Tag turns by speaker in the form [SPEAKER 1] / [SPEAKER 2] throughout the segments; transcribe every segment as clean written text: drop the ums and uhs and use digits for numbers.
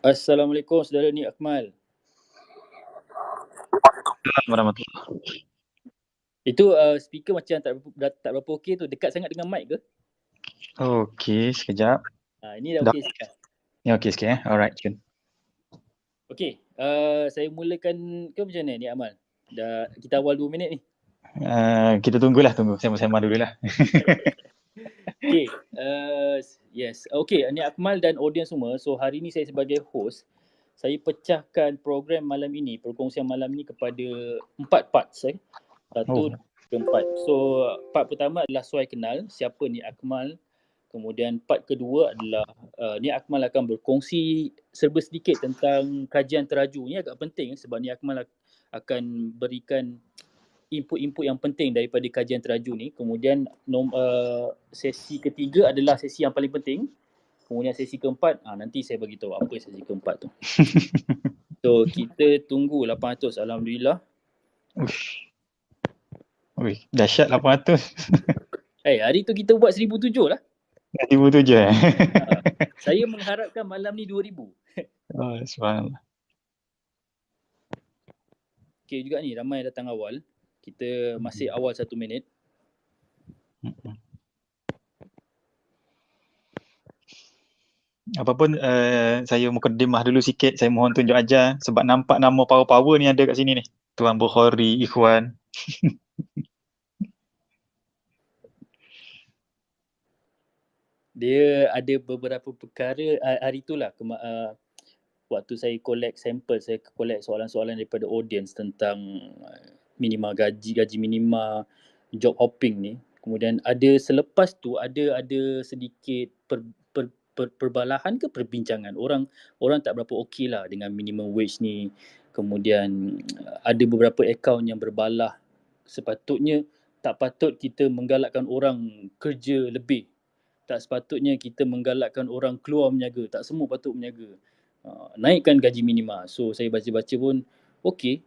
[SPEAKER 1] Assalamualaikum saudara Nik Akmal.
[SPEAKER 2] Warahmatullahi.
[SPEAKER 1] Itu speaker macam tak berapa okey tu. Dekat sangat dengan mic ke?
[SPEAKER 2] Okey, sekejap.
[SPEAKER 1] Ini dah
[SPEAKER 2] Dah.
[SPEAKER 1] okey sekarang.
[SPEAKER 2] Ni okey sikit Alright, Jun.
[SPEAKER 1] Okey, saya mulakan ke macam mana Nik Akmal? Kita awal 2 minit ni.
[SPEAKER 2] Kita tunggu. Sembang-sembang dululah.
[SPEAKER 1] Okey, yes. Okey, Nik Akmal dan audiens semua. So hari ni saya sebagai host, saya pecahkan program malam ini, perkongsian malam ini kepada 4 parts. Satu,
[SPEAKER 2] Oh,
[SPEAKER 1] keempat. So part pertama adalah soal kenal siapa Nik Akmal. Kemudian part kedua adalah Nik Akmal akan berkongsi serba sedikit tentang kajian teraju. Ni agak penting sebab Nik Akmal akan berikan input-input yang penting daripada kajian teraju ni. Kemudian sesi ketiga adalah sesi yang paling penting. Kemudian sesi keempat, nanti saya bagi tahu apa sesi keempat tu. So kita tunggu 800, alhamdulillah.
[SPEAKER 2] Dahsyat 800.
[SPEAKER 1] Hari tu kita buat 1007 lah.
[SPEAKER 2] 1007
[SPEAKER 1] Saya mengharapkan malam ni 2000.
[SPEAKER 2] Oh, subhanallah.
[SPEAKER 1] Okay juga ni, ramai datang awal. Kita masih awal 1 minit.
[SPEAKER 2] Apapun saya mukadimah dulu sikit. Saya mohon tunjuk ajar sebab nampak nama power-power ni ada kat sini ni. Tuan Bukhari, Ikhwan.
[SPEAKER 1] Dia ada beberapa perkara hari itulah waktu saya collect sampel, saya collect soalan-soalan daripada audience tentang minima gaji minima, job hopping ni. Kemudian ada selepas tu ada sedikit perbalahan ke perbincangan. Orang tak berapa okey lah dengan minimum wage ni. Kemudian ada beberapa akaun yang berbalah, sepatutnya tak patut kita menggalakkan orang kerja lebih. Tak sepatutnya kita menggalakkan orang keluar berniaga. Tak semua patut berniaga. Naikkan gaji minima. So saya baca-baca pun okey,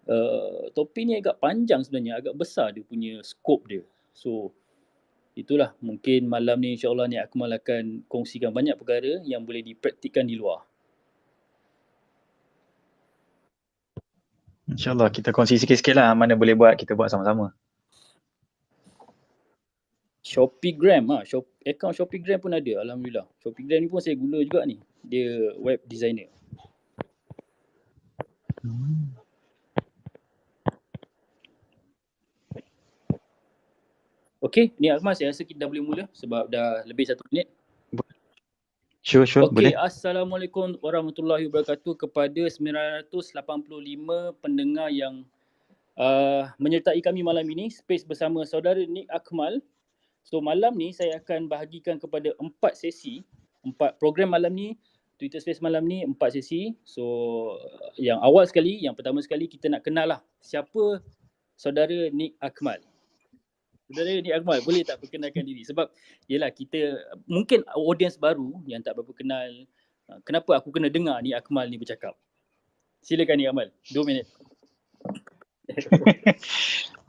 [SPEAKER 1] topik ni agak panjang sebenarnya, agak besar dia punya skop dia. So itulah, mungkin malam ni insya-Allah Nik Akmal akan kongsikan banyak perkara yang boleh dipraktikkan di luar.
[SPEAKER 2] InsyaAllah kita kongsi sikit-sikit lah mana boleh buat, kita buat sama-sama.
[SPEAKER 1] Shopee-gram, akaun Shopee-gram pun ada, alhamdulillah. Shopee-gram ni pun saya guna juga ni. Dia web designer. Okey, Nik Akmal, saya rasa kita dah boleh mula sebab dah lebih 1 minit.
[SPEAKER 2] Sure,
[SPEAKER 1] Okey,
[SPEAKER 2] boleh.
[SPEAKER 1] Assalamualaikum warahmatullahi wabarakatuh kepada 985 pendengar yang menyertai kami malam ini, space bersama saudara Nik Akmal. So malam ni saya akan bahagikan kepada 4 sesi, 4 program malam ni, Twitter Space malam ni 4 sesi. So yang awal sekali, yang pertama sekali kita nak kenal lah siapa saudara Nik Akmal. Saudara Nik Akmal, boleh tak perkenalkan diri? Sebab yelah, kita mungkin audiens baru yang tak berapa kenal, kenapa aku kena dengar Nik Akmal ni bercakap. Silakan Nik Akmal, 2 minit.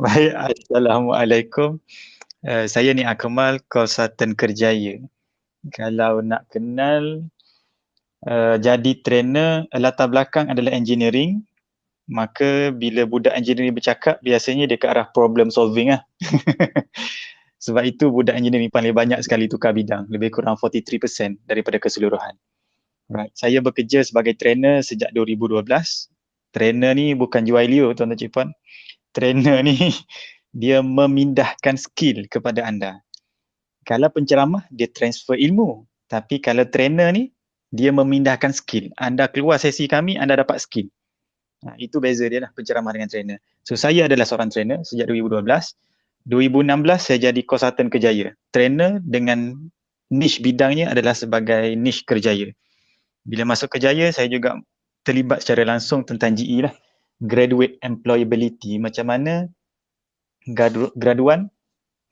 [SPEAKER 2] Baik, Assalamualaikum. Saya Nik Akmal, konsultan kerjaya. Kalau nak kenal, jadi trainer, latar belakang adalah engineering. Maka bila budak engineering bercakap, biasanya dia ke arah problem solving lah. Sebab itu budak engineering paling banyak sekali tukar bidang, lebih kurang 43% daripada keseluruhan. Right. Saya bekerja sebagai trainer sejak 2012. Trainer ni bukan jual liur, tuan-tuan cik puan. Trainer ni dia memindahkan skill kepada anda. Kalau penceramah, dia transfer ilmu. Tapi kalau trainer ni, dia memindahkan skill. Anda keluar sesi kami, anda dapat skill. Itu beza dia lah, penceramah dengan trainer. So saya adalah seorang trainer sejak 2012. 2016 saya jadi konsultan kerjaya. Trainer dengan niche bidangnya adalah sebagai niche kerjaya. Bila masuk kerjaya, saya juga terlibat secara langsung tentang GE lah. Graduate Employability. Macam mana graduan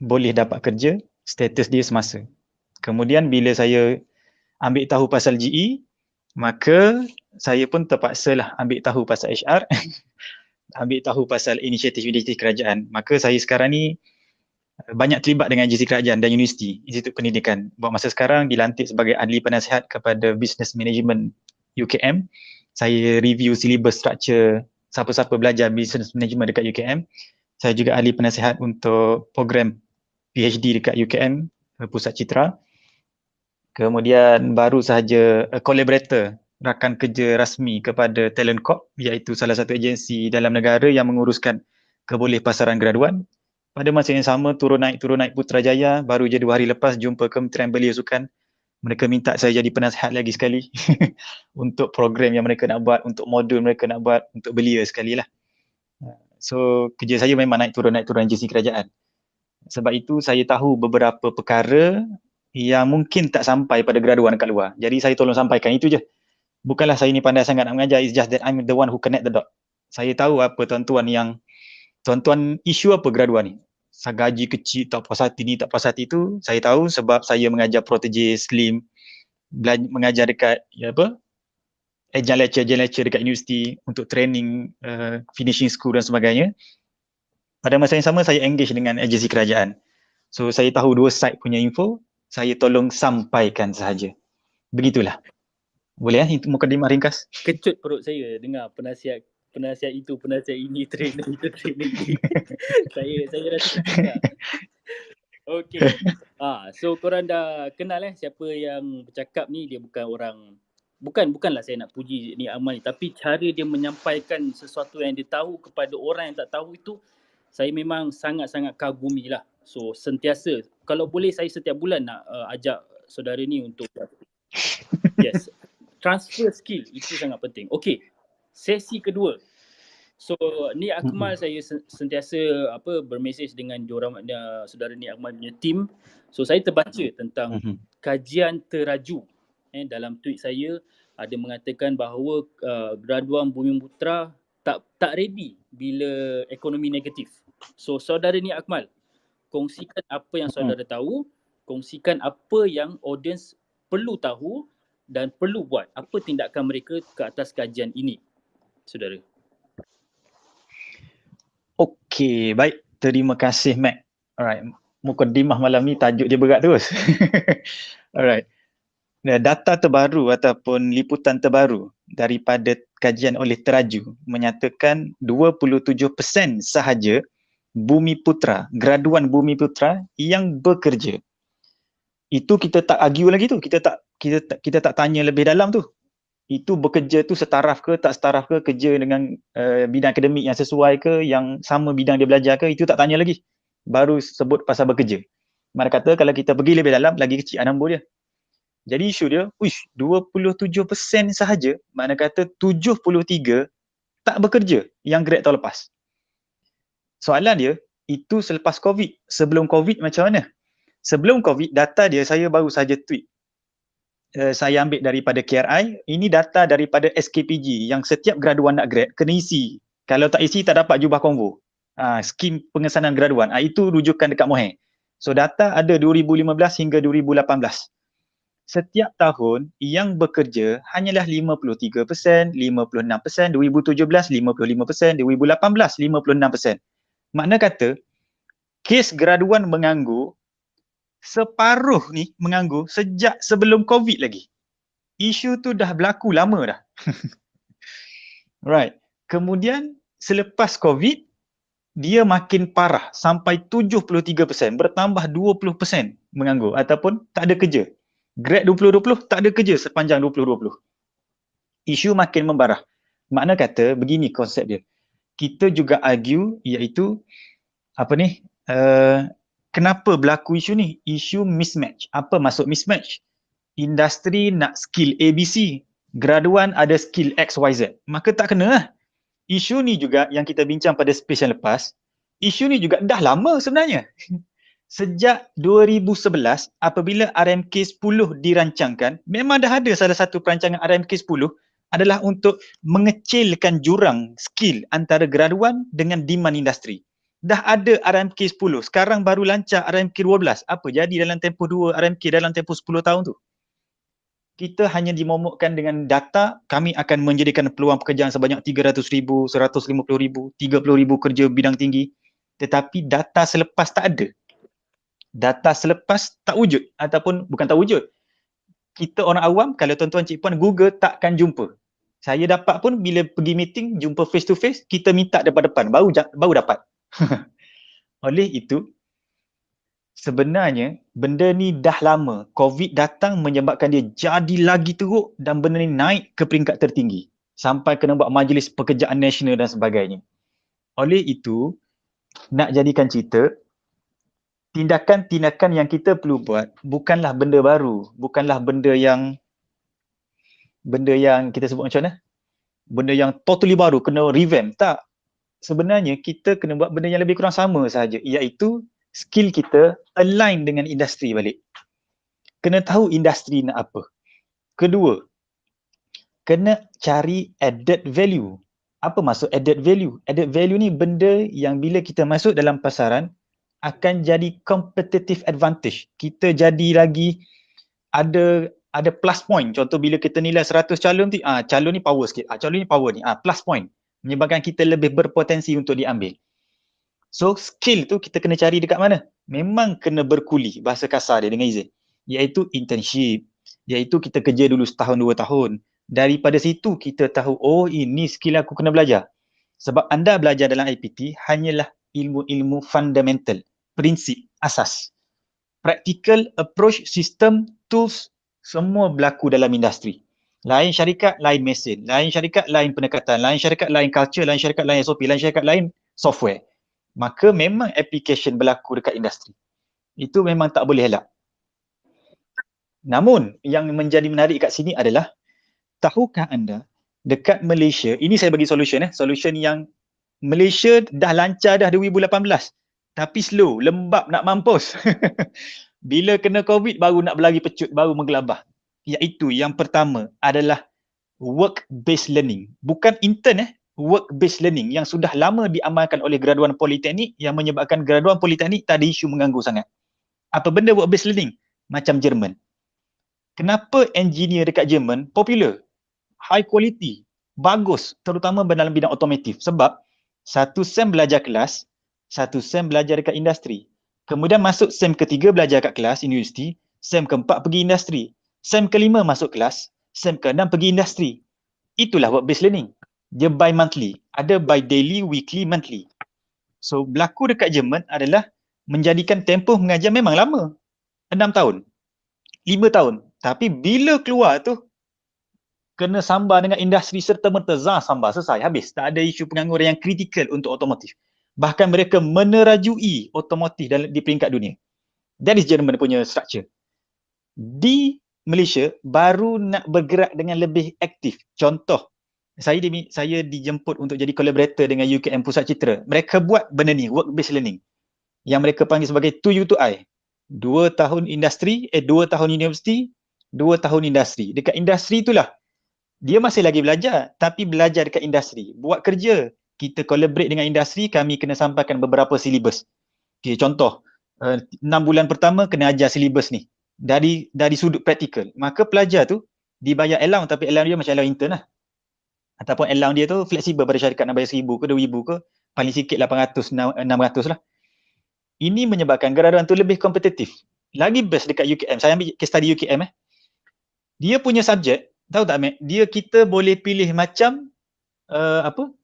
[SPEAKER 2] boleh dapat kerja, status dia semasa. Kemudian bila saya ambil tahu pasal GE, maka saya pun terpaksa lah ambil tahu pasal HR, ambil tahu pasal inisiatif-inisiatif kerajaan. Maka saya sekarang ni banyak terlibat dengan agensi kerajaan dan universiti, institut pendidikan. Buat masa sekarang dilantik sebagai ahli penasihat kepada business management UKM. Saya review syllabus structure siapa-siapa belajar business management dekat UKM. Saya juga ahli penasihat untuk program PhD dekat UKM, Pusat Citra. Kemudian baru sahaja collaborator, rakan kerja rasmi kepada Talent Corp, iaitu salah satu agensi dalam negara yang menguruskan kebolehpasaran graduan. Pada masa yang sama, turun naik Putrajaya, baru je 2 hari lepas jumpa Kementerian Belia Sukan. Mereka minta saya jadi penasihat lagi sekali untuk program yang mereka nak buat, untuk modul mereka nak buat, untuk belia sekali lah. So, kerja saya memang naik turun agensi kerajaan. Sebab itu saya tahu beberapa perkara yang mungkin tak sampai pada graduan kat luar. Jadi saya tolong sampaikan itu je. Bukanlah saya ni pandai sangat nak mengajar, it's just that I'm the one who connect the dot. Saya tahu apa tuan-tuan isu apa graduan ni. Gaji kecil, tak puas hati ni, tak puas hati tu, saya tahu sebab saya mengajar protege Slim, mengajar dekat agent lecture dekat universiti untuk training, finishing school dan sebagainya. Pada masa yang sama saya engage dengan agensi kerajaan. So saya tahu dua side punya info, saya tolong sampaikan sahaja. Begitulah. Boleh itu mukadimah ringkas?
[SPEAKER 1] Kecut perut saya dengar penasihat itu, penasihat ini, trainer itu, trainer ini. saya rasa kecut lah. Okay. So korang dah kenal siapa yang bercakap ni, dia bukan orang, bukanlah saya nak puji ni Akmal ni, tapi cara dia menyampaikan sesuatu yang dia tahu kepada orang yang tak tahu itu, saya memang sangat-sangat kagumi lah. So sentiasa, kalau boleh saya setiap bulan nak ajak saudara ni untuk yes, transfer skill itu sangat penting. Okay, sesi kedua. So ni Akmal, saya sentiasa bermesej dengan diorang, saudara ni Akmal punya team. So saya terbaca tentang kajian teraju dalam tweet saya, ada mengatakan bahawa graduan Bumiputra tak ready bila ekonomi negatif. So saudara ni Akmal, kongsikan apa yang saudara tahu, kongsikan apa yang audience perlu tahu dan perlu buat. Apa tindakan mereka ke atas kajian ini, saudara?
[SPEAKER 2] Okey, baik. Terima kasih, Mac. Alright. Mukadimah malam ni tajuk dia berat terus. Alright. Data terbaru ataupun liputan terbaru daripada kajian oleh Teraju menyatakan 27% sahaja Bumiputra, graduan Bumiputra yang bekerja. Itu kita tak argue lagi tu. Kita tak tanya lebih dalam tu. Itu bekerja tu setaraf ke tak setaraf ke, kerja dengan bidang akademik yang sesuai ke, yang sama bidang dia belajar ke, itu tak tanya lagi. Baru sebut pasal bekerja. Mana kata kalau kita pergi lebih dalam, lagi kecil nombor dia. Jadi isu dia, 27% sahaja, mana kata 73 tak bekerja yang grad tahun lepas. Soalan dia, itu selepas COVID. Sebelum COVID macam mana? Sebelum COVID, data dia saya baru saja tweet. Saya ambil daripada KRI, ini data daripada SKPG yang setiap graduan nak grad kena isi. Kalau tak isi tak dapat jubah konvo. Skim pengesanan graduan. Itu rujukan dekat Mohe. So data ada 2015 hingga 2018. Setiap tahun yang bekerja hanyalah 53%, 56%, 2017 55%, 2018 56%. Makna kata kes graduan menganggur, separuh ni menganggur sejak sebelum COVID lagi. Isu tu dah berlaku lama dah. Right. Kemudian selepas COVID, dia makin parah sampai 73%, bertambah 20% menganggur ataupun tak ada kerja. Grad 2020 tak ada kerja sepanjang 2020. Isu makin membarah. Makna kata begini konsep dia. Kita juga argue iaitu kenapa berlaku isu ni? Isu mismatch. Apa maksud mismatch? Industri nak skill ABC, graduan ada skill XYZ. Maka tak kena lah. Isu ni juga yang kita bincang pada space yang lepas, isu ni juga dah lama sebenarnya. Sejak 2011 apabila RMK 10 dirancangkan, memang dah ada salah satu perancangan RMK 10 adalah untuk mengecilkan jurang skill antara graduan dengan demand industri. Dah ada RMK 10, sekarang baru lancar RMK 12. Apa jadi dalam tempoh 2 RMK dalam tempoh 10 tahun tu? Kita hanya dimomokkan dengan data, kami akan menjadikan peluang pekerjaan sebanyak 300,000, 150,000, 30,000 kerja bidang tinggi. Tetapi data selepas tak ada. Data selepas tak wujud ataupun bukan tak wujud. kita orang awam, kalau tuan-tuan cik puan Google takkan jumpa. Saya dapat pun bila pergi meeting, jumpa face to face, kita minta depan-depan, baru dapat. Oleh itu, sebenarnya benda ni dah lama. COVID datang menyebabkan dia jadi lagi teruk dan benda ni naik ke peringkat tertinggi. Sampai kena buat Majlis Pekerjaan Nasional dan sebagainya. Oleh itu, nak jadikan cerita, tindakan-tindakan yang kita perlu buat bukanlah benda baru, bukanlah benda yang kita sebut macam mana? Benda yang totally baru, kena revamp. Tak. Sebenarnya kita kena buat benda yang lebih kurang sama sahaja, iaitu skill kita align dengan industri balik. Kena tahu industri nak apa. Kedua, kena cari added value. Apa maksud added value? Added value ni benda yang bila kita masuk dalam pasaran akan jadi competitive advantage. Kita jadi lagi ada plus point. Contoh bila kita nilai 100 calon ni, calon ni power sikit. Calon ni power ni, plus point. Menyebabkan kita lebih berpotensi untuk diambil. So skill tu kita kena cari dekat mana? Memang kena berkuli, bahasa kasar dia dengan izin. Iaitu internship. Iaitu kita kerja dulu setahun 2 tahun. Daripada situ kita tahu, oh ini skill aku kena belajar. Sebab anda belajar dalam IPT hanyalah ilmu-ilmu fundamental, prinsip, asas. Practical, approach, system, tools, semua berlaku dalam industri. Lain syarikat, lain mesin. Lain syarikat, lain pendekatan. Lain syarikat, lain culture. Lain syarikat, lain SOP. Lain syarikat, lain software. Maka memang application berlaku dekat industri. Itu memang tak boleh elak. Namun, yang menjadi menarik kat sini adalah, tahukah anda, dekat Malaysia, ini saya bagi solution solution yang Malaysia dah lancar dah 2018. Tapi slow, lembab nak mampus. Bila kena COVID baru nak berlari pecut, baru menggelabah. Iaitu yang pertama adalah work-based learning. Bukan intern work-based learning yang sudah lama diamalkan oleh graduan politeknik yang menyebabkan graduan politeknik tak ada isu mengganggu sangat. Apa benda work-based learning? Macam Jerman. Kenapa engineer dekat Jerman popular? High quality, bagus, terutama dalam bidang otomotif. Sebab satu sem belajar kelas, satu sem belajar dekat industri. Kemudian masuk sem ketiga belajar kat kelas, universiti, sem keempat pergi industri, sem kelima masuk kelas, sem keenam pergi industri. Itulah work-based learning. Dia by monthly, ada by daily, weekly, monthly. So berlaku dekat Jerman adalah menjadikan tempoh mengajar memang lama. 6 tahun, 5 tahun. Tapi bila keluar tu, kena sambar dengan industri serta-merta, sambar, selesai, habis. Tak ada isu pengangguran yang kritikal untuk otomotif. Bahkan mereka menerajui otomotif di peringkat dunia. That is Jerman punya structure. Di Malaysia, baru nak bergerak dengan lebih aktif. Contoh, saya dijemput untuk jadi collaborator dengan UKM Pusat Citra. Mereka buat benda ni, work-based learning. Yang mereka panggil sebagai 2U2I. 2 tahun industri, 2 tahun universiti, 2 tahun industri. Dekat industri itulah, dia masih lagi belajar, tapi belajar dekat industri. Buat kerja, kita collaborate dengan industri, kami kena sampaikan beberapa silibus. Okay, contoh, 6 bulan pertama kena ajar silibus ni. Dari sudut praktikal. Maka pelajar tu dibayar allowance, tapi allowance dia macam allowance intern lah. Ataupun allowance dia tu fleksibel pada syarikat nak bayar 1,000 ke 2,000 ke, paling sikit 800, 600 lah. Ini menyebabkan graduan tu lebih kompetitif. Lagi best dekat UKM, saya ambil case study UKM dia punya subjek, tahu tak Mac? Kita boleh pilih macam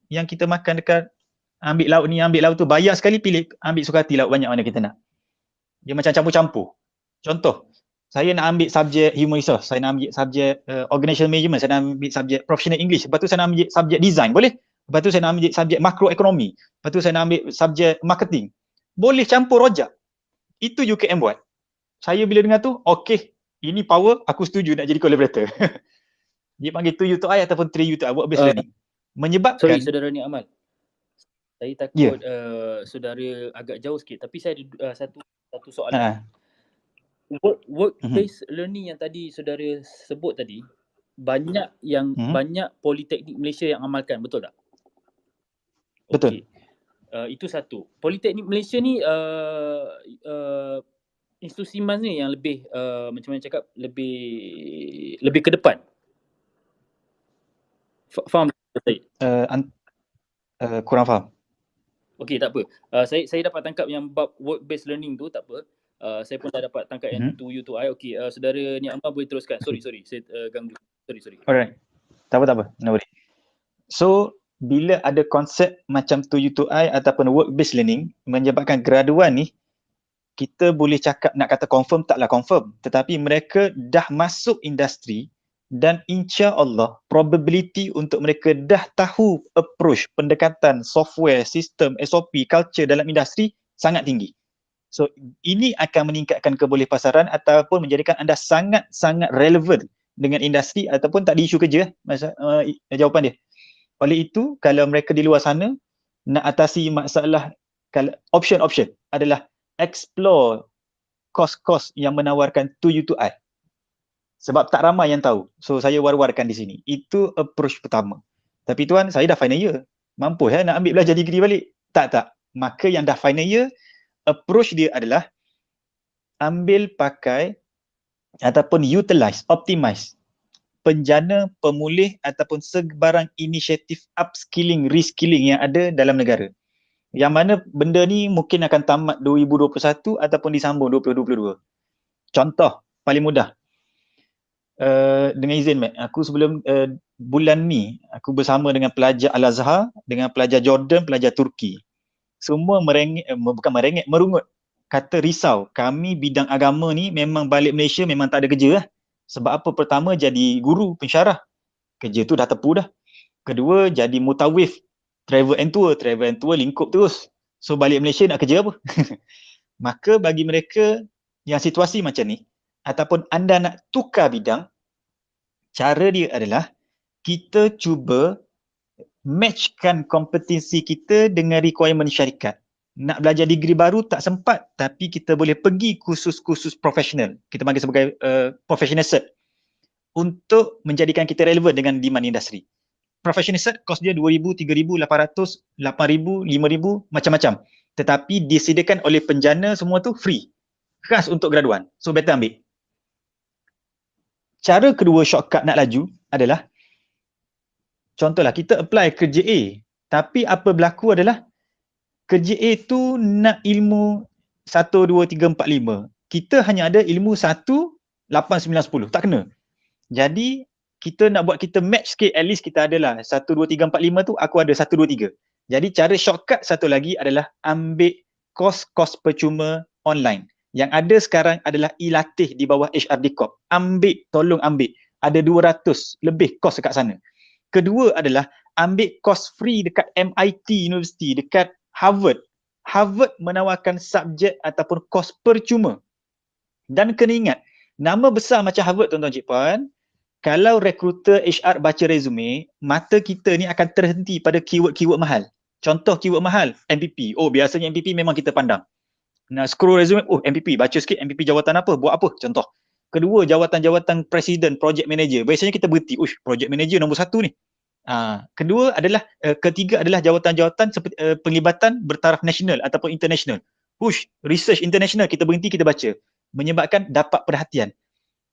[SPEAKER 2] yang kita makan dekat ambil lauk ni, ambil lauk tu, bayar sekali pilih, ambil sukati lauk banyak mana kita nak. Dia macam campur-campur. Contoh, saya nak ambil subjek human resource, saya nak ambil subjek organizational management, saya nak ambil subjek professional English, lepas tu saya nak ambil subjek design, boleh? Lepas tu saya nak ambil subjek makroekonomi, lepas tu saya nak ambil subjek marketing. Boleh campur rojak. Itu UKM buat. Saya bila dengar tu, okey, ini power, aku setuju nak jadi collaborator. Dia panggil 2U2I ataupun 3U2I, work-based learning. Menyebabkan...
[SPEAKER 1] Sorry, saudara ni Amal. Saya takut saudara agak jauh sikit. Tapi saya ada satu soalan. Work-based learning yang tadi saudara sebut tadi, banyak politeknik Malaysia yang amalkan, betul tak?
[SPEAKER 2] Betul.
[SPEAKER 1] Okay. Itu satu. Politeknik Malaysia ni institusi mana yang lebih macam mana cakap, lebih ke depan? Faham tak?
[SPEAKER 2] Kurang faham.
[SPEAKER 1] Okey, tak apa. Saya dapat tangkap yang bab work based learning tu, tak apa. Saya pun dah dapat tangkap yang to you to I. Okey, saudara Ni Amal boleh teruskan. Sorry, saya ganggu. Sorry.
[SPEAKER 2] Alright. Tak apa. No worry. So, bila ada konsep macam to you to I ataupun work-based learning menyebabkan graduan ni, kita boleh cakap nak kata confirm taklah confirm, tetapi mereka dah masuk industri dan insya-Allah probability untuk mereka dah tahu approach, pendekatan, software, sistem, SOP, culture dalam industri sangat tinggi. So ini akan meningkatkan kebolehpasaran ataupun menjadikan anda sangat-sangat relevan dengan industri ataupun tak ada isu kerja jawapan dia. Oleh itu kalau mereka di luar sana nak atasi masalah, option adalah explore kos-kos yang menawarkan to you to I. Sebab tak ramai yang tahu. So saya war-warkan di sini. Itu approach pertama. Tapi tuan, saya dah final year. Mampu nak ambil belajar degree balik? Tak. Maka yang dah final year, approach dia adalah ambil pakai ataupun utilize, optimize penjana, pemulih ataupun sebarang inisiatif upskilling, reskilling yang ada dalam negara. Yang mana benda ni mungkin akan tamat 2021 ataupun disambung 2022. Contoh paling mudah. Dengan izin Mac, aku sebelum bulan ni aku bersama dengan pelajar Al-Azhar, dengan pelajar Jordan, pelajar Turki. Semua merungut. Kata risau, kami bidang agama ni memang balik Malaysia memang tak ada kerja lah. Sebab apa? Pertama jadi guru, pensyarah. Kerja tu dah tepu dah. Kedua jadi mutawif, travel and tour lingkup terus. So balik Malaysia nak kerja apa? Maka bagi mereka yang situasi macam ni, ataupun anda nak tukar bidang, cara dia adalah kita cuba matchkan kompetensi kita dengan requirement syarikat. Nak belajar degree baru tak sempat, tapi kita boleh pergi kursus-kursus profesional. Kita panggil sebagai professional cert untuk menjadikan kita relevan dengan demand industri. Professional cert kos dia 2,000, 3,000, 800, 8,000, 5,000, macam-macam. Tetapi disediakan oleh penjana semua tu free. Khas untuk graduan. So better ambil. Cara kedua shortcut nak laju adalah, contohlah kita apply kerja A, tapi apa berlaku adalah kerja A tu nak ilmu 1, 2, 3, 4, 5. Kita hanya ada ilmu 1, 8, 9, 10. Tak kena. Jadi kita nak buat kita match sikit, at least kita adalah 1, 2, 3, 4, 5 tu aku ada 1, 2, 3. Jadi cara shortcut satu lagi adalah ambil kos-kos percuma online. Yang ada sekarang adalah e-latih di bawah HRD Corp. Tolong ambil. Ada 200 lebih kos dekat sana. Kedua adalah ambil kos free dekat MIT University, dekat Harvard. Harvard menawarkan subjek ataupun kos percuma. Dan kena ingat, nama besar macam Harvard tuan-tuan cik puan, kalau rekruter HR baca resume, mata kita ni akan terhenti pada keyword-keyword mahal. Contoh keyword mahal, MPP. Oh, biasanya MPP memang kita pandang. Nak scroll resume, oh MPP, baca sikit MPP jawatan apa, buat apa, contoh. Kedua, jawatan-jawatan presiden, project manager. Biasanya kita berhenti, project manager nombor 1 ni. Ketiga adalah jawatan-jawatan seperti penglibatan bertaraf nasional ataupun international. Research international, kita berhenti, kita baca. Menyebabkan dapat perhatian.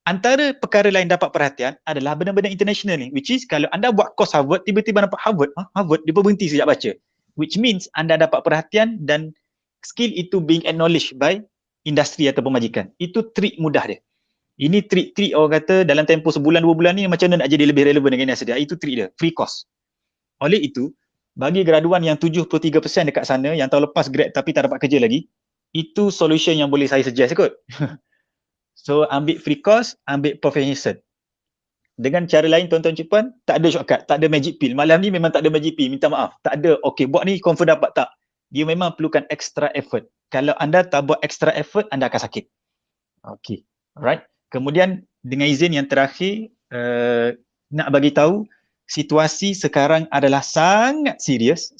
[SPEAKER 2] Antara perkara lain dapat perhatian adalah benda-benda international ni, which is kalau anda buat course Harvard, tiba-tiba nampak Harvard, dia berhenti sejak baca. Which means anda dapat perhatian dan skill itu being acknowledged by industri ataupun majikan. Itu trik mudah dia. Ini trik orang kata dalam tempoh sebulan, 2 bulan ni macam mana nak jadi lebih relevan dengan industri dia. Itu trik dia, free course. Oleh itu, bagi graduan yang 73% dekat sana, yang tahun lepas grad tapi tak dapat kerja lagi, itu solution yang boleh saya suggest kot. So, ambil free course, ambil professional cert. Dengan cara lain, tuan-tuan cik puan, tak ada shortcut, tak ada magic pill. Malam ni memang tak ada magic pill, minta maaf. Tak ada, okay, buat ni confirm dapat, tak. Dia memang perlukan extra effort. Kalau anda tak buat extra effort, anda akan sakit. Okay, alright. Kemudian dengan izin yang terakhir, nak bagi tahu situasi sekarang adalah sangat serius.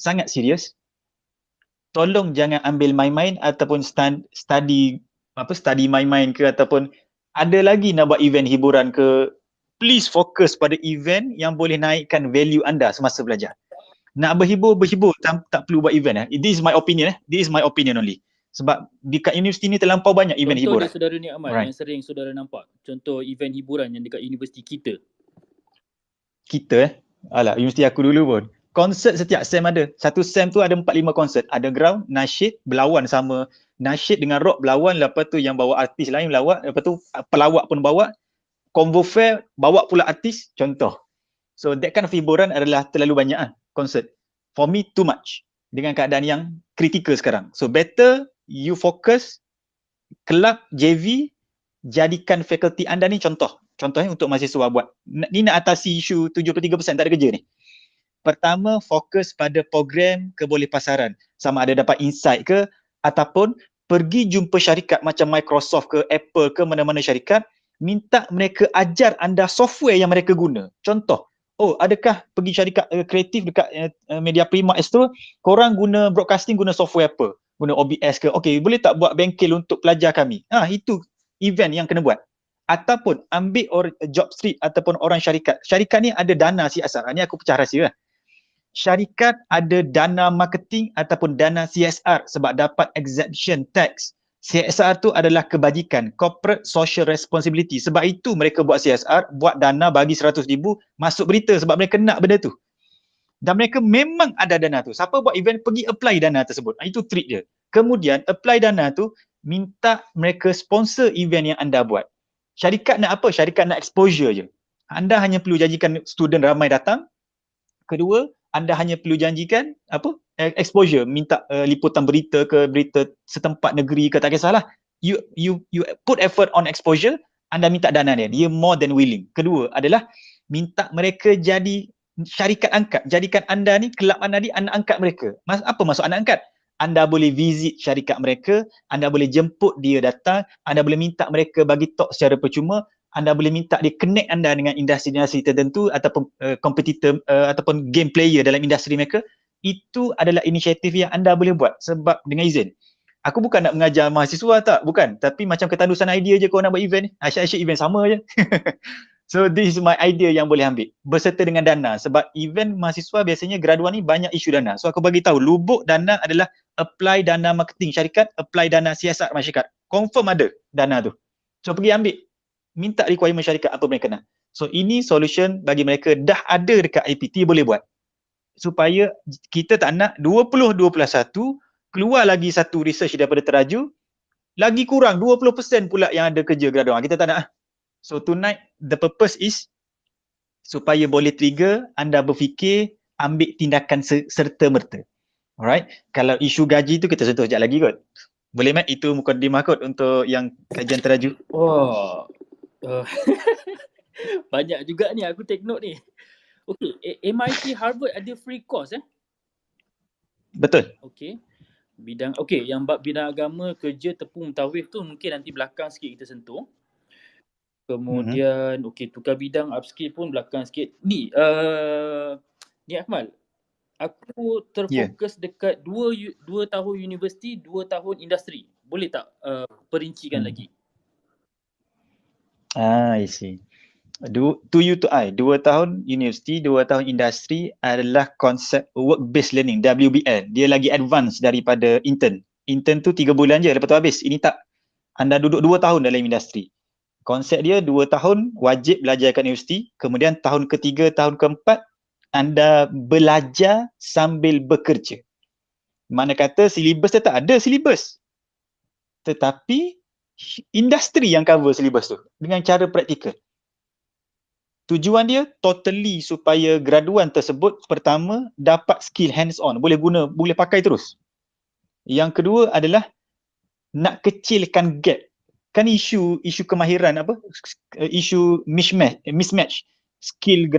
[SPEAKER 2] Tolong jangan ambil main-main ataupun study main-main ke, ataupun ada lagi nak buat event hiburan ke. Please fokus pada event yang boleh naikkan value anda semasa belajar. Nak berhibur, tak perlu buat event. This is my opinion. This is my opinion only. Sebab dekat universiti ni terlampau banyak event hiburan.
[SPEAKER 1] Contoh dia saudara Ni Amal, yang sering saudara nampak. Contoh event hiburan yang dekat universiti kita.
[SPEAKER 2] Alah, universiti aku dulu pun. konsert setiap SEM ada. Satu SEM tu ada 4-5 konsert. Ada ground, nasyid, berlawan sama. Nasyid dengan rock berlawan, lepas tu yang bawa artis lain melawak, lepas tu pelawak pun bawa. Combo fair, bawa pula artis, contoh. So that kind of hiburan adalah terlalu banyak konsert. For me, too much. Dengan keadaan yang kritikal sekarang. So better you focus, kelab, JV, jadikan fakulti anda ni contoh. Contohnya untuk mahasiswa buat. Ni nak atasi isu 73% tak ada kerja ni. Pertama, fokus pada program kebolehpasaran. Sama ada dapat insight ke, ataupun pergi jumpa syarikat macam Microsoft ke, Apple ke, mana-mana syarikat, minta mereka ajar anda software yang mereka guna. Contoh, adakah pergi syarikat kreatif dekat Media Prima Astro, korang guna broadcasting, guna software apa? Guna OBS ke? Okay, boleh tak buat bengkel untuk pelajar kami? Itu event yang kena buat. Ataupun ambil job street ataupun orang syarikat. Syarikat ni ada dana CSR. Ni aku pecah rahsia lah. Syarikat ada dana marketing ataupun dana CSR sebab dapat exemption tax. CSR tu adalah kebajikan, corporate social responsibility. Sebab itu mereka buat CSR, buat dana bagi 100,000 masuk berita sebab mereka nak benda tu. Dan mereka memang ada dana tu. Siapa buat event pergi apply dana tersebut. Itu trik dia. Kemudian apply dana tu, minta mereka sponsor event yang anda buat. Syarikat nak apa? Syarikat nak exposure je. Anda hanya perlu janjikan student ramai datang. Kedua, anda hanya perlu janjikan exposure, minta liputan berita ke, berita setempat negeri ke, tak kisahlah. You put effort on exposure, anda minta dana dia more than willing. Kedua adalah minta mereka jadi syarikat angkat. Jadikan anda ni, kelab anda ni, anda angkat mereka. Apa maksud anda angkat? Anda boleh visit syarikat mereka, anda boleh jemput dia datang, anda boleh minta mereka bagi talk secara percuma, anda boleh minta dia connect anda dengan industri-industri tertentu ataupun kompetitor ataupun game player dalam industri mereka. Itu adalah inisiatif yang anda boleh buat sebab dengan izin. Aku bukan nak mengajar mahasiswa tak, bukan. Tapi macam ketandusan idea je kau nak buat event ni. Asyik-asyik event sama je. So this is my idea yang boleh ambil berserta dengan dana sebab event mahasiswa biasanya graduan ni banyak isu dana. So aku bagi tahu lubuk dana adalah apply dana marketing syarikat, apply dana CSR masyarakat. Confirm ada dana tu. So pergi ambil. Minta requirement syarikat apa mereka nak. So ini solution bagi mereka dah ada dekat IPT boleh buat. Supaya kita tak nak 2021 keluar lagi satu research daripada Teraju, lagi kurang 20% pula yang ada kerja graduan. Kita tak nak. So tonight the purpose is supaya boleh trigger anda berfikir ambil tindakan serta-merta. Alright. Kalau isu gaji tu kita sentuh sekejap lagi kot. Boleh Mat? Itu mukadimah kot untuk yang kajian Teraju.
[SPEAKER 1] Banyak juga ni aku take note ni. Okay, MIT Harvard ada free course
[SPEAKER 2] Betul.
[SPEAKER 1] Okay. Yang bab bidang agama, kerja, tepung, tawif tu mungkin nanti belakang sikit kita sentuh. Kemudian tukar bidang, upskill pun belakang sikit. Ni Akmal, aku terfokus dekat 2 tahun universiti, 2 tahun industri. Boleh tak perincikan lagi?
[SPEAKER 2] I see. To you to I, 2 tahun universiti, 2 tahun industri adalah konsep work-based learning, WBL. Dia lagi advance daripada intern. Intern tu 3 bulan je, lepas tu habis. Ini tak. Anda duduk 2 tahun dalam industri. Konsep dia 2 tahun wajib belajar kat universiti, kemudian tahun ketiga, tahun keempat, anda belajar sambil bekerja. Mana kata silibus dia tak ada silibus. Tetapi industri yang cover silibus tu dengan cara praktikal. Tujuan dia totally supaya graduan tersebut pertama dapat skill hands on, boleh guna, boleh pakai terus. Yang kedua adalah nak kecilkan gap. Kan isu kemahiran isu mismatch. Skill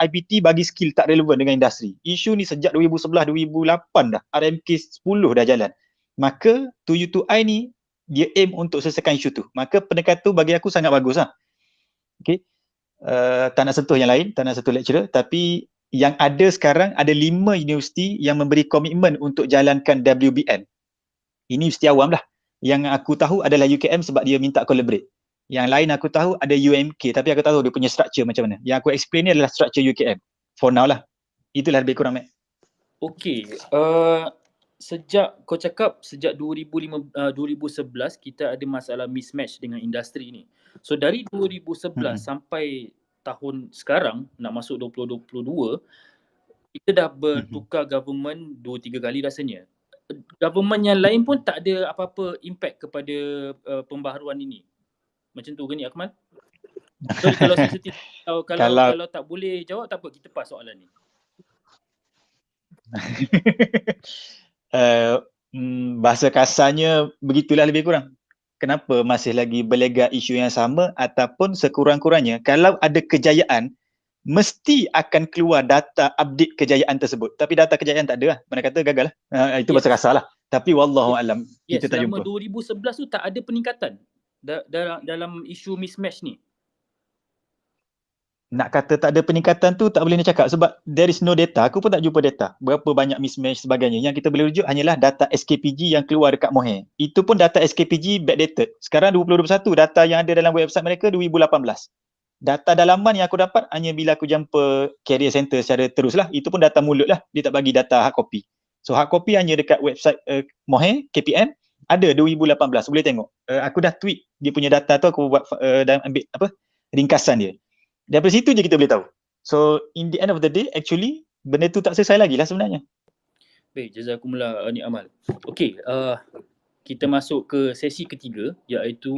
[SPEAKER 2] IPT bagi skill tak relevan dengan industri. Isu ni sejak 2011 2008 dah. RMK 10 dah jalan. Maka to you to I ni dia aim untuk selesaikan isu tu. Maka pendekatan tu bagi aku sangat bagus lah. Okay. Tak nak sentuh yang lain, tak nak sentuh lecturer, tapi yang ada sekarang ada 5 universiti yang memberi komitmen untuk jalankan WBN. Ini universiti awam lah. Yang aku tahu adalah UKM sebab dia minta collaborate. Yang lain aku tahu ada UMK, tapi aku tahu dia punya structure macam mana. Yang aku explain ni adalah structure UKM. For now lah. Itulah lebih kurang, Mat.
[SPEAKER 1] Okay. Kau cakap sejak 2011 kita ada masalah mismatch dengan industri ni. So dari 2011 sampai tahun sekarang nak masuk 2022, Kita dah bertukar government 2-3 kali rasanya. Government yang lain pun tak ada apa-apa impact kepada pembaharuan ini. Macam tu ke ni, Akmal? Sorry kalau sensitif. Kalau tak boleh jawab tak apa, kita pass soalan ni.
[SPEAKER 2] Bahasa kasarnya begitulah lebih kurang. Kenapa masih lagi berlegak isu yang sama, ataupun sekurang-kurangnya kalau ada kejayaan mesti akan keluar data update kejayaan tersebut. Tapi data kejayaan tak ada lah. Mana kata gagal lah. Itu bahasa kasar lah. Tapi wallahualam kita tak jumpa.
[SPEAKER 1] Selama 2011 tu tak ada peningkatan dalam isu mismatch ni.
[SPEAKER 2] Nak kata tak ada peningkatan tu tak boleh nak cakap sebab there is no data. Aku pun tak jumpa data berapa banyak mismatch sebagainya. Yang kita boleh rujuk hanyalah data SKPG yang keluar dekat Moher. Itu pun data SKPG backdated. Sekarang 2021 data yang ada dalam website mereka 2018. Data dalaman yang aku dapat hanya bila aku jumpa carrier center secara terus lah. Itu pun data mulut lah. Dia tak bagi data hard copy. So hard copy hanya dekat website Moher, KPM. Ada 2018. Boleh tengok. Aku dah tweet dia punya data tu, aku buat dan ambil ringkasan dia. Daripada situ je kita boleh tahu. So in the end of the day, actually benda tu tak selesai lagi lah sebenarnya.
[SPEAKER 1] Baik, jazakumullah ni Amal. Okey, kita masuk ke sesi ketiga, iaitu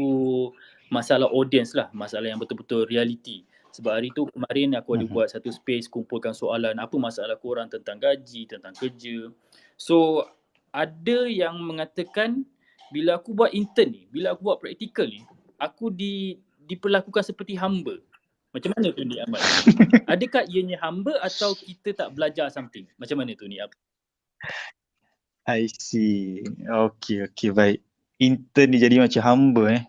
[SPEAKER 1] masalah audience lah, masalah yang betul-betul reality. Sebab hari tu kemarin aku ada buat satu space, kumpulkan soalan apa masalah korang tentang gaji, tentang kerja. So ada yang mengatakan bila aku buat intern ni, bila aku buat praktikal ni, aku diperlakukan seperti hamba. Macam mana tu ni Amal? Adakah ianya hamba atau kita tak belajar something? Macam mana tu ni?
[SPEAKER 2] I see. Okay, baik. Intern ni jadi macam hamba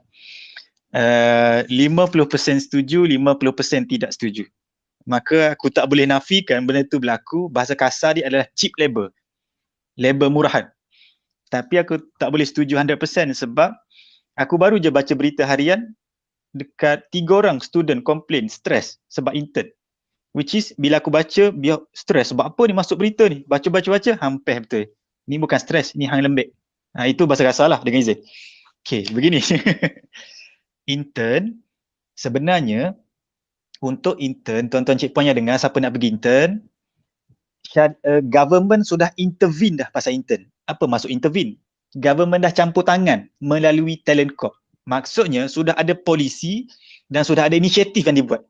[SPEAKER 2] 50% setuju, 50% tidak setuju. Maka aku tak boleh nafikan benda tu berlaku. Bahasa kasar dia adalah cheap labor. Labor murahan. Tapi aku tak boleh setuju 100% sebab aku baru je baca berita harian dekat 3 orang student complain stres sebab intern. Which is bila aku baca biar stres sebab apa ni masuk berita ni. Baca hampir betul. Ni bukan stres, ni hang lembik. Itu bahasa kasar lah dengan izin. Okay, begini. Intern sebenarnya untuk intern, tuan-tuan cik puan yang dengar siapa nak pergi intern, government sudah intervene dah pasal intern. Apa maksud intervene? Government dah campur tangan melalui talent corp. Maksudnya sudah ada polisi dan sudah ada inisiatif yang dibuat.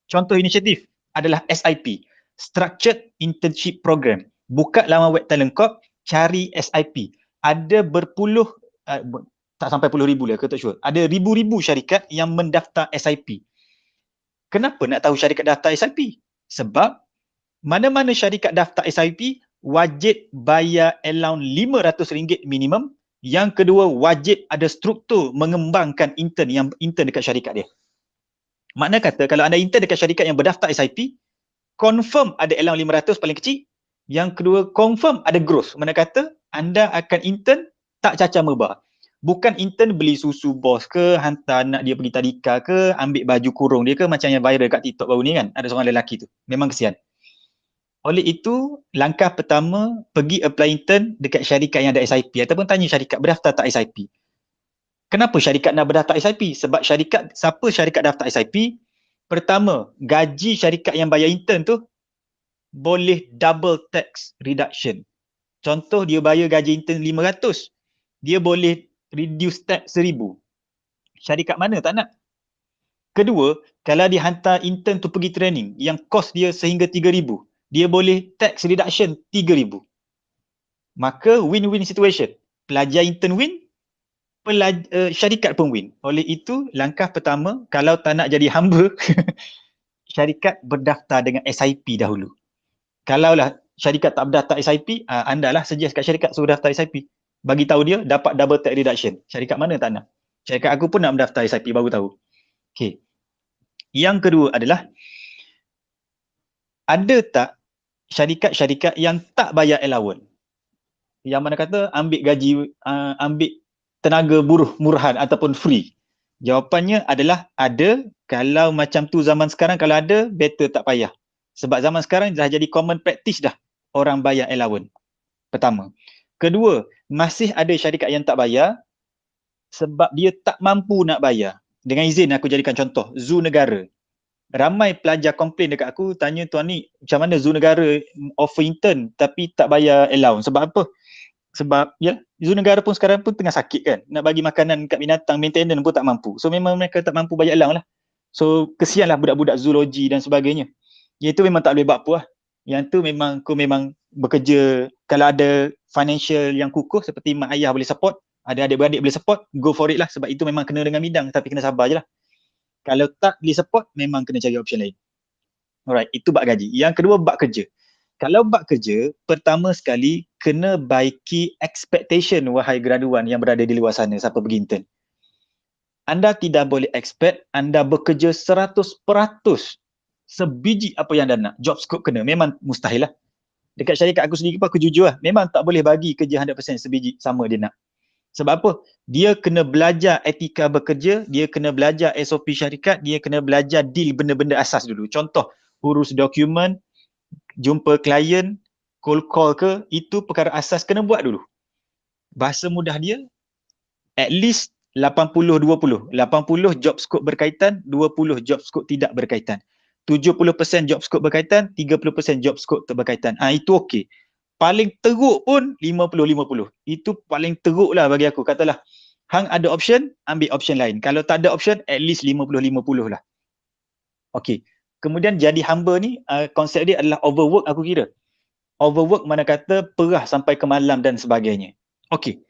[SPEAKER 2] Contoh inisiatif adalah SIP, Structured Internship Program. Buka laman web talent corp, cari SIP. Ada berpuluh, tak sampai puluh ribu lah, aku tak sure. Ada ribu-ribu syarikat yang mendaftar SIP. Kenapa nak tahu syarikat daftar SIP? Sebab mana-mana syarikat daftar SIP wajib bayar allowance RM500 minimum. Yang kedua, wajib ada struktur mengembangkan intern dekat syarikat dia. Makna kata kalau anda intern dekat syarikat yang berdaftar SIP, confirm ada allowance 500 paling kecil. Yang kedua, confirm ada growth. Makna kata anda akan intern tak cacah merbah. Bukan intern beli susu bos ke, hantar anak dia pergi tadika ke, ambil baju kurung dia ke, macam yang viral kat TikTok baru ni kan. Ada seorang lelaki tu. Memang kesian. Oleh itu, langkah pertama, pergi apply intern dekat syarikat yang ada SIP ataupun tanya syarikat berdaftar tak SIP. Kenapa syarikat nak berdaftar SIP? Sebab siapa syarikat daftar SIP, pertama, gaji syarikat yang bayar intern tu boleh double tax reduction. Contoh dia bayar gaji intern 500, dia boleh reduce tax 1000. Syarikat mana tak nak? Kedua, kalau dia hantar intern tu pergi training yang kos dia sehingga 3000, dia boleh tax reduction 3000. Maka win-win situation. Pelajar intern win, syarikat pun win. Oleh itu, langkah pertama, kalau tak nak jadi hamba, syarikat berdaftar dengan SIP dahulu. Kalaulah syarikat tak berdaftar SIP, anda lah suggest kat syarikat suruh daftar SIP. Bagi tahu dia dapat double tax reduction. Syarikat mana tak nak? Syarikat aku pun nak mendaftar SIP, baru tahu. Okay. Yang kedua adalah, ada tak syarikat-syarikat yang tak bayar allowance? Yang mana kata ambil gaji, ambil tenaga buruh murahan ataupun free? Jawapannya adalah ada. Kalau macam tu zaman sekarang, kalau ada, better tak payah. Sebab zaman sekarang dah jadi common practice dah orang bayar allowance. Pertama. Kedua, masih ada syarikat yang tak bayar sebab dia tak mampu nak bayar. Dengan izin aku jadikan contoh, zoo negara. Ramai pelajar komplain dekat aku, tanya tuan ni macam mana Zoo Negara offer intern tapi tak bayar allowance. Sebab apa? Sebab ya, Zoo Negara pun sekarang pun tengah sakit kan. Nak bagi makanan kat binatang, maintenance pun tak mampu. So memang mereka tak mampu bayar allowance lah. So kesianlah budak-budak zoologi dan sebagainya. Yang tu memang tak boleh buat apa lah. Yang tu memang kau memang bekerja, kalau ada financial yang kukuh seperti mak ayah boleh support, ada adik-beradik boleh support, go for it lah. Sebab itu memang kena dengan bidang, tapi kena sabar je lah. Kalau tak boleh support, memang kena cari option lain. Alright, itu bab gaji. Yang kedua, bab kerja. Kalau bab kerja, pertama sekali kena baiki expectation wahai graduan yang berada di luar sana siapa pergi intern. Anda tidak boleh expect anda bekerja 100% sebiji apa yang anda nak. Job scope kena, memang mustahil lah. Dekat syarikat aku sendiri pun aku jujur lah, memang tak boleh bagi kerja 100% sebiji sama dia nak. Sebab apa? Dia kena belajar etika bekerja, dia kena belajar SOP syarikat, dia kena belajar deal benda-benda asas dulu. Contoh, urus dokumen, jumpa klien, cold call ke, itu perkara asas kena buat dulu. Bahasa mudah dia, at least 80-20. 80 job scope berkaitan, 20 job scope tidak berkaitan. 70% job scope berkaitan, 30% job scope tak berkaitan. Itu okey. Paling teruk pun 50-50. Itu paling teruk lah bagi aku. Katalah, hang ada option, ambil option lain. Kalau tak ada option, at least 50-50 lah. Okey. Kemudian jadi hamba ni, konsep dia adalah overwork aku kira. Overwork mana kata perah sampai ke malam dan sebagainya. Okey.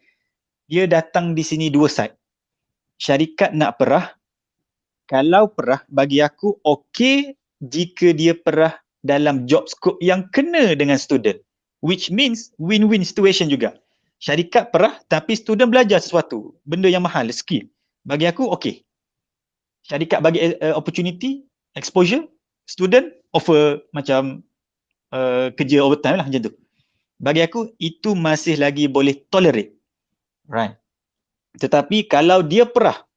[SPEAKER 2] Dia datang di sini dua side. Syarikat nak perah. Kalau perah, bagi aku okey jika dia perah dalam job scope yang kena dengan student. Which means win-win situation juga. Syarikat perah tapi student belajar sesuatu. Benda yang mahal, skill. Bagi aku okey. Syarikat bagi opportunity, exposure. Student offer macam kerja overtime lah macam tu. Bagi aku itu masih lagi boleh tolerate. Right. Tetapi kalau dia perah,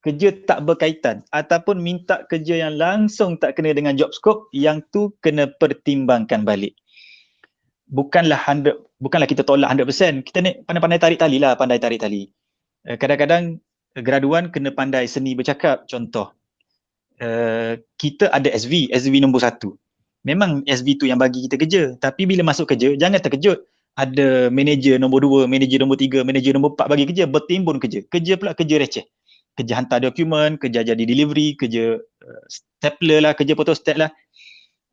[SPEAKER 2] kerja tak berkaitan ataupun minta kerja yang langsung tak kena dengan job scope, yang tu kena pertimbangkan balik. Bukanlah kita tolak 100%. Kita ni pandai-pandai tarik tali lah, pandai tarik tali. Kadang-kadang graduan kena pandai seni bercakap. Contoh, kita ada SV nombor 1. Memang SV tu yang bagi kita kerja. Tapi bila masuk kerja, jangan terkejut. Ada manager nombor 2, manager nombor 3, manager nombor 4 bagi kerja, bertimbun kerja. Kerja pula kerja receh. Kerja hantar dokumen, kerja jadi delivery, kerja stapler lah, kerja photostat lah.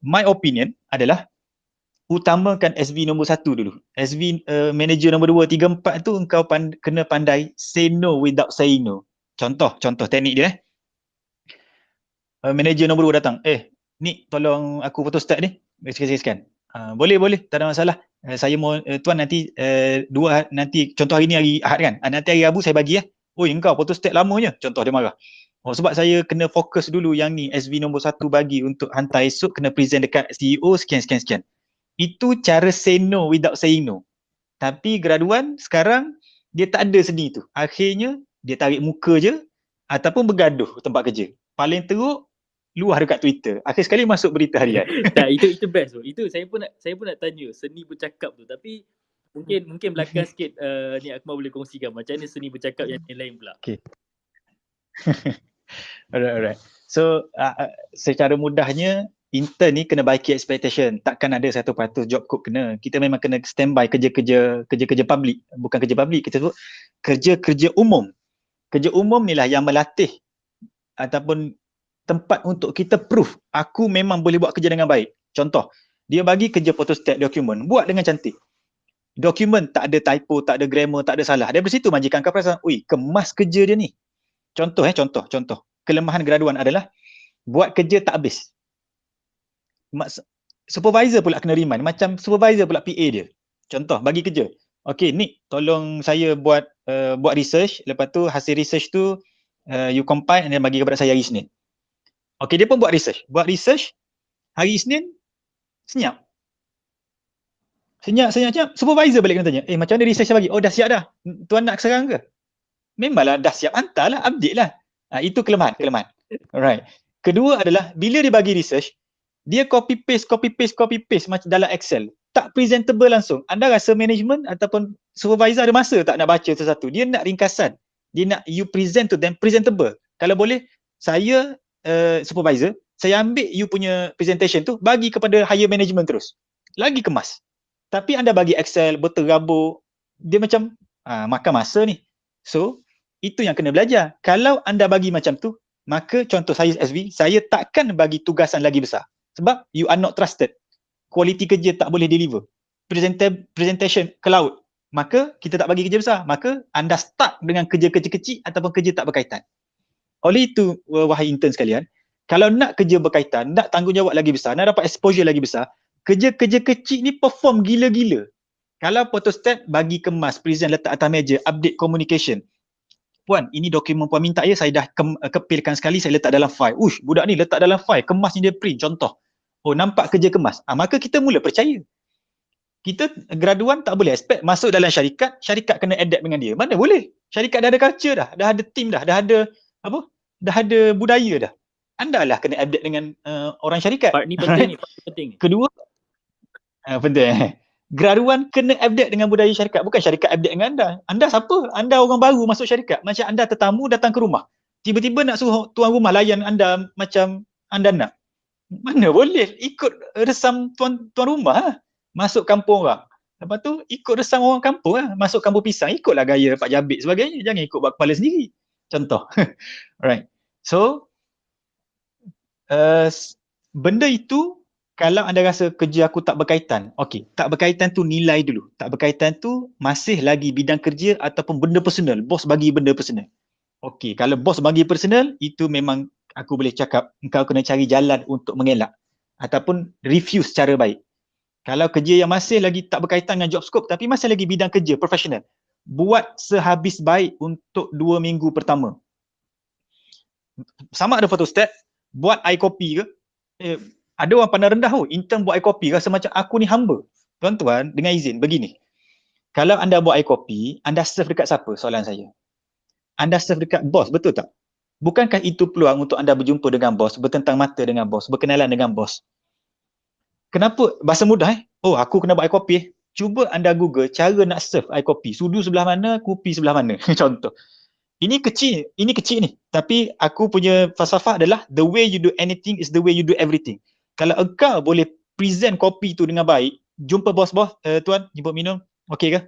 [SPEAKER 2] My opinion adalah utamakan SV nombor 1 dulu. SV manager nombor 2, 3, 4 tu engkau kena pandai say no without saying no. Contoh teknik dia. Manager nombor 2 datang, ni tolong aku photostat ni, sikit-sikit. Boleh, tak ada masalah. Saya mau tuan nanti nanti contoh hari ni hari Ahad kan. Nanti hari Rabu saya bagi Oi, engkau photostat lamanya. Contoh dia marah. Sebab saya kena fokus dulu yang ni SV nombor 1 bagi untuk hantar esok, kena present dekat CEO sekian. Itu cara say no without saying no. Tapi graduan sekarang dia tak ada seni tu. Akhirnya dia tarik muka je ataupun bergaduh tempat kerja. Paling teruk luah dekat Twitter. Akhir sekali masuk berita harian.
[SPEAKER 1] Tak, itu best tu. Itu saya pun nak tanya seni bercakap tu, tapi mungkin belakang sikit ni Akmal boleh kongsikan macam mana seni bercakap yang lain pula.
[SPEAKER 2] Okay. Alright. So secara mudahnya intern ni kena baiki expectation. Takkan ada 100% job scope kena. Kita memang kena standby kerja-kerja public. Bukan kerja public, kita sebut kerja-kerja umum. Kerja umum ni lah yang melatih ataupun tempat untuk kita proof aku memang boleh buat kerja dengan baik. Contoh, dia bagi kerja photostat dokumen, buat dengan cantik. Dokumen tak ada typo, tak ada grammar, tak ada salah. Dari situ majikan kau perasan, ui, kemas kerja dia ni. Contoh. Kelemahan graduan adalah buat kerja tak habis. Supervisor pula kena remind, macam supervisor pula PA dia. Contoh, bagi kerja. Okay, Nick, tolong saya buat research. Lepas tu hasil research tu you compile dan bagi kepada saya hari Isnin. Okay, dia pun buat research. Hari Isnin, senyap. Supervisor balik kena tanya, macam mana research bagi? Oh, dah siap dah. Tuan nak serang ke? Memanglah dah siap, hantarlah, update lah. Itu kelemahan. Alright. Kedua adalah, bila dia bagi research, dia copy paste macam dalam Excel. Tak presentable langsung. Anda rasa management ataupun supervisor ada masa tak nak baca sesuatu? Dia nak ringkasan. Dia nak you present to them presentable. Kalau boleh, saya supervisor, saya ambil you punya presentation tu, bagi kepada higher management terus. Lagi kemas. Tapi anda bagi Excel, berterabur, dia macam makan masa ni. So, itu yang kena belajar. Kalau anda bagi macam tu, maka contoh saya SV, saya takkan bagi tugasan lagi besar. Sebab you are not trusted. Kualiti kerja tak boleh deliver. Presentation ke laut. Maka kita tak bagi kerja besar. Maka anda start dengan kerja-kerja kecil ataupun kerja tak berkaitan. Oleh itu, wahai intern sekalian, kalau nak kerja berkaitan, nak tanggungjawab lagi besar, nak dapat exposure lagi besar, kerja-kerja kecil ni perform gila-gila. Kalau photostat, bagi kemas, present letak atas meja, update communication. Puan, ini dokumen puan minta ya, saya dah kepilkan sekali, saya letak dalam file. Ush, budak ni letak dalam file, kemas ni dia print, contoh. Oh, nampak kerja kemas. Maka kita mula percaya. Kita graduan tak boleh expect masuk dalam syarikat, syarikat kena adapt dengan dia. Mana boleh? Syarikat dah ada culture dah ada team dah ada dah ada budaya dah. Anda lah kena adapt dengan orang syarikat.
[SPEAKER 1] Part ni penting ni, part ni penting.
[SPEAKER 2] Kedua, penting. Graduan kena adapt dengan budaya syarikat, bukan syarikat adapt dengan anda. Anda siapa? Anda orang baru masuk syarikat. Macam anda tetamu datang ke rumah. Tiba-tiba nak suruh tuan rumah layan anda macam anda nak. Mana boleh? Ikut resam tuan rumah. Masuk kampung orang. Lepas tu ikut resam orang kampung masuk kampung pisang, ikutlah gaya Pak Jabik sebagainya. Jangan ikut buat kepala sendiri. Contoh. Alright. So, benda itu kalau anda rasa kerja aku tak berkaitan, okey, tak berkaitan tu nilai dulu. Tak berkaitan tu masih lagi bidang kerja ataupun benda personal. Bos bagi benda personal. Okey, kalau bos bagi personal, itu memang aku boleh cakap engkau kena cari jalan untuk mengelak ataupun refuse secara baik. Kalau kerja yang masih lagi tak berkaitan dengan job scope tapi masih lagi bidang kerja profesional, buat sehabis baik untuk 2 minggu pertama. Sama ada photostat, buat iCopy ke, ada orang pandang rendah, intern buat iCopy rasa macam aku ni hamba. Tuan-tuan, dengan izin, begini. Kalau anda buat iCopy, anda serve dekat siapa? Soalan saya. Anda serve dekat bos, betul tak? Bukankah itu peluang untuk anda berjumpa dengan bos, bertentang mata dengan bos, berkenalan dengan bos? Kenapa? Bahasa mudah aku kena buat iCopy. Cuba anda Google cara nak serve iCopy. Sudu sebelah mana, kopi sebelah mana. Contoh. Ini kecil ni. Tapi aku punya falsafah adalah the way you do anything is the way you do everything. Kalau engkau boleh present kopi tu dengan baik, jumpa bos-bos, tuan, jemput minum, okey ke?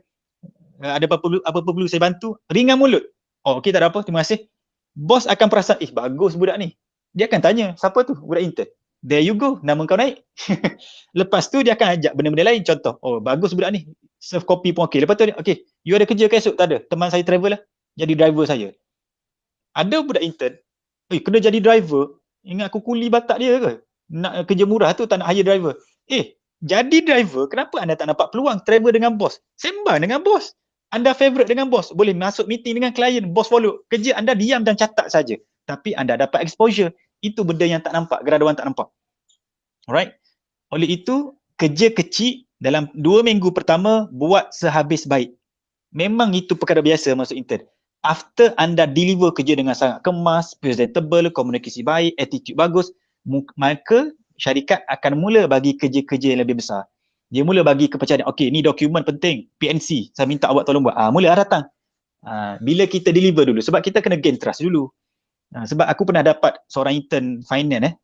[SPEAKER 2] Ada apa perlu saya bantu? Ringan mulut. Oh, okey, tak ada apa, terima kasih. Bos akan perasan, bagus budak ni. Dia akan tanya, siapa tu? Budak intern. There you go, nama kau naik. Lepas tu dia akan ajak benda-benda lain. Contoh, bagus budak ni. Serve kopi pun okey. Lepas tu, okey, you ada kerja ke esok? Tak ada. Teman saya travel lah. Jadi driver saya. Ada budak intern, kena jadi driver. Ingat aku kuli batak dia ke? Nak kerja murah tu tak nak hire driver. Jadi driver, kenapa anda tak nampak peluang travel dengan bos? Sembang dengan bos. Anda favorite dengan bos, boleh masuk meeting dengan klien, bos follow. Kerja anda diam dan catat saja. Tapi anda dapat exposure. Itu benda yang tak nampak, graduan tak nampak. Alright. Oleh itu, kerja kecil dalam 2 minggu pertama buat sehabis baik. Memang itu perkara biasa masuk intern. After anda deliver kerja dengan sangat kemas, presentable, komunikasi baik, attitude bagus, maka syarikat akan mula bagi kerja-kerja yang lebih besar. Dia mula bagi kepercayaan, okey, ni dokumen penting, PNC, saya minta awak tolong buat. Mula datang. Bila kita deliver dulu, sebab kita kena gain trust dulu. Sebab aku pernah dapat seorang intern finance,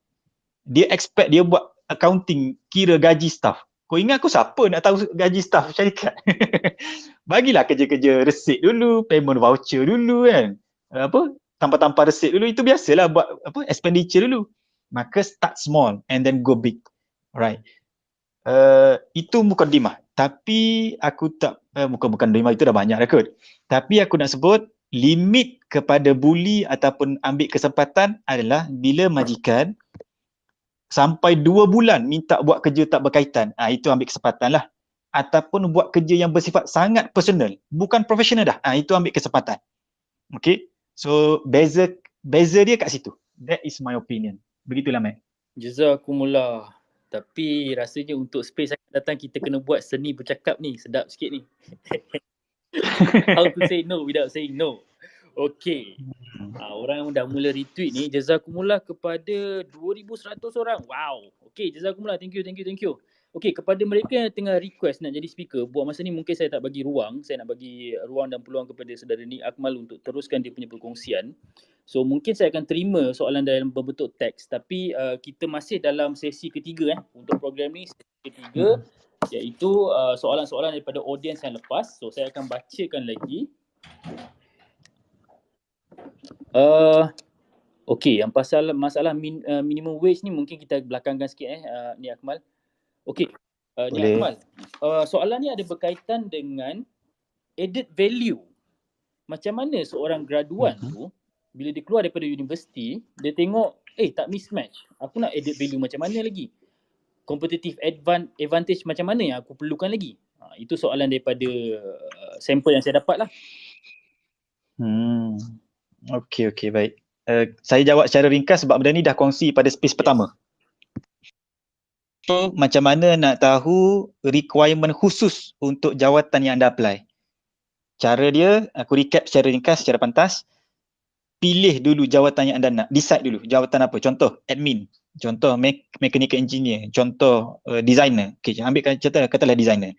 [SPEAKER 2] dia expect dia buat accounting, kira gaji staff. Kau ingat aku siapa nak tahu gaji staff syarikat? Bagilah kerja-kerja resit dulu, payment voucher dulu kan. Tanpa-tanpa resit dulu, itu biasalah buat expenditure dulu. Maka start small and then go big. Alright. Itu mukadimah. Tapi aku tak, bukan mukadimah itu dah banyak dah kot. Tapi aku nak sebut, limit kepada bully ataupun ambil kesempatan adalah bila majikan sampai 2 bulan minta buat kerja tak berkaitan, itu ambil kesempatan lah. Ataupun buat kerja yang bersifat sangat personal, bukan profesional dah, itu ambil kesempatan. Okay, so beza dia kat situ. That is my opinion. Begitulah, Matt.
[SPEAKER 1] Jazakumullah. Tapi rasanya untuk space akan datang kita kena buat seni bercakap ni, sedap sikit ni. How to say no without saying no. Okay. Orang dah mula retweet ni. Jazakumullah kepada 2,100 orang. Wow. Okay, jazakumullah. Thank you. Okey, kepada mereka yang tengah request nak jadi speaker, buat masa ni mungkin saya tak bagi ruang, saya nak bagi ruang dan peluang kepada saudara Nik Akmal untuk teruskan dia punya perkongsian. So mungkin saya akan terima soalan dalam berbentuk teks, tapi kita masih dalam sesi ketiga untuk program ni, sesi ketiga iaitu soalan-soalan daripada audiens yang lepas. So saya akan bacakan lagi. Okey, yang pasal masalah minimum wage ni mungkin kita belakangkan sikit Nik Akmal. Okey, Nik Akmal, soalan ni ada berkaitan dengan added value. Macam mana seorang graduan tu bila dia keluar daripada universiti, dia tengok tak mismatch. Aku nak added value macam mana lagi? Competitive advantage macam mana yang aku perlukan lagi? Itu soalan daripada sampel yang saya dapat lah.
[SPEAKER 2] Okey, baik. Saya jawab secara ringkas sebab benda ni dah kongsi pada space pertama. So, macam mana nak tahu requirement khusus untuk jawatan yang anda apply? Cara dia, aku recap secara ringkas, secara pantas. Pilih dulu jawatan yang anda nak. Decide dulu jawatan apa. Contoh, admin. Contoh, mechanical engineer. Contoh, designer. Okay, ambil katalah designer.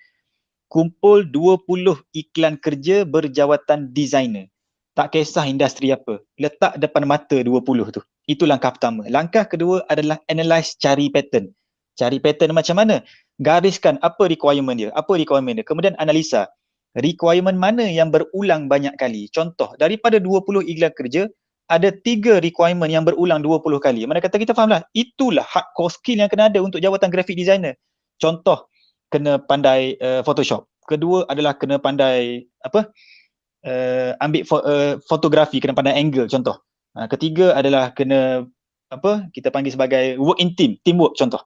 [SPEAKER 2] Kumpul 20 iklan kerja berjawatan designer. Tak kisah industri apa. Letak depan mata 20 tu. Itu langkah pertama. Langkah kedua adalah analyse, cari pattern. Cari pattern macam mana? Gariskan apa requirement dia. Kemudian analisa. Requirement mana yang berulang banyak kali. Contoh, daripada 20 iklan kerja, ada 3 requirement yang berulang 20 kali. Mana kata kita faham lah. Itulah hardcore skill yang kena ada untuk jawatan graphic designer. Contoh, kena pandai Photoshop. Kedua adalah kena pandai ambil fotografi, kena pandai angle contoh. Ketiga adalah kena kita panggil sebagai work in team, teamwork contoh.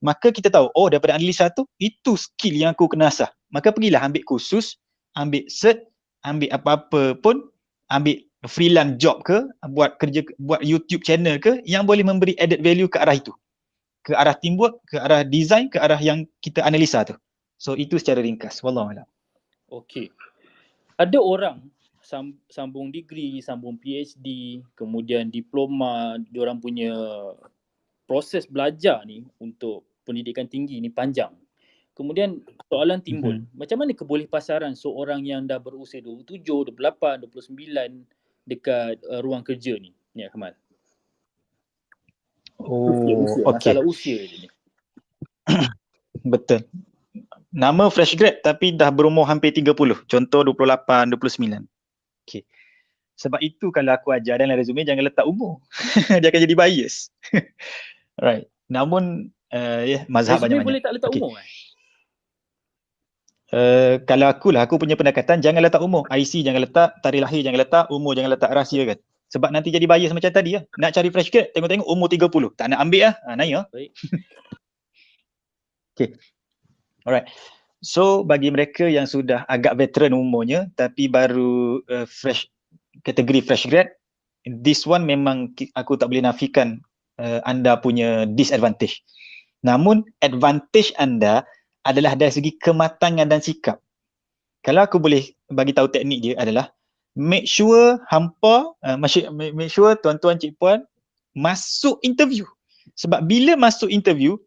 [SPEAKER 2] Maka kita tahu, daripada analisa tu, itu skill yang aku kena asah. Maka pergilah ambil kursus, ambil cert, ambil apa-apa pun, ambil freelance job ke, buat kerja, buat YouTube channel ke, yang boleh memberi added value ke arah itu. Ke arah teamwork, ke arah design, ke arah yang kita analisa tu. So itu secara ringkas. Wallahualam.
[SPEAKER 1] Okey. Ada orang sambung degree, sambung PhD, kemudian diploma, diorang punya proses belajar ni untuk pendidikan tinggi ni panjang. Kemudian soalan timbul, macam mana kebolehpasaran seorang yang dah berusia 27, 28, 29 dekat ruang kerja ni, Nik Akmal? Usia. Masalah usia je ni.
[SPEAKER 2] Betul. Nama fresh grad tapi dah berumur hampir 30. Contoh 28, 29. Okey. Sebab itu kalau aku ajar dalam resume jangan letak umur. Dia akan jadi bias. Alright. Namun mazhab
[SPEAKER 1] resume
[SPEAKER 2] banyak-banyak.
[SPEAKER 1] Boleh tak letak umur
[SPEAKER 2] kalau aku punya pendekatan jangan letak umur. IC jangan letak, tarikh lahir jangan letak, umur jangan letak, rahsiakan. Sebab nanti jadi bias macam tadi lah. Nak cari fresh grad, tengok-tengok umur 30. Tak nak ambil lah. Naik lah.
[SPEAKER 1] Baik.
[SPEAKER 2] Okay. Alright. So bagi mereka yang sudah agak veteran umurnya tapi baru kategori fresh grad, this one memang aku tak boleh nafikan anda punya disadvantage. Namun advantage anda adalah dari segi kematangan dan sikap. Kalau aku boleh bagi tahu teknik dia adalah make sure make sure tuan-tuan cik puan masuk interview. Sebab bila masuk interview,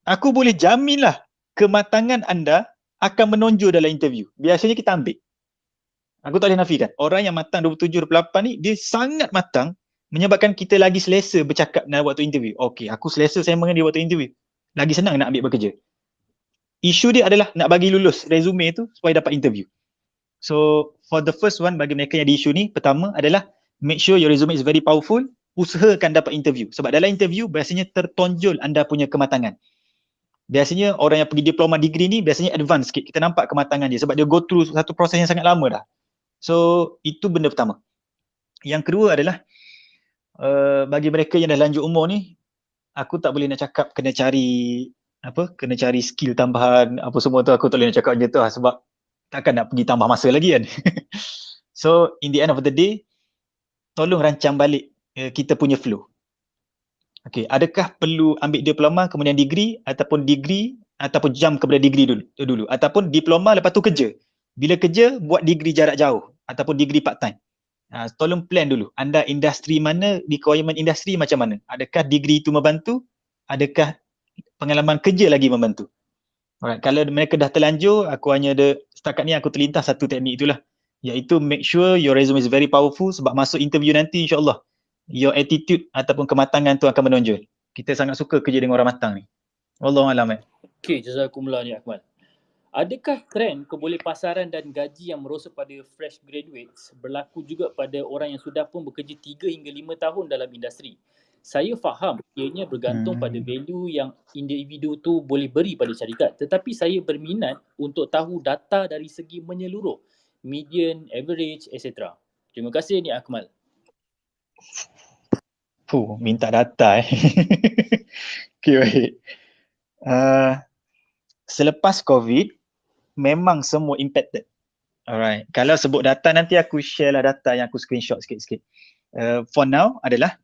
[SPEAKER 2] aku boleh jaminlah kematangan anda akan menonjol dalam interview. Biasanya kita ambil. Aku tak boleh nafikan. Orang yang matang 27, 28 ni, dia sangat matang menyebabkan kita lagi selesa bercakap dalam waktu interview. Okey, aku selesa sembang dengan dia waktu interview. Lagi senang nak ambil bekerja. Isu dia adalah nak bagi lulus resume tu supaya dapat interview. So, for the first one bagi mereka yang di isu ni, pertama adalah make sure your resume is very powerful. Usahakan dapat interview. Sebab dalam interview biasanya tertonjol anda punya kematangan. Biasanya orang yang pergi diploma degree ni biasanya advance sikit. Kita nampak kematangan dia sebab dia go through satu proses yang sangat lama dah. So, itu benda pertama. Yang kedua adalah bagi mereka yang dah lanjut umur ni, aku tak boleh nak cakap kena cari skill tambahan apa semua tu, aku tak boleh nak cakap macam tu lah sebab takkan nak pergi tambah masa lagi kan. So, in the end of the day, tolong rancang balik kita punya flow. Okey, adakah perlu ambil diploma kemudian degree ataupun jump kepada degree dulu ataupun diploma lepas tu kerja. Bila kerja buat degree jarak jauh ataupun degree part time. Tolong plan dulu. Anda industri mana, requirement industri macam mana? Adakah degree itu membantu? Adakah pengalaman kerja lagi membantu? Alright, kalau mereka dah terlanjur, aku hanya ada, setakat ni aku terlintas satu teknik itulah, iaitu make sure your resume is very powerful, sebab masuk interview nanti insyaAllah your attitude ataupun kematangan tu akan menonjol. Kita sangat suka kerja dengan orang matang ni. Wallahualam.
[SPEAKER 1] Okey, jazakumullah ni Akmal. Adakah trend kebolehpasaran dan gaji yang merosak pada fresh graduates berlaku juga pada orang yang sudah pun bekerja 3 hingga 5 tahun dalam industri? Saya faham ianya bergantung pada value yang individu tu boleh beri pada syarikat. Tetapi saya berminat untuk tahu data dari segi menyeluruh, median, average, etc. Terima kasih ni Akmal.
[SPEAKER 2] Minta data Okay, baik. Selepas COVID, memang semua impacted. Alright, kalau sebut data nanti aku share lah data yang aku screenshot sikit-sikit. For now adalah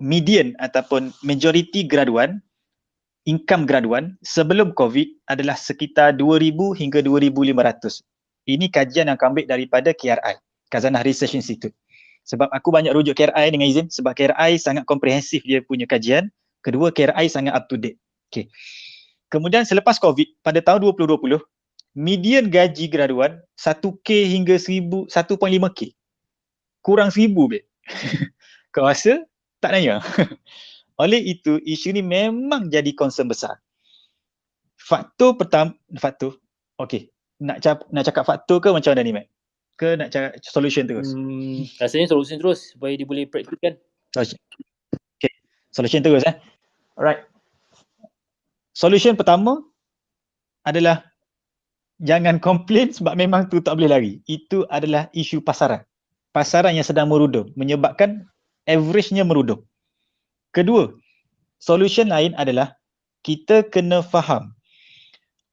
[SPEAKER 2] median ataupun majority graduan, income graduan sebelum COVID adalah sekitar 2,000 hingga 2,500. Ini kajian yang aku ambil daripada KRI, Khazanah Research Institute. Sebab aku banyak rujuk KRI dengan izin, sebab KRI sangat komprehensif dia punya kajian. Kedua, KRI sangat up to date. Okay. Kemudian selepas COVID, pada tahun 2020, median gaji graduan 1K hingga 1.5K. Kurang 1,000, babe. Kau rasa? Tak nanya. Oleh itu, isu ni memang jadi concern besar. Faktor pertama, okey. Nak cakap faktor ke macam mana ni, Matt? Ke nak cakap solution terus?
[SPEAKER 1] Rasanya solution terus supaya dia boleh praktikan.
[SPEAKER 2] Okay. Solution terus Alright. Solution pertama adalah jangan komplain sebab memang tu tak boleh lari. Itu adalah isu pasaran. Pasaran yang sedang merudum menyebabkan average-nya merudum. Kedua, solution lain adalah kita kena faham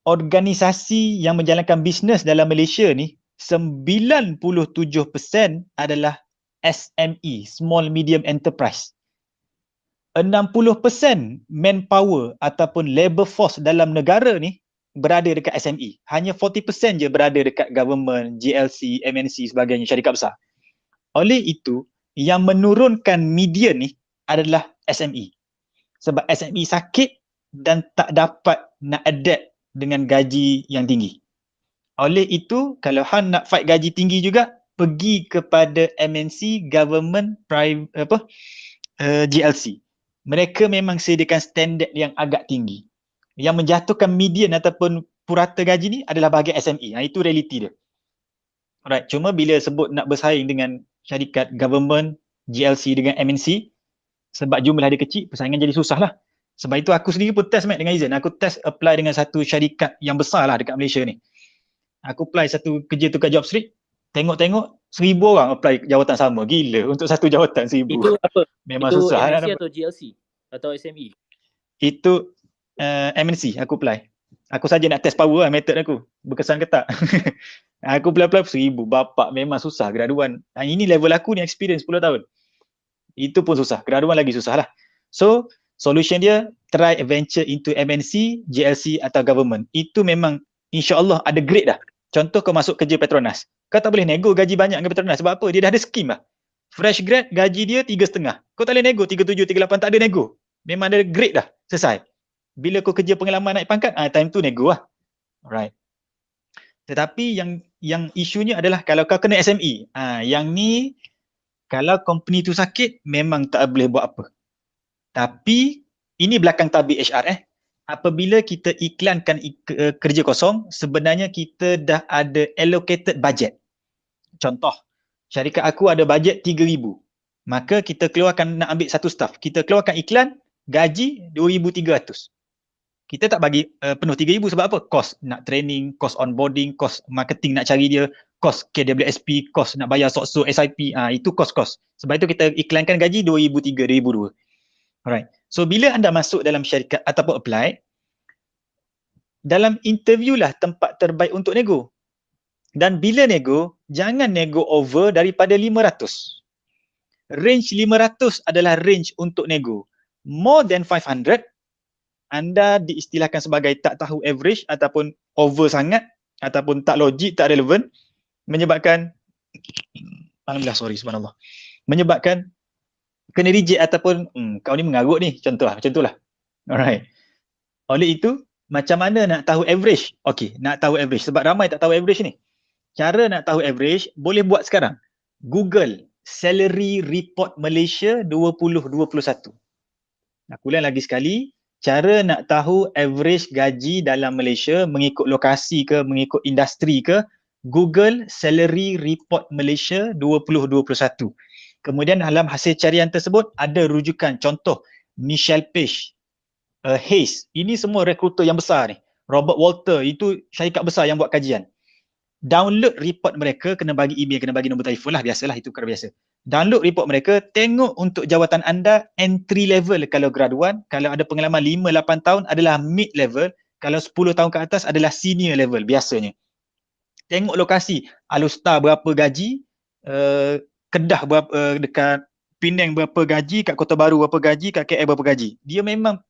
[SPEAKER 2] organisasi yang menjalankan bisnes dalam Malaysia ni 97% adalah SME, Small Medium Enterprise. 60% manpower ataupun labor force dalam negara ni berada dekat SME. Hanya 40% je berada dekat government, GLC, MNC sebagainya, syarikat besar. Oleh itu, yang menurunkan median ni adalah SME. Sebab SME sakit dan tak dapat nak adapt dengan gaji yang tinggi. Oleh itu, kalau hang nak fight gaji tinggi juga, pergi kepada MNC, government, GLC. Mereka memang sediakan standard yang agak tinggi. Yang menjatuhkan median ataupun purata gaji ni adalah bahagian SME. Itu realiti dia. Alright, cuma bila sebut nak bersaing dengan syarikat government, GLC dengan MNC, sebab jumlah dia kecil, persaingan jadi susah lah. Sebab itu aku sendiri pun test, Matt, dengan izin. Aku test apply dengan satu syarikat yang besar lah dekat Malaysia ni. Aku apply satu kerja tu kat Jobstreet, tengok-tengok 1,000 orang apply jawatan sama. Gila, untuk satu jawatan 1,000.
[SPEAKER 1] Itu apa?
[SPEAKER 2] Memang
[SPEAKER 1] itu
[SPEAKER 2] susah.
[SPEAKER 1] MNC atau GLC? Atau SME?
[SPEAKER 2] Itu MNC aku apply. Aku saja nak test power lah method aku. Berkesan ke tak? Aku apply 1,000. Bapak memang susah graduan. Ini level aku ni experience 10 tahun. Itu pun susah. Graduan lagi susah lah. So, solution dia try venture into MNC, GLC atau government. Itu memang insya-Allah ada grade dah. Contoh kau masuk kerja Petronas. Kau tak boleh nego gaji banyak dengan Petronas. Sebab apa? Dia dah ada skim lah. Fresh grad gaji dia 3,5. Kau tak boleh nego 37, 38, tak ada nego. Memang ada grade dah. Selesai. Bila kau kerja pengalaman naik pangkat, time tu nego lah. Alright. Tetapi yang isunya adalah kalau kau kena SME. Yang ni kalau company tu sakit memang tak boleh buat apa. Tapi ini belakang tabir HR apabila kita iklankan kerja kosong, sebenarnya kita dah ada allocated budget. Contoh, syarikat aku ada bajet 3,000. Maka kita keluarkan nak ambil satu staff. Kita keluarkan iklan, gaji 2,300. Kita tak bagi penuh 3,000 sebab apa? Kos nak training, kos onboarding, kos marketing nak cari dia, kos KWSP, kos nak bayar SOCSO, SIP, itu kos-kos. Sebab itu kita iklankan gaji 2,300, 2,200. Alright. So bila anda masuk dalam syarikat ataupun apply, dalam interview lah tempat terbaik untuk nego. Dan bila nego, jangan nego over daripada 500. Range 500 adalah range untuk nego. More than 500, anda diistilahkan sebagai tak tahu average ataupun over sangat ataupun tak logik, tak relevan, menyebabkan alhamdulillah, subhanallah, menyebabkan kena reject ataupun kau ni mengarut ni, contoh lah, macam tu lah. Alright. Oleh itu, Macam mana nak tahu average? Okey, nak tahu average sebab ramai tak tahu average ni. Cara nak tahu average boleh buat sekarang. Google Salary Report Malaysia 2021. Aku ulang lagi sekali, cara nak tahu average gaji dalam Malaysia mengikut lokasi ke, mengikut industri ke, Google Salary Report Malaysia 2021. Kemudian dalam hasil carian tersebut ada rujukan, contoh Michelle Page, Hayes, ini semua rekruter yang besar ni. Robert Walter, itu syarikat besar yang buat kajian. Download report mereka, kena bagi email, kena bagi nombor telefon lah, biasalah, itu perkara biasa. Download report mereka, tengok untuk jawatan anda entry level kalau graduan, kalau ada pengalaman 5-8 tahun adalah mid level, kalau 10 tahun ke atas adalah senior level biasanya. Tengok lokasi, Alustar berapa gaji, Kedah berapa, dekat Penang berapa gaji, kat Kota Baru berapa gaji, kat KL berapa gaji. Dia memang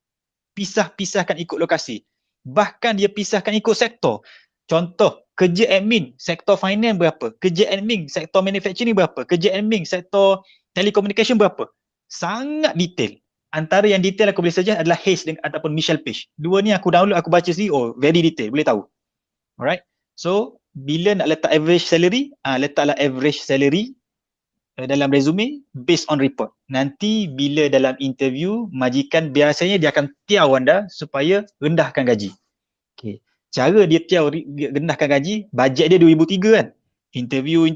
[SPEAKER 2] pisahkan ikut lokasi. Bahkan dia pisahkan ikut sektor. Contoh, kerja admin, sektor finance berapa? Kerja admin, sektor manufacturing berapa? Kerja admin, sektor telecommunication berapa? Sangat detail. Antara yang detail aku boleh suggest adalah Hayes ataupun Michelle Page. Dua ni aku download, aku baca sendiri, oh very detail, boleh tahu. Alright. So, bila nak letak average salary, letaklah average salary dalam resume based on report. Nanti bila dalam interview, majikan biasanya dia akan tiau anda supaya rendahkan gaji. Okay. Cara dia tiau rendahkan gaji, bajet dia 2003 kan. Interview,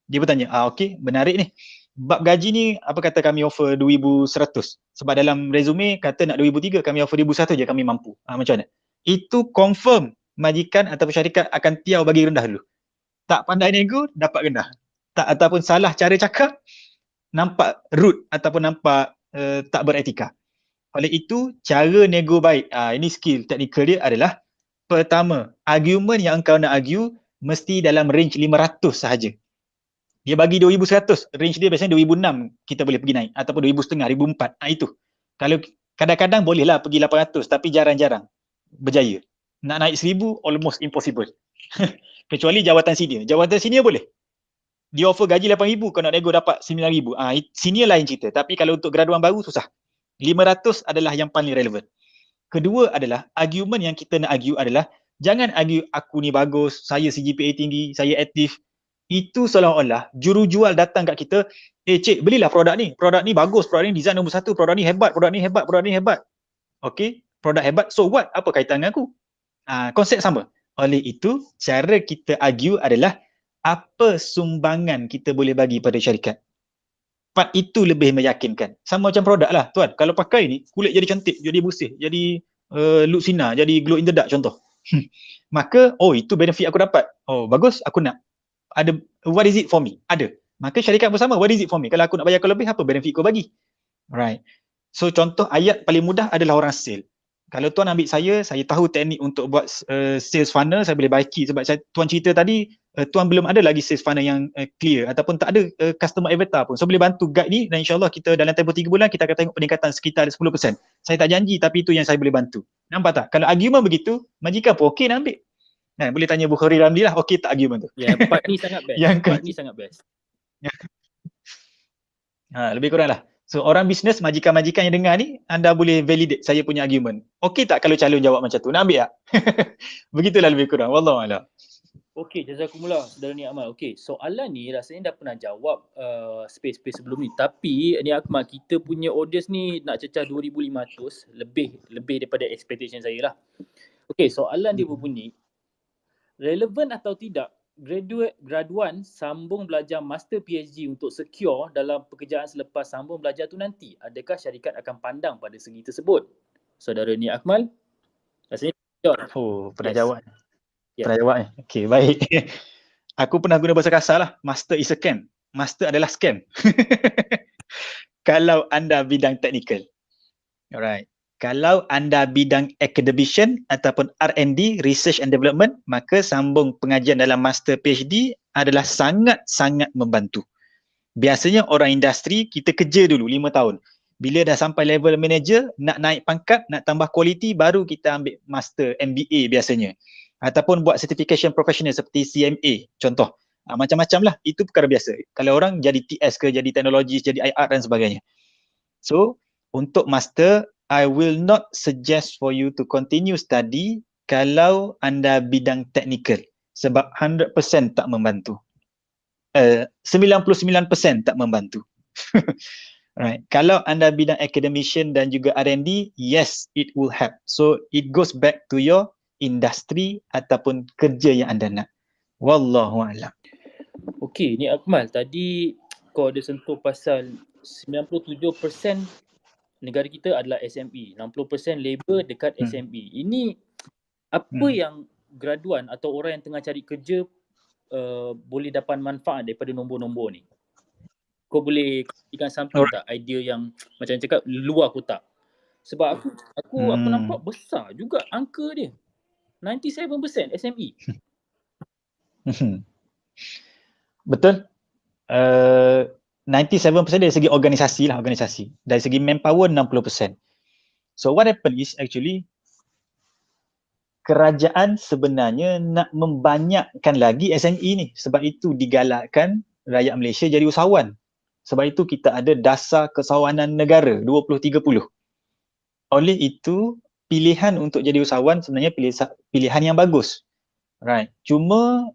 [SPEAKER 2] dia bertanya, okey, menarik ni. Bab gaji ni, apa kata kami offer 2,100. Sebab dalam resume kata nak 2,300, kami offer 1,100 je kami mampu. Macam mana? Itu confirm majikan ataupun syarikat akan tiau bagi rendah dulu. Tak pandai nego, dapat rendah. Tak, ataupun salah cara cakap, nampak rude ataupun nampak tak beretika. Oleh itu, cara nego baik, ini skill teknikal dia adalah, pertama, argument yang engkau nak argue mesti dalam range 500 sahaja. Dia bagi 2,100, range dia biasanya 2,600 kita boleh pergi naik, ataupun 2,500, 2,400, itu. Kalau kadang-kadang bolehlah pergi 800, tapi jarang-jarang berjaya. Nak naik 1,000, almost impossible. Kecuali jawatan senior. Jawatan senior boleh. Dia offer gaji 8,000, kau nak nego dapat 9,000. Senior lain cerita. Tapi kalau untuk graduan baru, susah. 500 adalah yang paling relevan. Kedua adalah, argument yang kita nak argue adalah, jangan argue aku ni bagus, saya CGPA tinggi, saya aktif. Itu seolah-olah jurujual datang kat kita, cik, belilah produk ni bagus, produk ni design nombor 1, produk ni hebat, produk ni hebat, produk ni hebat. Okay, produk hebat, so what? Apa kaitan dengan aku? Konsep sama. Oleh itu, cara kita argue adalah, apa sumbangan kita boleh bagi pada syarikat. Part itu lebih meyakinkan. Sama macam produk lah, tuan. Kalau pakai ni, kulit jadi cantik, jadi bersih, jadi look sinar, jadi glow in the dark contoh. Maka, itu benefit aku dapat. Oh, bagus, aku nak. Ada, what is it for me? Ada. Maka syarikat pun sama, what is it for me? Kalau aku nak bayar kau lebih, apa benefit kau bagi? Right. So, contoh ayat paling mudah adalah orang sale. Kalau tuan ambil saya tahu teknik untuk buat sales funnel, saya boleh baiki. Sebab tuan cerita tadi, tuan belum ada lagi sales funnel yang clear ataupun tak ada customer avatar pun. So boleh bantu guide ni dan insyaAllah kita dalam tempoh 3 bulan kita akan tengok peningkatan sekitar 10%. Saya tak janji tapi itu yang saya boleh bantu. Nampak tak? Kalau argument begitu, majikan pun okey nak ambil. Boleh tanya Bukhari Ramli lah, okey tak argument tu?
[SPEAKER 1] Ya, part ni sangat best. Part ni sangat best.
[SPEAKER 2] Lebih kurang lah. So orang bisnes, majikan-majikan yang dengar ni, anda boleh validate saya punya argument. Okey tak kalau calon jawab macam tu? Nak ambil tak? Begitulah lebih kurang. Wallahualam.
[SPEAKER 1] Okey, jazakumullah saudara Ni Akmal. Okey, soalan ni rasanya dah pernah jawab space-space sebelum ni. Tapi Ni Akmal, kita punya audience ni nak cecah 2,500, lebih daripada expectation saya lah. Okey, soalan dia berbunyi, relevan atau tidak graduan sambung belajar master PhD untuk secure dalam pekerjaan selepas sambung belajar tu nanti? Adakah syarikat akan pandang pada segi tersebut? Saudara Ni Akmal, rasanya jawab.
[SPEAKER 2] Pernah jawab. Pernah jawab ni. Okey, baik. Aku pernah guna bahasa kasar lah. Master is a scam. Master adalah scam. Kalau anda bidang teknikal. Alright. Kalau anda bidang academician ataupun R&D, research and development, maka sambung pengajian dalam master PhD adalah sangat-sangat membantu. Biasanya orang industri, kita kerja dulu 5 tahun. Bila dah sampai level manager, nak naik pangkat, nak tambah kualiti, baru kita ambil master MBA biasanya. Ataupun buat certification professional seperti CMA, contoh. Macam-macam lah, itu perkara biasa. Kalau orang jadi TS ke, jadi teknologis, jadi IR dan sebagainya. So, untuk master, I will not suggest for you to continue study kalau anda bidang teknikal, sebab 100% tak membantu. 99% tak membantu. Right. Kalau anda bidang academician dan juga R&D, yes, it will help. So it goes back to your industri ataupun kerja yang anda nak. Wallahu a'lam.
[SPEAKER 1] Okey, ni Akmal, tadi kau ada sentuh pasal 97% negara kita adalah SME, 60% labor dekat SME. Ini apa yang graduan atau orang yang tengah cari kerja boleh dapat manfaat daripada nombor-nombor ni? Kau boleh kongsikan something tak, idea yang macam cakap luar kotak? Sebab aku nampak besar juga angka dia. 97% SME.
[SPEAKER 2] Betul. 97% dari segi organisasi lah, organisasi. Dari segi manpower 60%. So what happened is actually kerajaan sebenarnya nak membanyakkan lagi SME ni. Sebab itu digalakkan rakyat Malaysia jadi usahawan. Sebab itu kita ada dasar keusahawanan negara 2030. Oleh itu, pilihan untuk jadi usahawan sebenarnya pilihan yang bagus. Right. Cuma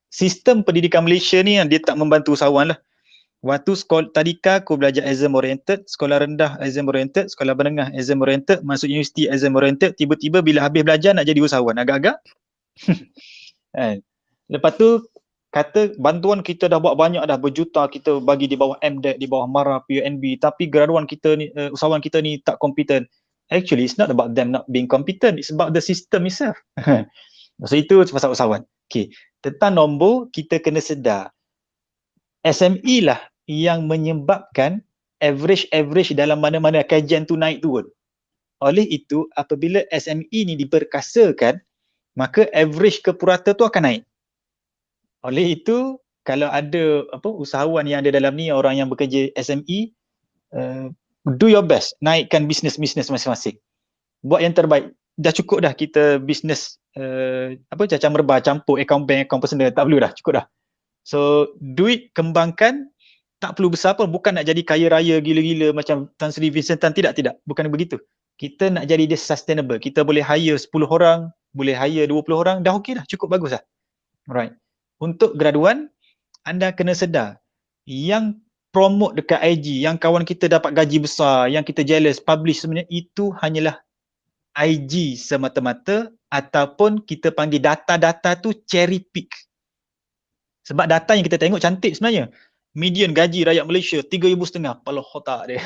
[SPEAKER 2] sistem pendidikan Malaysia ni dia tak membantu usahawan lah. Waktu sekolah tadika aku belajar exam oriented, sekolah rendah exam oriented, sekolah menengah exam oriented, masuk universiti exam oriented, tiba-tiba bila habis belajar nak jadi usahawan, agak-agak. Lepas tu kata bantuan kita dah buat banyak dah, berjuta kita bagi di bawah MDEC, di bawah MARA, PUNB, tapi graduan kita ni, usahawan kita ni tak kompeten. Actually, it's not about them not being competent, it's about the system itself. So itu pasal usahawan. Okay. Tentang nombor, kita kena sedar SME lah yang menyebabkan average dalam mana-mana kajian tu naik turun. Oleh itu, apabila SME ni diperkasakan, maka average ke purata tu akan naik. Oleh itu, kalau ada usahawan yang ada dalam ni, orang yang bekerja SME, do your best, naikkan bisnes-bisnes masing-masing. Buat yang terbaik. Dah cukup dah kita bisnes cacah merba, campur account bank, account personal, tak perlu dah, cukup dah. So, duit kembangkan, tak perlu besar pun, bukan nak jadi kaya raya gila-gila macam Tan Sri Vincent Tan, tidak, bukan begitu. Kita nak jadi dia sustainable, kita boleh hire 10 orang, boleh hire 20 orang, dah okey dah, cukup bagus dah. Alright. Untuk graduan, anda kena sedar, yang promote dekat IG, yang kawan kita dapat gaji besar, yang kita jealous, publish sebenarnya, itu hanyalah IG semata-mata, ataupun kita panggil data-data tu cherry pick. Sebab data yang kita tengok cantik sebenarnya. Median gaji rakyat Malaysia 3,500, pala otak dia.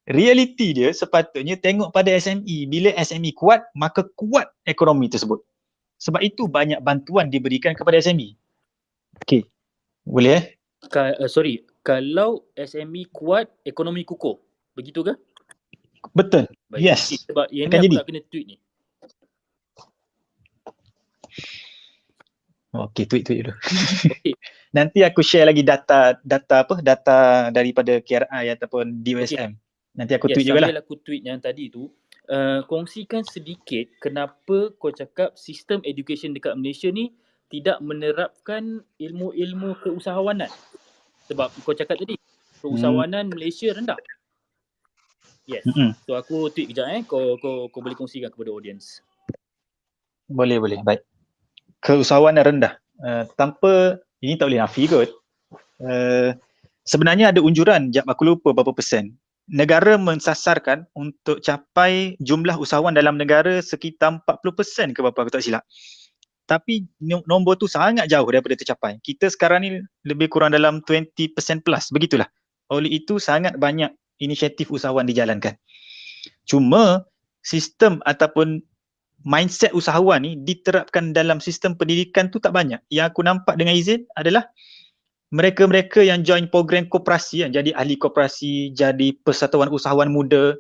[SPEAKER 2] Reality dia sepatutnya tengok pada SME. Bila SME kuat, maka kuat ekonomi tersebut. Sebab itu banyak bantuan diberikan kepada SME. Okey. Boleh
[SPEAKER 1] kalau SME kuat, ekonomi kukuh. Begitu ke?
[SPEAKER 2] Betul.
[SPEAKER 1] Baik.
[SPEAKER 2] Yes.
[SPEAKER 1] Sebab yang
[SPEAKER 2] akan
[SPEAKER 1] ni aku
[SPEAKER 2] jadi.
[SPEAKER 1] nak kena tweet ni.
[SPEAKER 2] Okey, tweet dulu.
[SPEAKER 1] Okey.
[SPEAKER 2] Nanti aku share lagi data daripada KRI ataupun DOSM. Nanti aku tweet jugalah.
[SPEAKER 1] Sambil aku tweet yang tadi tu, kongsikan sedikit kenapa kau cakap sistem education dekat Malaysia ni tidak menerapkan ilmu-ilmu keusahawanan. Sebab kau cakap tadi, keusahawanan Malaysia rendah. Yes. So aku tweet kejap kau boleh kongsikan kepada audience.
[SPEAKER 2] Boleh. Baik. Keusahawanan rendah. Tanpa, ini tak boleh nafi kot. Sebenarnya ada unjuran, aku lupa berapa persen. Negara mensasarkan untuk capai jumlah usahawan dalam negara sekitar 40% ke berapa, aku tak silap. Tapi nombor tu sangat jauh daripada tercapai. Kita sekarang ni lebih kurang dalam 20% plus, begitulah. Oleh itu sangat banyak inisiatif usahawan dijalankan. Cuma sistem ataupun mindset usahawan ni diterapkan dalam sistem pendidikan tu tak banyak. Yang aku nampak dengan izin adalah mereka-mereka yang join program koperasi, yang jadi ahli koperasi, jadi persatuan usahawan muda.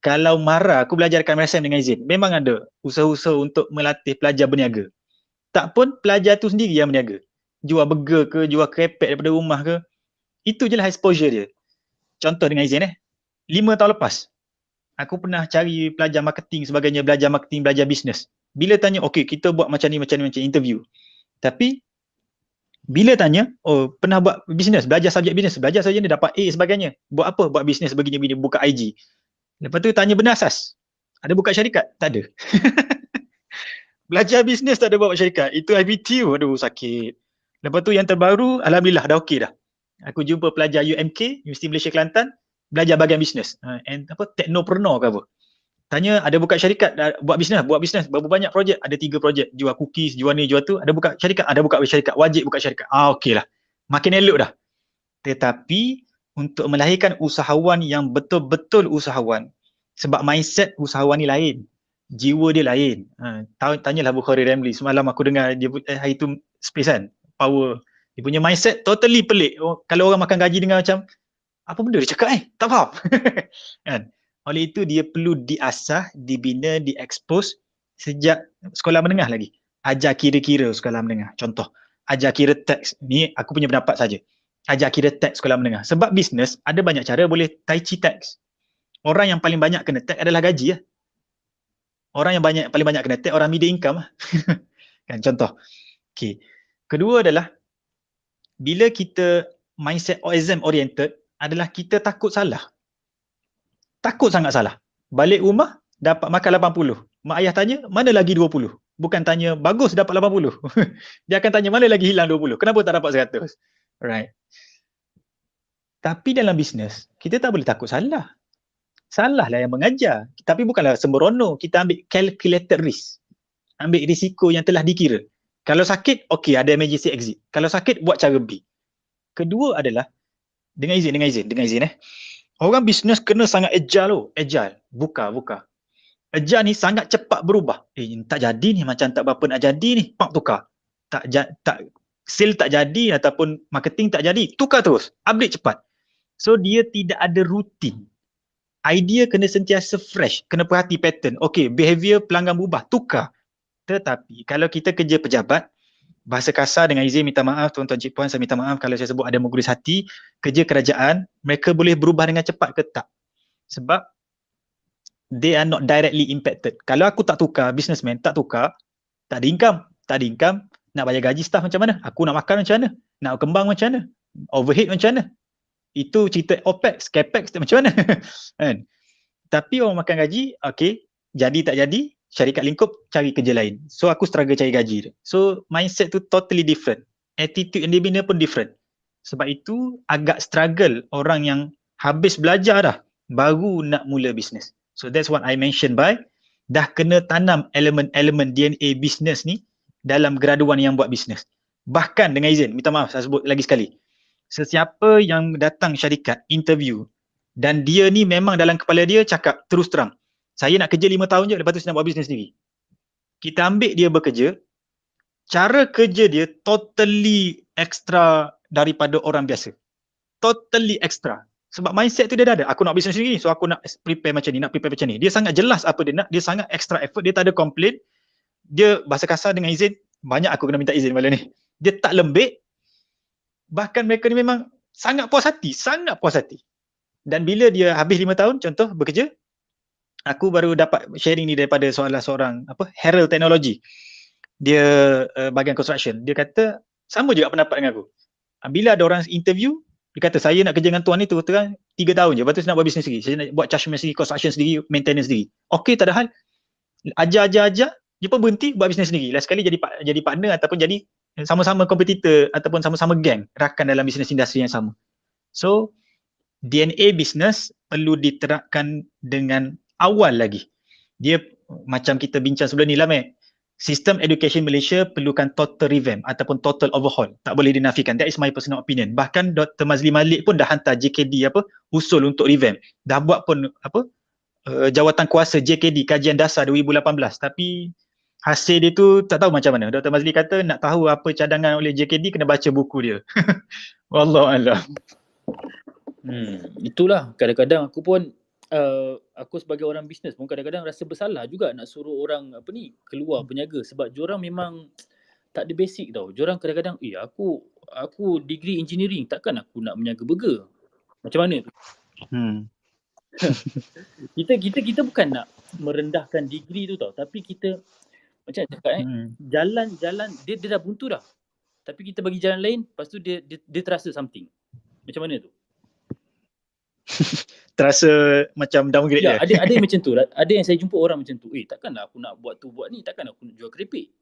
[SPEAKER 2] Kalau MARA, aku belajar dekat MSM dengan izin, memang ada usaha-usaha untuk melatih pelajar berniaga. Tak pun pelajar tu sendiri yang berniaga. Jual burger ke, jual krepek daripada rumah ke. Itu je lah exposure dia. Contoh dengan izin 5 tahun lepas, aku pernah cari pelajar marketing sebagainya, belajar marketing, belajar bisnes. Bila tanya, okey kita buat macam ni, macam interview. Tapi bila tanya, pernah buat bisnes, belajar subjek bisnes, belajar saja ni dapat A sebagainya. Buat apa? Buat bisnes begini-begini, buka IG. Lepas tu tanya benda asas. Ada buka syarikat? Tak ada. Belajar bisnes tak ada buat syarikat. Itu IBT, aduh sakit. Lepas tu yang terbaru, alhamdulillah dah okey dah. Aku jumpa pelajar UMK, Universiti Malaysia Kelantan, belajar bahagian bisnes. And apa, teknopreneur ke apa. Tanya ada buka syarikat, buat bisnes, berapa banyak projek? Ada 3 projek, jual cookies, jual ni, jual tu. Ada buka syarikat? Ada buka syarikat, wajib buka syarikat. Okey lah. Makin elok dah. Tetapi untuk melahirkan usahawan yang betul-betul usahawan, sebab mindset usahawan ni lain, jiwa dia lain. Tanyalah Bukhari Ramli, semalam aku dengar dia hari tu space kan, power, dia punya mindset totally pelik. Kalau orang makan gaji dengar macam apa benda dia cakap tak faham. Kan? Oleh itu dia perlu diasah, dibina, diekspos sejak sekolah menengah lagi. Ajar kira-kira sekolah menengah. Contoh, ajar kira teks. Ni aku punya pendapat saja. Ajar kira teks sekolah menengah. Sebab bisnes ada banyak cara boleh tai chi teks. Orang yang paling banyak kena teks adalah gaji lah. Orang yang paling banyak kena teks orang middle income lah. Kan contoh. Okay. Kedua adalah bila kita mindset exam oriented adalah kita takut salah. Takut sangat salah. Balik rumah dapat makan 80. Mak ayah tanya, mana lagi 20? Bukan tanya, bagus dapat 80. Dia akan tanya, mana lagi hilang 20? Kenapa tak dapat 100? Right. Tapi dalam bisnes, kita tak boleh takut salah. Salah lah yang mengajar. Tapi bukanlah sembrono. Kita ambil calculated risk. Ambil risiko yang telah dikira. Kalau sakit, okey, ada emergency exit. Kalau sakit, buat cara B. Kedua adalah, dengan izin. Orang bisnes kena sangat agile. Buka. Agile ni sangat cepat berubah. Tak jadi ni, macam tak berapa nak jadi ni. Pak tukar. Sale tak jadi ataupun marketing tak jadi. Tukar terus. Update cepat. So dia tidak ada rutin. Idea kena sentiasa fresh. Kena perhati pattern. Okay, behavior pelanggan berubah. Tukar. Tetapi kalau kita kerja pejabat, bahasa kasar dengan izin minta maaf tuan-tuan cik puan, saya minta maaf kalau saya sebut ada mengguris hati, kerja kerajaan, mereka boleh berubah dengan cepat ke tak? Sebab they are not directly impacted. Kalau aku tak tukar, businessman tak tukar, tak ada income, nak bayar gaji staff macam mana? Aku nak makan macam mana? Nak kembang macam mana? Overhead macam mana? Itu cerita OPEX, CAPEX macam mana? Kan? Tapi orang makan gaji, okay, jadi tak jadi, syarikat lingkup cari kerja lain. So aku struggle cari gaji. So mindset tu totally different. Attitude yang dibina pun different. Sebab itu agak struggle orang yang habis belajar dah baru nak mula bisnes. So that's what I mentioned by dah kena tanam elemen-elemen DNA bisnes ni dalam graduan yang buat bisnes. Bahkan dengan izin, minta maaf saya sebut lagi sekali. Sesiapa yang datang syarikat interview dan dia ni memang dalam kepala dia cakap terus terang, saya nak kerja 5 tahun je, lepas tu saya nak buat bisnes sendiri. Kita ambil dia bekerja, cara kerja dia totally extra daripada orang biasa. Totally extra. Sebab mindset tu dia dah ada. Aku nak bisnes sendiri, so aku nak prepare macam ni, nak prepare macam ni. Dia sangat jelas apa dia nak, dia sangat extra effort, dia tak ada complain. Dia bahasa kasar dengan izin, banyak aku kena minta izin malam ni. Dia tak lembik. Bahkan mereka ni memang sangat puas hati. Dan bila dia habis 5 tahun, contoh bekerja, aku baru dapat sharing ni daripada seorang Herald Technology. Dia bahagian construction. Dia kata sama juga pendapat dengan aku. Bila ada orang interview, dia kata saya nak kerja dengan tuan ni terang 3 tahun je. Lepas tu saya nak buat bisnes sendiri. Saya nak buat charge sendiri, construction sendiri, maintenance sendiri. Okey, tak ada hal. Ajar. Dia pun berhenti buat bisnes sendiri. Last sekali jadi partner ataupun jadi sama-sama kompetitor ataupun sama-sama geng rakan dalam bisnes industri yang sama. So DNA bisnes perlu diterapkan dengan awal lagi. Dia macam kita bincang sebelum ni lah, sistem education Malaysia perlukan total revamp ataupun total overhaul. Tak boleh dinafikan. That is my personal opinion. Bahkan Dr. Mazli Malik pun dah hantar JKD usul untuk revamp. Dah buat pun jawatan kuasa JKD kajian dasar 2018, tapi hasil dia tu tak tahu macam mana. Dr. Mazli kata nak tahu apa cadangan oleh JKD kena baca buku dia. Wallahualam.
[SPEAKER 1] Itulah kadang-kadang aku pun aku sebagai orang bisnes pun kadang-kadang rasa bersalah juga nak suruh orang keluar peniaga sebab diorang memang tak ada basic tau. Diorang kadang-kadang aku degree engineering, takkan aku nak meniaga burger. Macam mana tu? Kita bukan nak merendahkan degree tu tau, tapi kita macam cakap jalan dia dah buntu dah. Tapi kita bagi jalan lain, lepas tu dia terasa something. Macam mana tu?
[SPEAKER 2] terasa macam downgrade
[SPEAKER 1] Ya,
[SPEAKER 2] dia.
[SPEAKER 1] ada yang macam tu. Ada yang saya jumpa orang macam tu. Takkanlah aku nak buat tu buat ni, takkan aku nak jual keripik.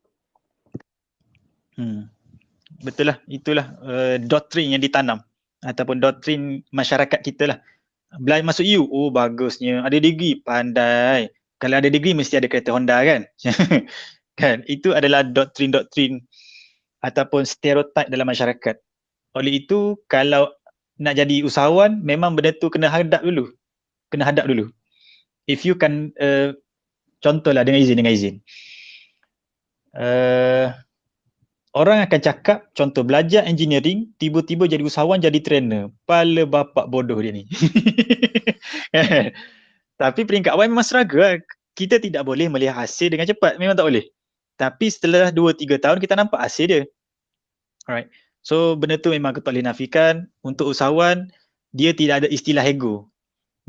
[SPEAKER 2] Betul lah, itulah doktrin yang ditanam ataupun doktrin masyarakat kita lah. Belajar masuk U, oh bagusnya, ada degree, pandai. Kalau ada degree mesti ada kereta Honda kan? Kan? Itu adalah doktrin-doktrin ataupun stereotip dalam masyarakat. Oleh itu, kalau nak jadi usahawan, memang benda tu kena hadap dulu. If you can, contohlah dengan izin. Orang akan cakap, contoh belajar engineering, tiba-tiba jadi usahawan, jadi trainer. Pala bapak bodoh dia ni. Tapi peringkat awal memang struggle lah. Kita tidak boleh melihat hasil dengan cepat, memang tak boleh. Tapi setelah 2-3 tahun kita nampak hasil dia. Alright. So benda tu memang aku tak boleh nafikan. Untuk usahawan, dia tidak ada istilah ego.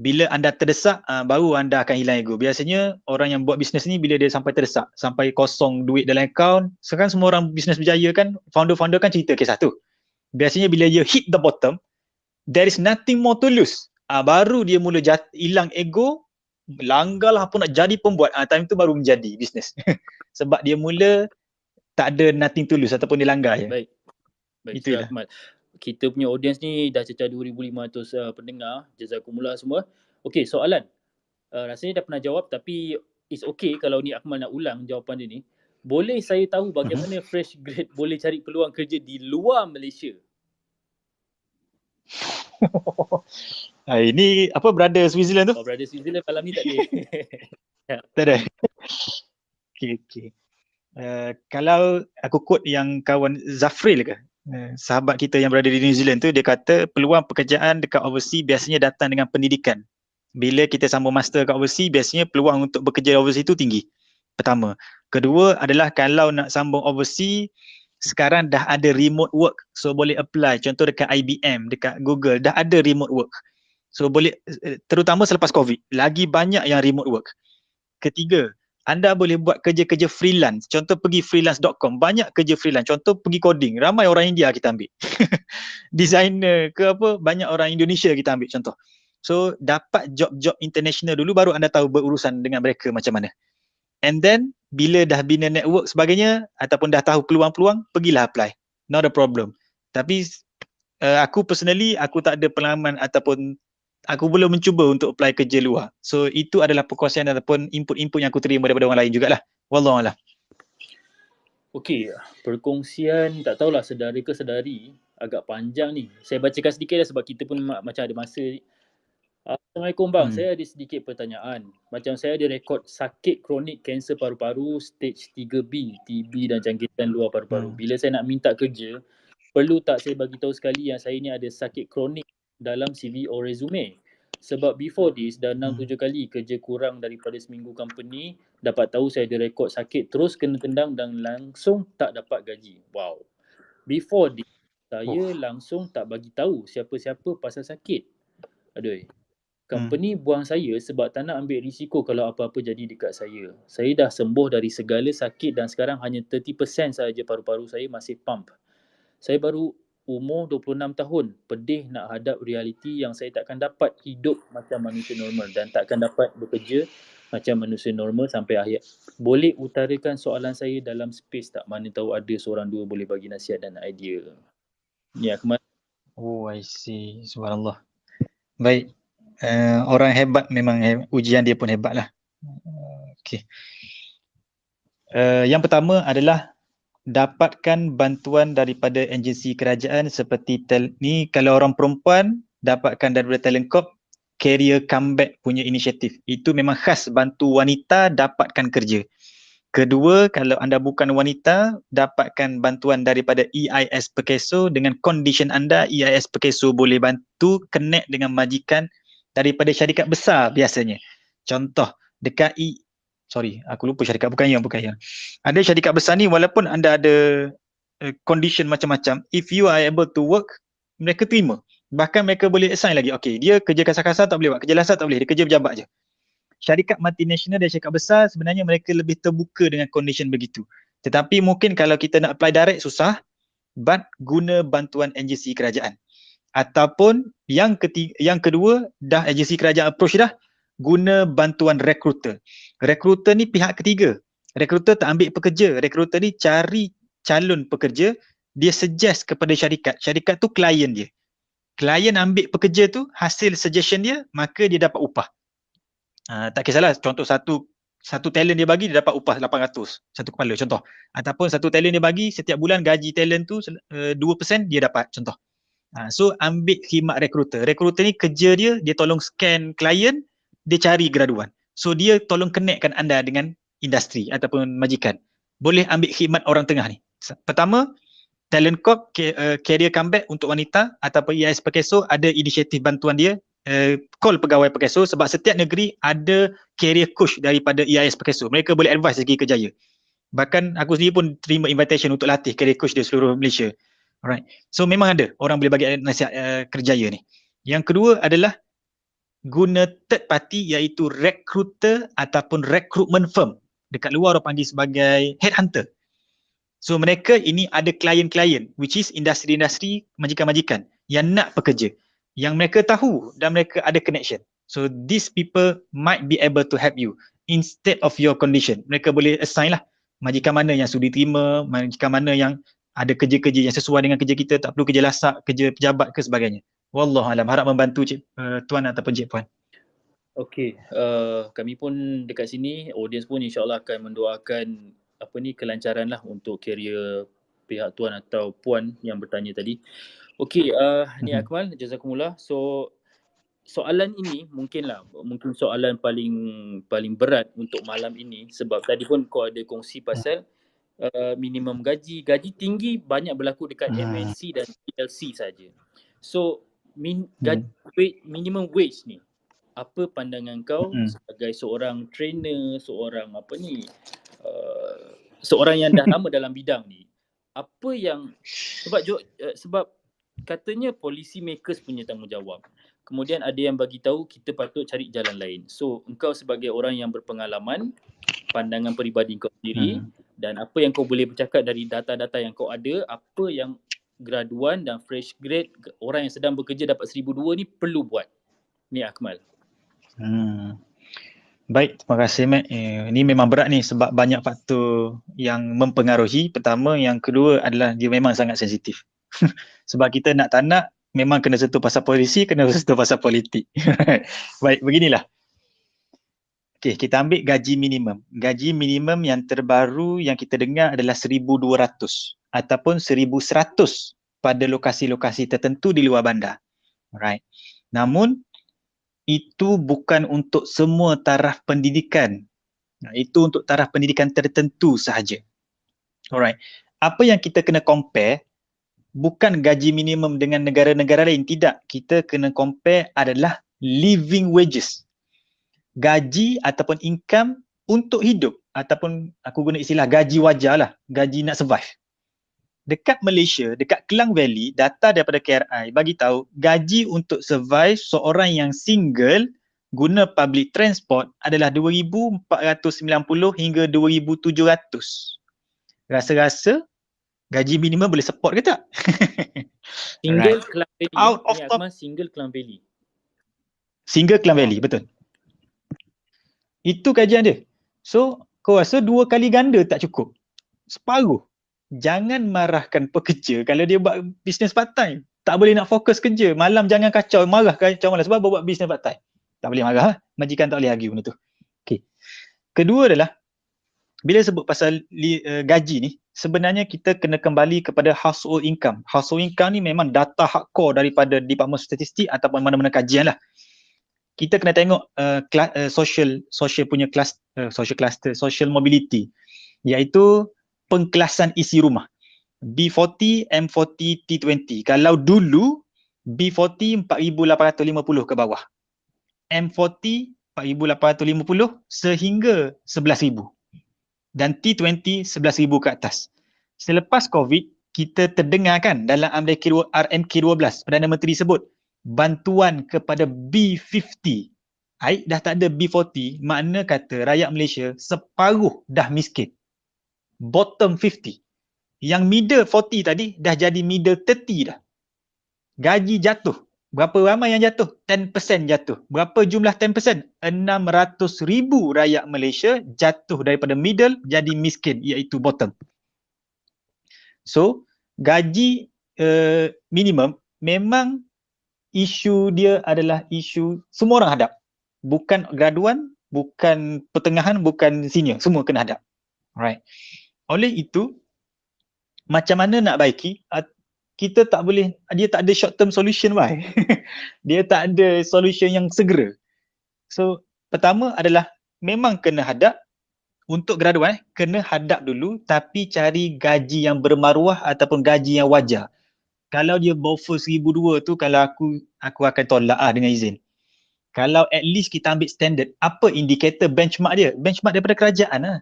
[SPEAKER 2] Bila anda terdesak, baru anda akan hilang ego. Biasanya orang yang buat bisnes ni bila dia sampai terdesak, sampai kosong duit dalam akaun, sekarang semua orang bisnes berjaya kan, founder-founder kan cerita kisah tu. Biasanya bila dia hit the bottom, there is nothing more to lose. Baru dia mula hilang ego, langgar lah apa nak jadi pembuat. Time tu baru menjadi bisnes. Sebab dia mula tak ada nothing to lose ataupun dia langgar je.
[SPEAKER 1] Baik,
[SPEAKER 2] Itulah.
[SPEAKER 1] Akmal. Kita punya audience ni dah cecah 2,500 pendengar. Jazakumullah semua. Okey, soalan. Rasanya dah pernah jawab tapi it's okay kalau ni Akmal nak ulang jawapan dia ni. Boleh saya tahu bagaimana fresh grade boleh cari peluang kerja di luar Malaysia?
[SPEAKER 2] Ini apa brother Switzerland tu?
[SPEAKER 1] Brother Switzerland malam ni tak ada.
[SPEAKER 2] Tak ada. Okay. Kalau aku quote yang kawan Zafril ke, sahabat kita yang berada di New Zealand tu, dia kata peluang pekerjaan dekat overseas biasanya datang dengan pendidikan. Bila kita sambung master kat overseas, biasanya peluang untuk bekerja overseas tu tinggi. Pertama. Kedua adalah kalau nak sambung overseas, sekarang dah ada remote work, so boleh apply. Contoh dekat IBM, dekat Google, dah ada remote work. So boleh, terutama selepas COVID, lagi banyak yang remote work. Ketiga, anda boleh buat kerja-kerja freelance. Contoh pergi freelance.com, banyak kerja freelance. Contoh pergi coding, ramai orang India kita ambil. Designer ke apa, banyak orang Indonesia kita ambil contoh. So dapat job-job international dulu, baru anda tahu berurusan dengan mereka macam mana. And then bila dah bina network sebagainya ataupun dah tahu peluang-peluang, pergilah apply. Not a problem. Tapi aku personally, aku tak ada pengalaman ataupun aku belum mencuba untuk apply kerja luar. So itu adalah perkongsian ataupun input-input yang aku terima daripada orang lain jugalah. Wallahualam.
[SPEAKER 1] Okey, perkongsian tak tahulah sedara ke sedari, agak panjang ni. Saya bacakan sedikit lah sebab kita pun macam ada masa. Assalamualaikum bang, saya ada sedikit pertanyaan. Macam saya ada rekod sakit kronik kanser paru-paru stage 3B, TB dan jangkitan luar paru-paru. Bila saya nak minta kerja, perlu tak saya bagi tahu sekali yang saya ni ada sakit kronik dalam CV or resume? Sebab before this, dah 6-7 kali kerja kurang daripada seminggu company, dapat tahu saya ada rekod sakit, terus kena tendang dan langsung tak dapat gaji. Wow. Before this, saya langsung tak bagi tahu siapa-siapa pasal sakit. Aduh. Company buang saya sebab tak nak ambil risiko kalau apa-apa jadi dekat saya. Saya dah sembuh dari segala sakit dan sekarang hanya 30% sahaja paru-paru saya masih pump. Saya baru umur 26 tahun. Pedih nak hadap realiti yang saya takkan dapat hidup macam manusia normal dan takkan dapat bekerja macam manusia normal sampai akhir. Boleh utarakan soalan saya dalam space tak? Mana tahu ada seorang dua boleh bagi nasihat dan idea. Ya, kemarin.
[SPEAKER 2] Oh, I see. Subhanallah. Baik. Orang hebat memang ujian dia pun hebat lah. Okay. Yang pertama adalah dapatkan bantuan daripada agensi kerajaan seperti ni. Kalau orang perempuan dapatkan daripada Talent Corp, career comeback punya inisiatif. Itu memang khas bantu wanita dapatkan kerja. Kedua, kalau anda bukan wanita, dapatkan bantuan daripada EIS Perkeso. Dengan condition anda, EIS Perkeso boleh bantu connect dengan majikan daripada syarikat besar biasanya. Contoh, dekat aku lupa syarikat, bukan yang. Ada syarikat besar ni, walaupun anda ada condition macam-macam, if you are able to work, mereka terima. Bahkan mereka boleh assign lagi. Okay, dia kerja kasar-kasar tak boleh buat, kerja lasar tak boleh, dia kerja pejabat je. Syarikat multinational dan syarikat besar sebenarnya mereka lebih terbuka dengan condition begitu. Tetapi mungkin kalau kita nak apply direct susah, but guna bantuan agensi kerajaan. Ataupun yang kedua, dah agensi kerajaan approach dah, guna bantuan rekruter. Rekruter ni pihak ketiga. Rekruter tak ambil pekerja. Rekruter ni cari calon pekerja, dia suggest kepada syarikat. Syarikat tu klien dia. Klien ambil pekerja tu, hasil suggestion dia, maka dia dapat upah. Tak kisahlah, contoh satu talent dia bagi, dia dapat upah 800 satu kepala, contoh. Ataupun satu talent dia bagi, setiap bulan gaji talent tu 2% dia dapat, contoh. So ambil khidmat rekruter. Rekruter ni kerja dia tolong scan klien, dia cari graduan. So dia tolong connectkan anda dengan industri ataupun majikan. Boleh ambil khidmat orang tengah ni. Pertama, Talent Corp, career comeback untuk wanita ataupun EIS Perkeso ada inisiatif bantuan dia, call pegawai Perkeso, sebab setiap negeri ada career coach daripada EIS Perkeso. Mereka boleh advise segi kerjaya. Bahkan aku sendiri pun terima invitation untuk latih career coach di seluruh Malaysia. Alright. So memang ada orang boleh bagi nasihat kerjaya ni. Yang kedua adalah guna third party, iaitu recruiter ataupun recruitment firm. Dekat luar orang panggil sebagai headhunter. So mereka ini ada klien-klien, which is industri-industri, majikan-majikan yang nak pekerja, yang mereka tahu dan mereka ada connection. So these people might be able to help you instead of your condition. Mereka boleh assign lah majikan mana yang sudi terima, majikan mana yang ada kerja-kerja yang sesuai dengan kerja kita, tak perlu kerja lasak, kerja pejabat ke sebagainya. Wallahualam, harap membantu Tuan ataupun Cik Puan.
[SPEAKER 1] Okey, kami pun dekat sini, audience pun insyaAllah akan mendoakan kelancaran lah untuk career pihak Tuan atau Puan yang bertanya tadi. Okey, ni Akmal, jazakumullah. So soalan ini mungkin soalan paling berat untuk malam ini, sebab tadi pun kau ada kongsi pasal minimum gaji tinggi banyak berlaku dekat MNC dan PLC saja. So minimum wage ni, apa pandangan kau sebagai seorang trainer, seorang seorang yang dah lama dalam bidang ni? Apa yang sebab katanya policy makers punya tanggungjawab. Kemudian ada yang bagi tahu kita patut cari jalan lain. So engkau sebagai orang yang berpengalaman, pandangan peribadi kau sendiri, dan apa yang kau boleh bercakap dari data-data yang kau ada, apa yang graduan dan fresh grade, orang yang sedang bekerja dapat 1,200 ni perlu buat? Ni Akmal.
[SPEAKER 2] Baik, terima kasih Matt. Ini memang berat ni sebab banyak faktor yang mempengaruhi. Pertama, yang kedua adalah dia memang sangat sensitif. Sebab kita nak tak nak memang kena sentuh pasal polisi, kena sentuh pasal politik. Baik, beginilah. Okey, kita ambil gaji minimum. Gaji minimum yang terbaru yang kita dengar adalah 1,200 ataupun 1,100 pada lokasi-lokasi tertentu di luar bandar. Alright. Namun itu bukan untuk semua taraf pendidikan. Itu untuk taraf pendidikan tertentu sahaja. Alright. Apa yang kita kena compare bukan gaji minimum dengan negara-negara lain. Tidak. Kita kena compare adalah living wages. Gaji ataupun income untuk hidup, ataupun aku guna istilah gaji wajar lah, gaji nak survive. Dekat Malaysia, dekat Klang Valley, data daripada KRI bagi tahu gaji untuk survive seorang yang single guna public transport adalah 2,490 hingga 2,700. Rasa-rasa gaji minimum boleh support ke tak?
[SPEAKER 1] Single Klang Valley.
[SPEAKER 2] Out of top.
[SPEAKER 1] Single Klang Valley.
[SPEAKER 2] Single Klang Valley, betul. Itu kajian dia. So, kau rasa 2 kali ganda tak cukup? Separuh. Jangan marahkan pekerja kalau dia buat bisnes part time. Tak boleh nak fokus kerja. Malam jangan kacau, marah kacau malam sebab buat bisnes part time. Tak boleh marah lah. Majikan tak boleh argue benda tu. Okay. Kedua adalah, bila sebut pasal gaji ni, sebenarnya kita kena kembali kepada household income. Household income ni memang data hardcore daripada Department Statistik ataupun mana-mana kajian lah. Kita kena tengok social punya social cluster, social mobility, iaitu pengkelasan isi rumah. B40, M40, T20. Kalau dulu B40 4,850 ke bawah. M40 4,850 sehingga 11,000. Dan T20 11,000 ke atas. Selepas COVID, kita terdengar kan dalam RMK12, Perdana Menteri sebut bantuan kepada B50. Dah tak ada B40, makna kata rakyat Malaysia separuh dah miskin. Bottom 50. Yang middle 40 tadi dah jadi middle 30 dah. gaji jatuh. Berapa ramai yang jatuh? 10% jatuh. Berapa jumlah 10%? 600,000 rakyat Malaysia jatuh daripada middle jadi miskin, iaitu bottom. So, gaji minimum memang isu dia adalah isu semua orang hadap. Bukan graduan, bukan pertengahan, bukan senior. Semua kena hadap. Alright. Oleh itu, macam mana nak baiki? Kita tak boleh, dia tak ada short term solution why. Dia tak ada solution yang segera. So, pertama adalah memang kena hadap. Untuk graduan, kena hadap dulu tapi cari gaji yang bermaruah ataupun gaji yang wajar. Kalau dia offer 1,200 tu, kalau aku akan tolak dengan izin. Kalau at least kita ambil standard, apa indikator benchmark dia? Benchmark daripada kerajaan lah.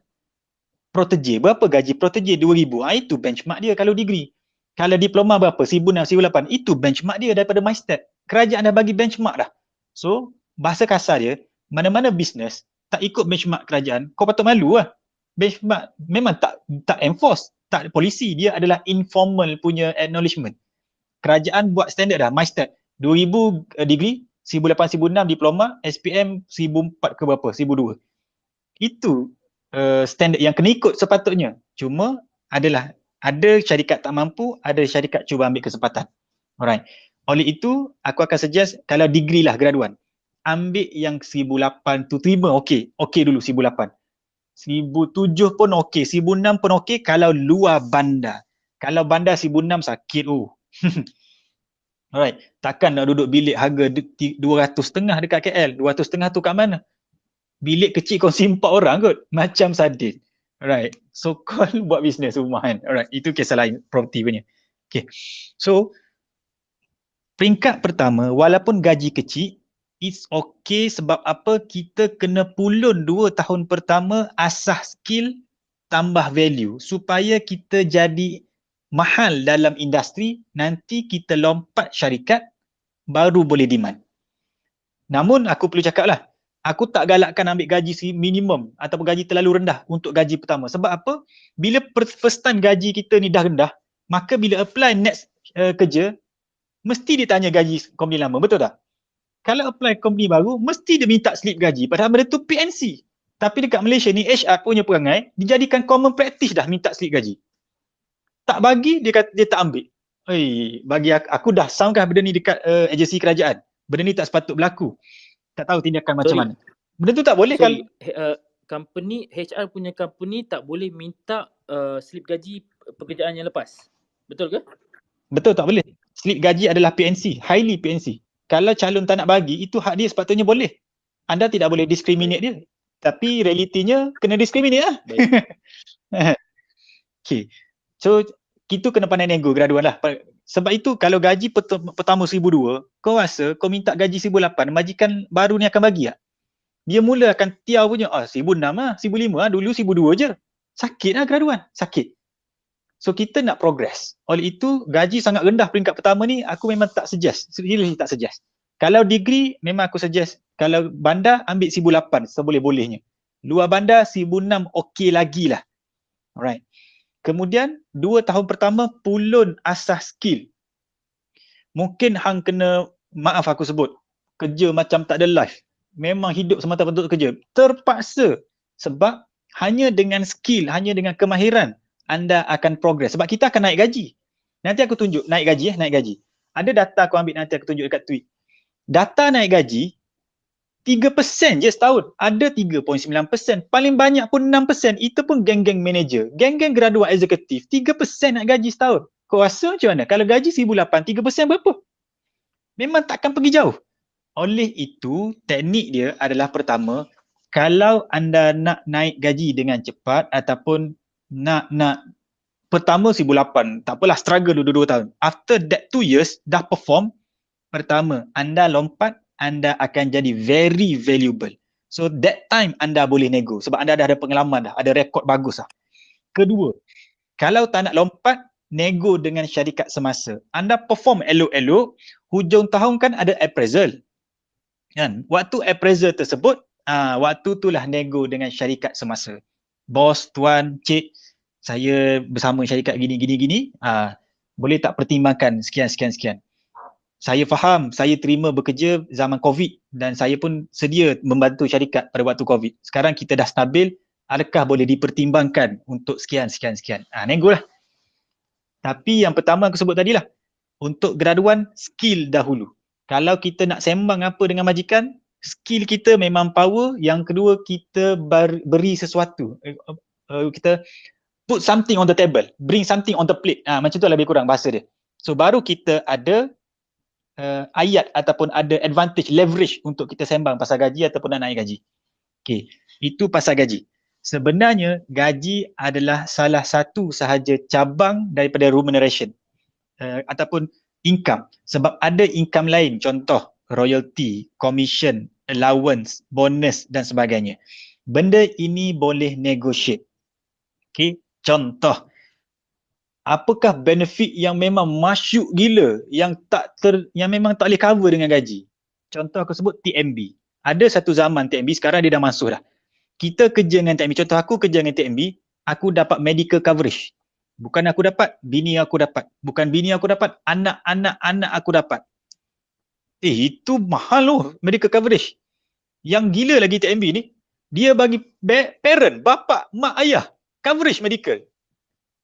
[SPEAKER 2] Protege, berapa gaji protege? 2,000. Itu benchmark dia kalau degree. Kalau diploma berapa? 1,600, 1,800. Itu benchmark dia daripada MyStat. Kerajaan dah bagi benchmark dah. So, bahasa kasar dia, mana-mana bisnes tak ikut benchmark kerajaan, kau patut malu lah. Benchmark memang tak enforce, tak polisi. Dia adalah informal punya acknowledgement. Kerajaan buat standard dah, MyStat. 2,000 degree, 1,800, 1,600 diploma, SPM 1,400 ke berapa, 1,200. Itu standard yang kena ikut sepatutnya. Cuma ada syarikat tak mampu, ada syarikat cuba ambil kesempatan. Alright. Oleh itu, aku akan suggest kalau degree lah graduan, ambil yang 1,800 tu terima, okey dulu 1,800. 1,700 pun okey, 1,600 pun okey kalau luar bandar. Kalau bandar 1,600 sakit Alright, takkan nak duduk bilik harga 200.5 dekat KL. 200.5 tu kat mana? Bilik kecil kongsi 4 orang kot. Macam sardin. Alright, so call buat bisnes rumah kan. Alright, itu kisah lain, property punya. Okay, so peringkat pertama, walaupun gaji kecil, it's okay sebab apa? Kita kena pulun 2 tahun pertama asah skill tambah value supaya kita jadi mahal dalam industri, nanti kita lompat syarikat baru boleh demand. Namun aku perlu cakap lah, aku tak galakkan ambil gaji minimum ataupun gaji terlalu rendah untuk gaji pertama. Sebab apa? Bila first time gaji kita ni dah rendah, maka bila apply next kerja, mesti dia tanya gaji company lama, betul tak? Kalau apply company baru, mesti dia minta slip gaji, padahal benda tu PNC. Tapi dekat Malaysia ni, HR punya perangai, dijadikan common practice dah minta slip gaji. Tak bagi, dia kata dia tak ambil. Bagi aku dah soundkan benda ni dekat agensi kerajaan. Benda ni tak sepatut berlaku. Tak tahu tindakan macam mana. Benda tu tak boleh kalau
[SPEAKER 1] company, HR punya company tak boleh minta slip gaji pekerjaan yang lepas. Betul ke?
[SPEAKER 2] Betul, tak boleh. Slip gaji adalah PNC, highly PNC. Kalau calon tak nak bagi, itu hak dia, sepatutnya boleh. Anda tidak boleh discriminate dia. Tapi realitinya kena discriminate lah. Okay. So, kita kena pandai nego graduan lah. Sebab itu kalau gaji pertama 1,200, kau rasa kau minta gaji 1,800, majikan baru ni akan bagi tak? Dia mula akan tiau punya, 1,600 lah, 1,500 lah, dulu 1,200 je. Sakit lah graduan, sakit. So kita nak progress. Oleh itu, gaji sangat rendah peringkat pertama ni, aku memang tak suggest. Really tak suggest. Kalau degree, memang aku suggest. Kalau bandar, ambil 1,800 seboleh-bolehnya. Luar bandar, 1,600 okey lagi lah. Alright. Kemudian 2 tahun pertama pulun asah skill. Mungkin hang kena, maaf aku sebut, kerja macam tak ada life. Memang hidup semata-mata untuk kerja. Terpaksa. Sebab hanya dengan skill, hanya dengan kemahiran, anda akan progress. Sebab kita akan naik gaji. Nanti aku tunjuk naik gaji. Ada data aku ambil, nanti aku tunjuk dekat tweet. Data naik gaji 3% je setahun. Ada 3.9%. Paling banyak pun 6%. Itu pun geng-geng manager. Geng-geng graduate eksekutif. 3% nak gaji setahun. Kau rasa macam mana? Kalau gaji 1,800, 3% berapa? Memang takkan pergi jauh. Oleh itu, teknik dia adalah pertama, kalau anda nak naik gaji dengan cepat ataupun nak pertama 1,800, tak apalah, struggle dulu 2 tahun. After that 2 years, dah perform, pertama, anda lompat, anda akan jadi very valuable. So that time anda boleh nego sebab anda dah ada pengalaman dah, ada rekod bagus dah. Kedua, kalau tak nak lompat, nego dengan syarikat semasa. Anda perform elok-elok, hujung tahun kan ada appraisal. Kan? Waktu appraisal tersebut, waktu itulah nego dengan syarikat semasa. Bos, tuan, cik, saya bersama syarikat gini, boleh tak pertimbangkan sekian. Saya faham, saya terima bekerja zaman COVID dan saya pun sedia membantu syarikat pada waktu COVID. Sekarang kita dah stabil, adakah boleh dipertimbangkan untuk sekian. Nego lah. Tapi yang pertama aku sebut tadi lah, untuk graduan, skill dahulu. Kalau kita nak sembang apa dengan majikan, skill kita memang power. Yang kedua, kita beri sesuatu. Kita put something on the table, bring something on the plate. Macam tu lah lebih kurang bahasa dia. So baru kita ada ayat ataupun ada advantage, leverage untuk kita sembang pasal gaji ataupun nak naik gaji. Okay, itu pasal gaji. Sebenarnya gaji adalah salah satu sahaja cabang daripada remuneration ataupun income. Sebab ada income lain, contoh royalty, commission, allowance, bonus dan sebagainya. Benda ini boleh negotiate. Okay, contoh, apakah benefit yang memang masyuk gila yang memang tak boleh cover dengan gaji? Contoh aku sebut TMB. Ada satu zaman TMB, sekarang dia dah masuk dah. Kita kerja dengan TMB, contoh aku kerja dengan TMB, aku dapat medical coverage. Bukan aku dapat, bini aku dapat. Bukan bini aku dapat, anak-anak aku dapat. Itu mahal loh medical coverage. Yang gila lagi TMB ni, dia bagi parent, bapa, mak, ayah, coverage medical.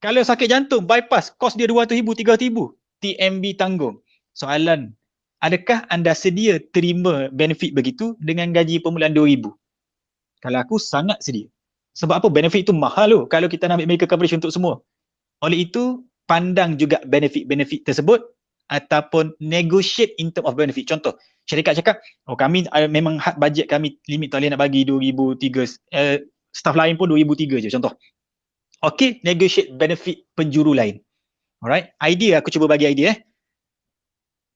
[SPEAKER 2] Kalau sakit jantung, bypass, kos dia RM200,000, RM300,000. TMB tanggung. Soalan, adakah anda sedia terima benefit begitu dengan gaji permulaan RM2,000? Kalau aku sangat sedia. Sebab apa? Benefit itu mahal loh kalau kita nak ambil medical coverage untuk semua. Oleh itu, pandang juga benefit-benefit tersebut ataupun negotiate in term of benefit. Contoh, syarikat cakap, kami memang had bajet kami limit tak boleh nak bagi RM2,003. Staff lain pun RM2,003 je, contoh. Okay, negotiate benefit penjuru lain. Alright, idea aku cuba bagi idea.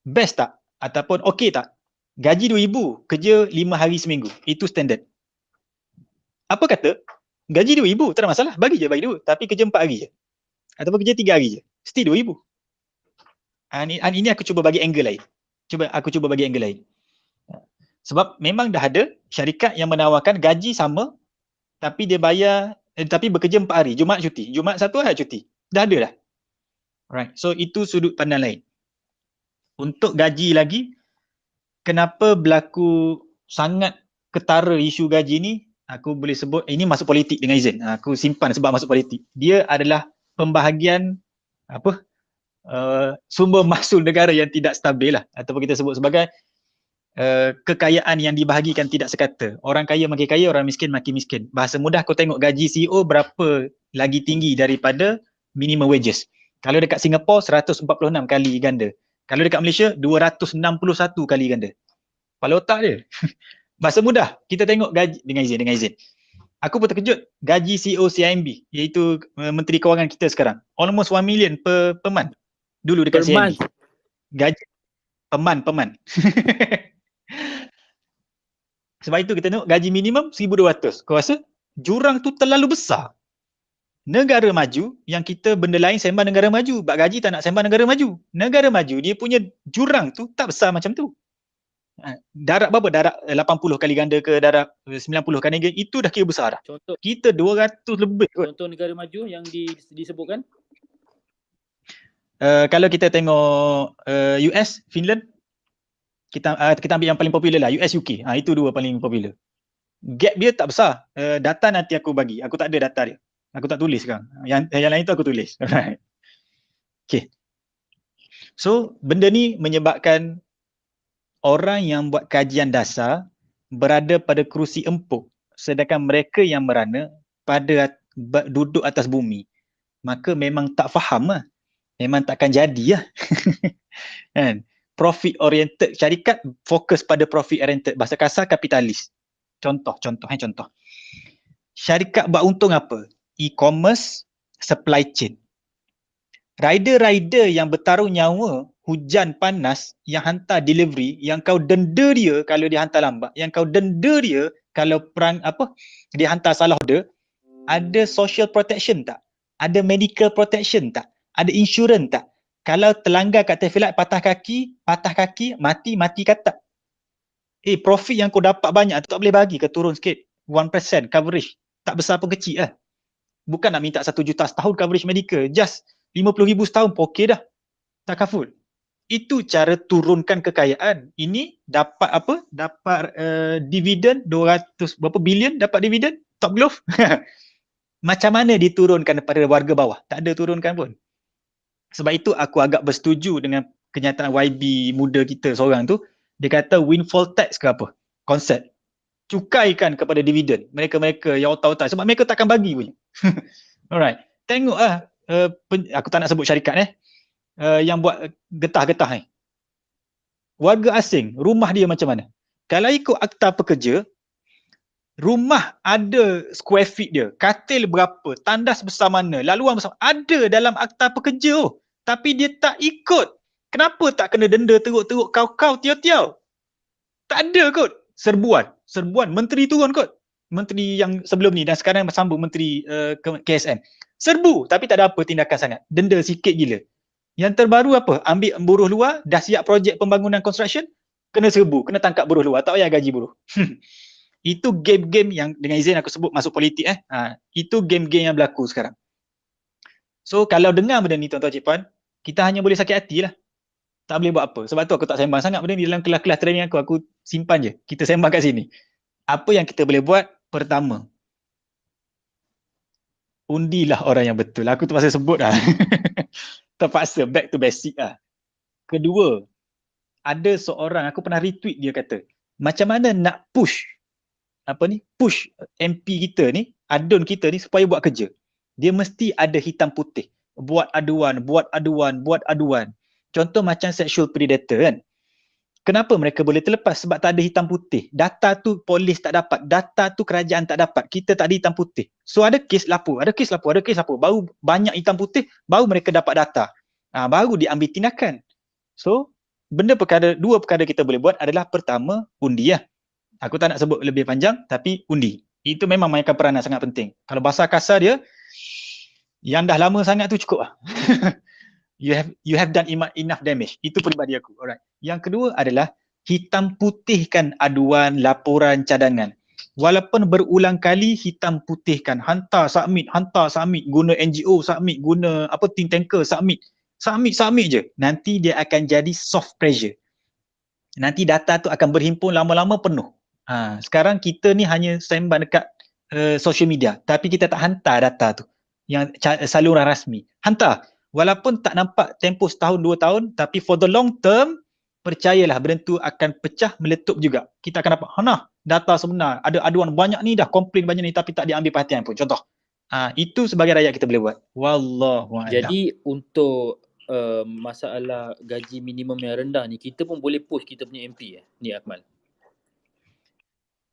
[SPEAKER 2] Best tak? Ataupun okay tak? Gaji RM2,000, kerja 5 hari seminggu. Itu standard. Apa kata, gaji RM2,000, tak ada masalah, bagi dua, tapi kerja 4 hari je. Ataupun kerja 3 hari je, still RM2,000. Ini aku cuba bagi angle lain. Aku cuba bagi angle lain. Sebab memang dah ada syarikat yang menawarkan gaji sama, tapi dia bayar, tapi bekerja 4 hari, Jumaat cuti. Jumaat 1 hari cuti. Dah ada dah. Right. So itu sudut pandang lain. Untuk gaji lagi, kenapa berlaku sangat ketara isu gaji ni? Aku boleh sebut, ini masuk politik dengan izin. Aku simpan sebab masuk politik. Dia adalah pembahagian sumber mahsul negara yang tidak stabil lah. Ataupun kita sebut sebagai kekayaan yang dibahagikan tidak sekata. Orang kaya makin kaya, orang miskin makin miskin. Bahasa mudah, kau tengok gaji CEO berapa lagi tinggi daripada minimum wages. Kalau dekat Singapura, 146 kali ganda. Kalau dekat Malaysia, 261 kali ganda. Kepala otak dia. Bahasa mudah, kita tengok gaji, dengan izin. Aku pun terkejut, gaji CEO CIMB, iaitu Menteri Kewangan kita sekarang, almost 1 million per month. Dulu dekat CIMB. Gaji peman. Sebab itu kita tengok gaji minimum 1,200. Kau rasa jurang tu terlalu besar? Negara maju, yang kita benda lain sembang negara maju, bak gaji tak nak sembang negara maju. Negara maju, dia punya jurang tu tak besar macam tu. Darab berapa? Darab 80 kali ganda ke darab 90 kali ganda, itu dah kira besar dah.
[SPEAKER 1] Contoh,
[SPEAKER 2] kita 200 lebih kot.
[SPEAKER 1] Contoh negara maju yang disebutkan?
[SPEAKER 2] Kalau kita tengok US, Finland, kita ambil yang paling popular lah, US, UK. Itu dua paling popular. Gap dia tak besar. Data nanti aku bagi. Aku tak ada data dia. Aku tak tulis sekarang. Yang lain tu aku tulis. Okay. So, benda ni menyebabkan orang yang buat kajian dasar berada pada kerusi empuk, sedangkan mereka yang merana duduk atas bumi. Maka memang tak faham lah. Memang takkan jadi lah. Kan? Profit oriented, syarikat fokus pada profit oriented. Bahasa kasar, kapitalis. Contoh. Syarikat buat untung apa? E-commerce, supply chain. Rider-rider yang bertaruh nyawa, hujan panas, yang hantar delivery, yang kau denda dia kalau dia hantar lambat, yang kau denda dia kalau dia hantar salah order, ada social protection tak? Ada medical protection tak? Ada insurans tak? Kalau terlanggar kat traffic light, patah kaki, mati katak. Profit yang kau dapat banyak tu tak boleh bagi ke, turun sikit. 1% coverage. Tak besar pun kecil lah. Bukan nak minta 1 juta setahun coverage medical. Just 50,000 setahun pun okey dah. Tak kaful. Itu cara turunkan kekayaan. Ini dapat apa? Dapat dividen 200 berapa bilion dapat dividen? Top glove. Macam mana diturunkan kepada warga bawah? Tak ada turunkan pun. Sebab itu aku agak bersetuju dengan kenyataan YB muda kita seorang tu. Dia kata windfall tax ke apa? Konsep. Cukaikan kepada dividen. Mereka-mereka yang otak-otak. Sebab mereka takkan bagi punya. Alright. Tengoklah. Aku tak nak sebut syarikat yang buat getah-getah ni. Warga asing, rumah dia macam mana? Kalau ikut akta pekerja, rumah ada square feet dia, katil berapa, tandas besar mana, laluan besar, ada dalam akta pekerja. Tapi dia tak ikut. Kenapa tak kena denda teruk-teruk kau-kau tiaw-tiaw? Tak ada kot. Serbuan. Menteri turun kot. Menteri yang sebelum ni dan sekarang bersambung Menteri KSM. Serbu tapi tak ada apa tindakan sangat. Denda sikit gila. Yang terbaru apa? Ambil buruh luar, dah siap projek pembangunan construction, kena serbu, kena tangkap buruh luar, tak payah gaji buruh. Itu game-game yang dengan izin aku sebut masuk politik itu game-game yang berlaku sekarang. So kalau dengar benda ni tuan-tuan cik puan, kita hanya boleh sakit hati lah. Tak boleh buat apa. Sebab tu aku tak sembang sangat benda ni dalam kelas-kelas training aku simpan je. Kita sembang kat sini. Apa yang kita boleh buat? Pertama, undilah orang yang betul. Aku terpaksa sebut lah. Terpaksa back to basic lah. Kedua, ada seorang, aku pernah retweet dia kata, macam mana nak push MP kita ni, adun kita ni supaya buat kerja. Dia mesti ada hitam putih. Buat aduan. Contoh macam sexual predator kan. Kenapa mereka boleh terlepas? Sebab tak ada hitam putih. Data tu polis tak dapat. Data tu kerajaan tak dapat. Kita tak ada hitam putih. So ada kes lapor. Baru banyak hitam putih, baru mereka dapat data. Baru diambil tindakan. So, dua perkara kita boleh buat adalah pertama, undi lah. Aku tak nak sebut lebih panjang, tapi undi. Itu memang mainkan peranan sangat penting. Kalau bahasa kasar dia, yang dah lama sangat tu cukup lah. You have done enough damage. Itu peribadi aku. Alright. Yang kedua adalah hitam putihkan aduan, laporan, cadangan. Walaupun berulang kali hitam putihkan, hantar, submit, guna NGO, submit, guna think tanker, submit je. Nanti dia akan jadi soft pressure. Nanti data tu akan berhimpun lama-lama penuh. Sekarang kita ni hanya sembang dekat social media, tapi kita tak hantar data tu. Yang saluran rasmi. Hantar. Walaupun tak nampak tempoh setahun, 2 tahun, tapi for the long term, percayalah benda tu akan pecah, meletup juga. Kita akan dapat, data sebenar, ada aduan banyak ni, dah komplain banyak ni, tapi tak diambil perhatian pun. Contoh. Itu sebagai rakyat kita boleh buat. Wallahualam.
[SPEAKER 1] Jadi untuk masalah gaji minimum yang rendah ni, kita pun boleh push kita punya MP ni Akmal?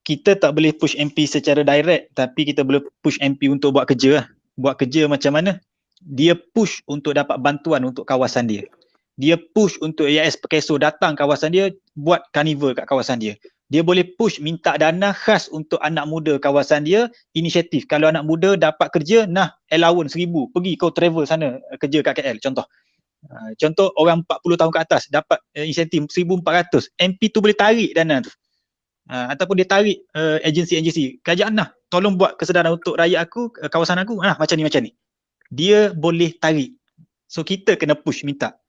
[SPEAKER 2] Kita tak boleh push MP secara direct, tapi kita boleh push MP untuk buat kerja lah. Buat kerja macam mana? Dia push untuk dapat bantuan untuk kawasan dia. Dia push untuk AIS Perkeso datang kawasan dia, buat carnival kat kawasan dia. Dia boleh push minta dana khas untuk anak muda kawasan dia, inisiatif. Kalau anak muda dapat kerja, allowance 1,000, pergi kau travel sana kerja kat KL, contoh. Contoh orang 40 tahun ke atas dapat insentif 1,400. MP tu boleh tarik dana tu. Ataupun dia tarik agensi-agensi. Kerajaan tolong buat kesedaran untuk rakyat aku, kawasan aku, macam ni. Dia boleh tarik. So kita kena push minta.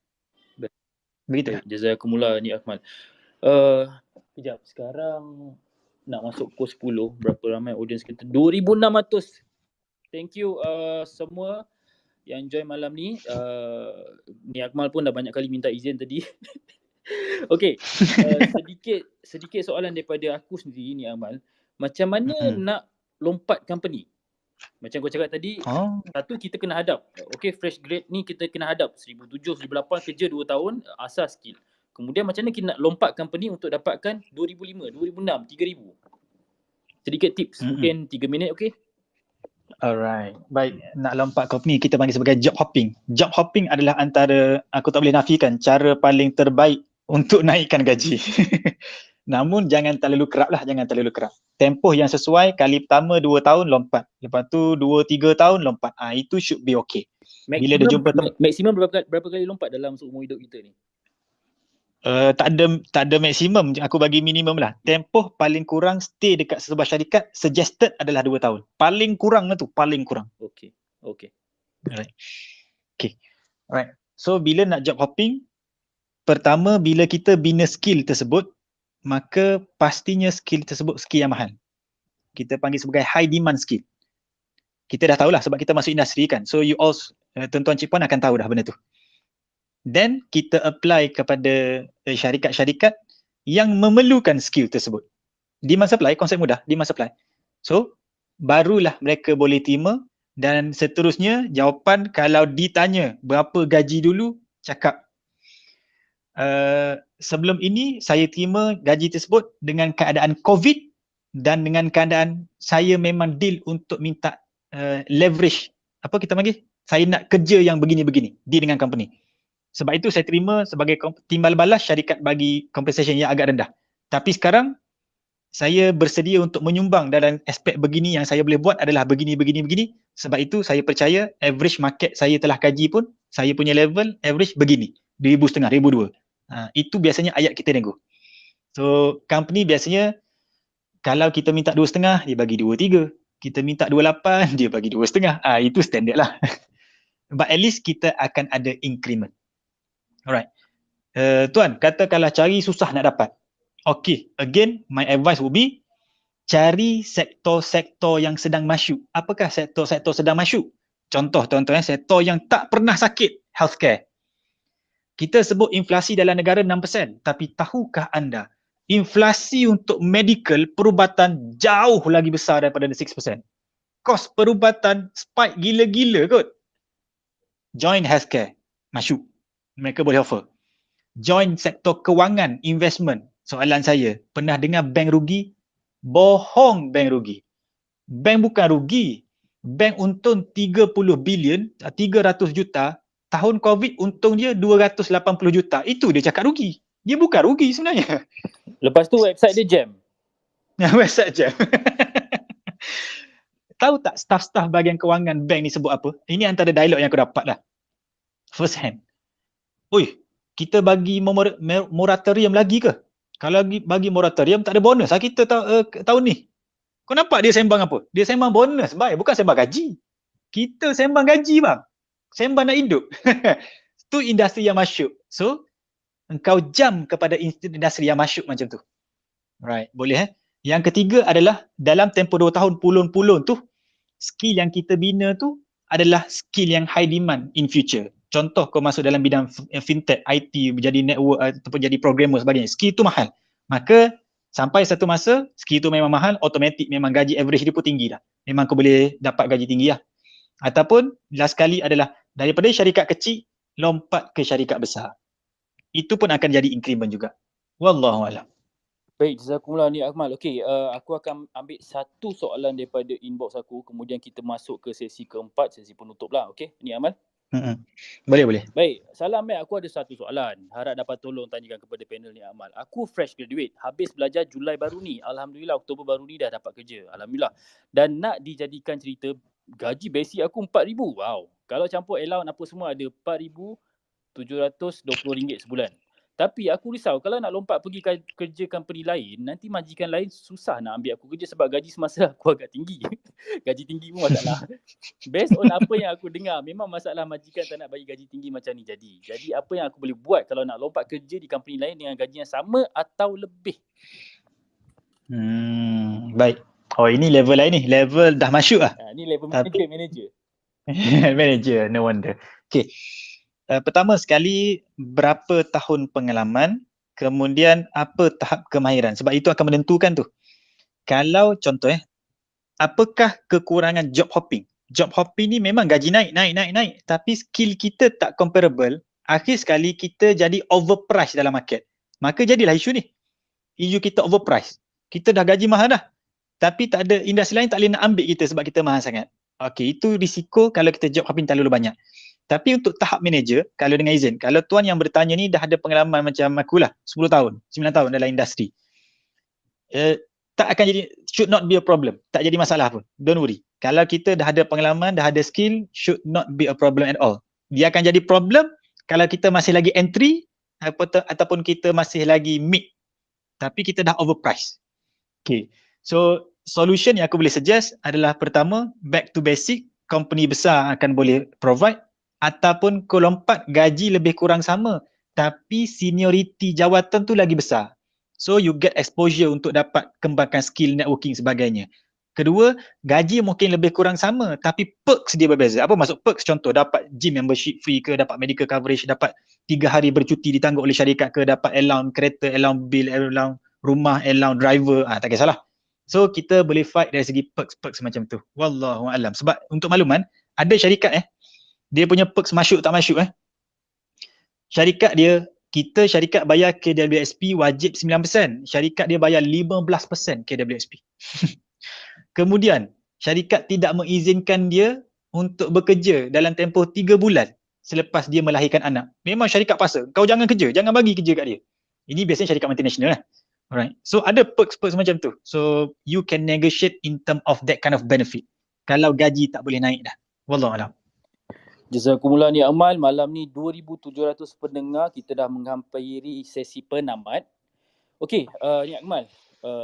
[SPEAKER 2] Begitu.
[SPEAKER 1] Jazakumullah ni Akmal. Kejap, sekarang nak masuk pukul 10. Berapa ramai audience kita? 2,600. Thank you semua yang join malam ni. Ni Akmal pun dah banyak kali minta izin tadi. Okay, sedikit soalan daripada aku sendiri ni Akmal. Macam mana nak lompat company? Macam kau cakap tadi, satu kita kena hadap. Okay, fresh grade ni kita kena hadap 1,700, 1,800 kerja 2 tahun, asas skill. Kemudian macam mana kita nak lompat company untuk dapatkan 2,500, 2,600, 3,000? Sedikit tips, mungkin 3 minit, okay?
[SPEAKER 2] Alright, baik. Nak lompat company kita panggil sebagai job hopping. Job hopping adalah antara, aku tak boleh nafikan, cara paling terbaik untuk naikkan gaji. Namun jangan terlalu kerap. Tempoh yang sesuai, kali pertama 2 tahun lompat. Lepas tu 2-3 tahun lompat. Itu should be okay. Bila dia jumpa
[SPEAKER 1] maksimum berapa kali lompat dalam seumur hidup kita ni?
[SPEAKER 2] Tak ada maksimum, aku bagi minimum lah. Tempoh paling kurang stay dekat sebuah syarikat suggested adalah 2 tahun. Paling kurang lah tu, paling kurang.
[SPEAKER 1] Okay.
[SPEAKER 2] Alright. So bila nak job hopping, pertama bila kita bina skill tersebut, maka pastinya skill tersebut skill yang mahal. Kita panggil sebagai high demand skill. Kita dah tahulah sebab kita masuk industri kan. So you all, tuan-tuan cik puan akan tahu dah benda tu. Then kita apply kepada syarikat-syarikat yang memerlukan skill tersebut. Demand supply, konsep mudah, demand supply. So barulah mereka boleh terima, dan seterusnya jawapan kalau ditanya berapa gaji dulu, cakap sebelum ini saya terima gaji tersebut dengan keadaan COVID dan dengan keadaan saya memang deal untuk minta leverage, apa kita panggil, saya nak kerja yang begini-begini, deal dengan company. Sebab itu saya terima sebagai timbal balas syarikat bagi compensation yang agak rendah. Tapi sekarang saya bersedia untuk menyumbang dalam aspek begini, yang saya boleh buat adalah begini. Sebab itu saya percaya average market saya telah kaji pun, saya punya level average begini, 1,500, 1,200. Itu biasanya ayat kita nego. So company biasanya kalau kita minta 2,5, dia bagi 2,3. Kita minta 2,8, dia bagi 2,5. Itu standard lah. But at least kita akan ada increment. Alright. Tuan, katakanlah cari susah nak dapat. Okay, again my advice would be cari sektor-sektor yang sedang masyuk. Apakah sektor-sektor sedang masyuk? Contoh tuan-tuan, sektor yang tak pernah sakit, healthcare. Kita sebut inflasi dalam negara 6%, tapi tahukah anda inflasi untuk medical perubatan jauh lagi besar daripada 6%. Kos perubatan spike gila-gila kot. Join healthcare, masyuk. Mereka boleh offer. Join sektor kewangan, investment. Soalan saya, pernah dengar bank rugi? Bohong bank rugi. Bank bukan rugi. Bank untung 30 bilion, 300 juta. Tahun COVID untung dia 280 juta. Itu dia cakap rugi. Dia bukan rugi sebenarnya.
[SPEAKER 1] Lepas tu website dia jam.
[SPEAKER 2] Website jam. Tahu tak staff-staff bahagian kewangan bank ni sebut apa? Ini antara dialog yang aku dapat lah. First hand. Oi, kita bagi moratorium lagi ke? Kalau bagi moratorium tak ada bonus lah kita tahun ni. Kau nampak dia sembang apa? Dia sembang bonus, baik. Bukan sembang gaji. Kita sembang gaji bang. Sembang nak hidup. Itu industri yang masyuk. So, engkau jam kepada industri yang masyuk macam tu. Right, boleh Yang ketiga adalah dalam tempoh 2 tahun pulun-pulun tu, skill yang kita bina tu adalah skill yang high demand in future. Contoh kau masuk dalam bidang fintech, IT, menjadi network ataupun jadi programmer sebagainya. Skill tu mahal. Maka sampai satu masa skill tu memang mahal, automatic memang gaji average dia pun tinggi dah. Memang kau boleh dapat gaji tinggi lah. Ataupun last kali adalah daripada syarikat kecil lompat ke syarikat besar. Itu pun akan jadi increment juga. Wallahualam.
[SPEAKER 1] Baik, jazakumullah ni Akmal. Okey, aku akan ambil satu soalan daripada inbox aku, kemudian kita masuk ke sesi keempat, sesi penutup lah. Okey, ni Akmal.
[SPEAKER 2] Boleh.
[SPEAKER 1] Baik, salam Mek, aku ada satu soalan. Harap dapat tolong tanyakan kepada panel ni Akmal. Aku fresh graduate, habis belajar Julai baru ni. Alhamdulillah Oktober baru ni dah dapat kerja. Alhamdulillah. Dan nak dijadikan cerita, gaji basic aku RM4,000. Wow. Kalau campur allowance apa semua ada RM4,720 sebulan. Tapi aku risau kalau nak lompat pergi kerja company lain, nanti majikan lain susah nak ambil aku kerja sebab gaji semasa aku agak tinggi. Gaji tinggi pun masalah. Based on apa yang aku dengar, memang masalah majikan tak nak bagi gaji tinggi macam ni jadi. Jadi apa yang aku boleh buat kalau nak lompat kerja di company lain dengan gaji yang sama atau lebih?
[SPEAKER 2] Baik. Oh, ini level lain ni. Level dah masuk lah.
[SPEAKER 1] Ni level manager.
[SPEAKER 2] Manager, no wonder. Okay. Pertama sekali, berapa tahun pengalaman, kemudian apa tahap kemahiran. Sebab itu akan menentukan tu. Kalau contoh apakah kekurangan job hopping? Job hopping ni memang gaji naik. Tapi skill kita tak comparable. Akhir sekali kita jadi overpriced dalam market. Maka jadilah isu ni. Isu kita overpriced. Kita dah gaji mahal dah. Tapi tak ada industri lain tak boleh nak ambil kita sebab kita mahal sangat. Okey, itu risiko kalau kita job hopping terlalu banyak. Tapi untuk tahap manager, kalau dengan izin, kalau tuan yang bertanya ni dah ada pengalaman macam aku lah, 10 tahun, 9 tahun dalam industri. Tak akan jadi, should not be a problem. Tak jadi masalah pun. Don't worry. Kalau kita dah ada pengalaman, dah ada skill, should not be a problem at all. Dia akan jadi problem kalau kita masih lagi entry ataupun kita masih lagi mid. Tapi kita dah overpriced. Okay. So, solution yang aku boleh suggest adalah pertama, back to basic, company besar akan boleh provide, ataupun kau lompat gaji lebih kurang sama tapi seniority jawatan tu lagi besar. So you get exposure untuk dapat kembangkan skill networking sebagainya. Kedua, gaji mungkin lebih kurang sama tapi perks dia berbeza. Apa maksud perks? Contoh, dapat gym membership free ke, dapat medical coverage, dapat 3 hari bercuti ditanggung oleh syarikat ke, dapat allowance kereta, allowance bil, allowance rumah, allowance driver, tak kisahlah. So kita boleh fight dari segi perks-perks macam tu. Wallahu alam. Sebab untuk makluman, ada syarikat dia punya perks masyuk tak masyuk Syarikat dia, syarikat bayar KWSP wajib 9%, syarikat dia bayar 15% KWSP. Kemudian, syarikat tidak mengizinkan dia untuk bekerja dalam tempoh 3 bulan selepas dia melahirkan anak. Memang syarikat paksa, kau jangan kerja, jangan bagi kerja kat dia. Ini biasanya syarikat multinational Alright. So ada perks-perks macam tu. So you can negotiate in term of that kind of benefit. Kalau gaji tak boleh naik dah. Wallahualam.
[SPEAKER 1] Jazakumullah ni Amal, malam ni 2,700 pendengar, kita dah menghampiri sesi penamat. Okey, ni Akmal,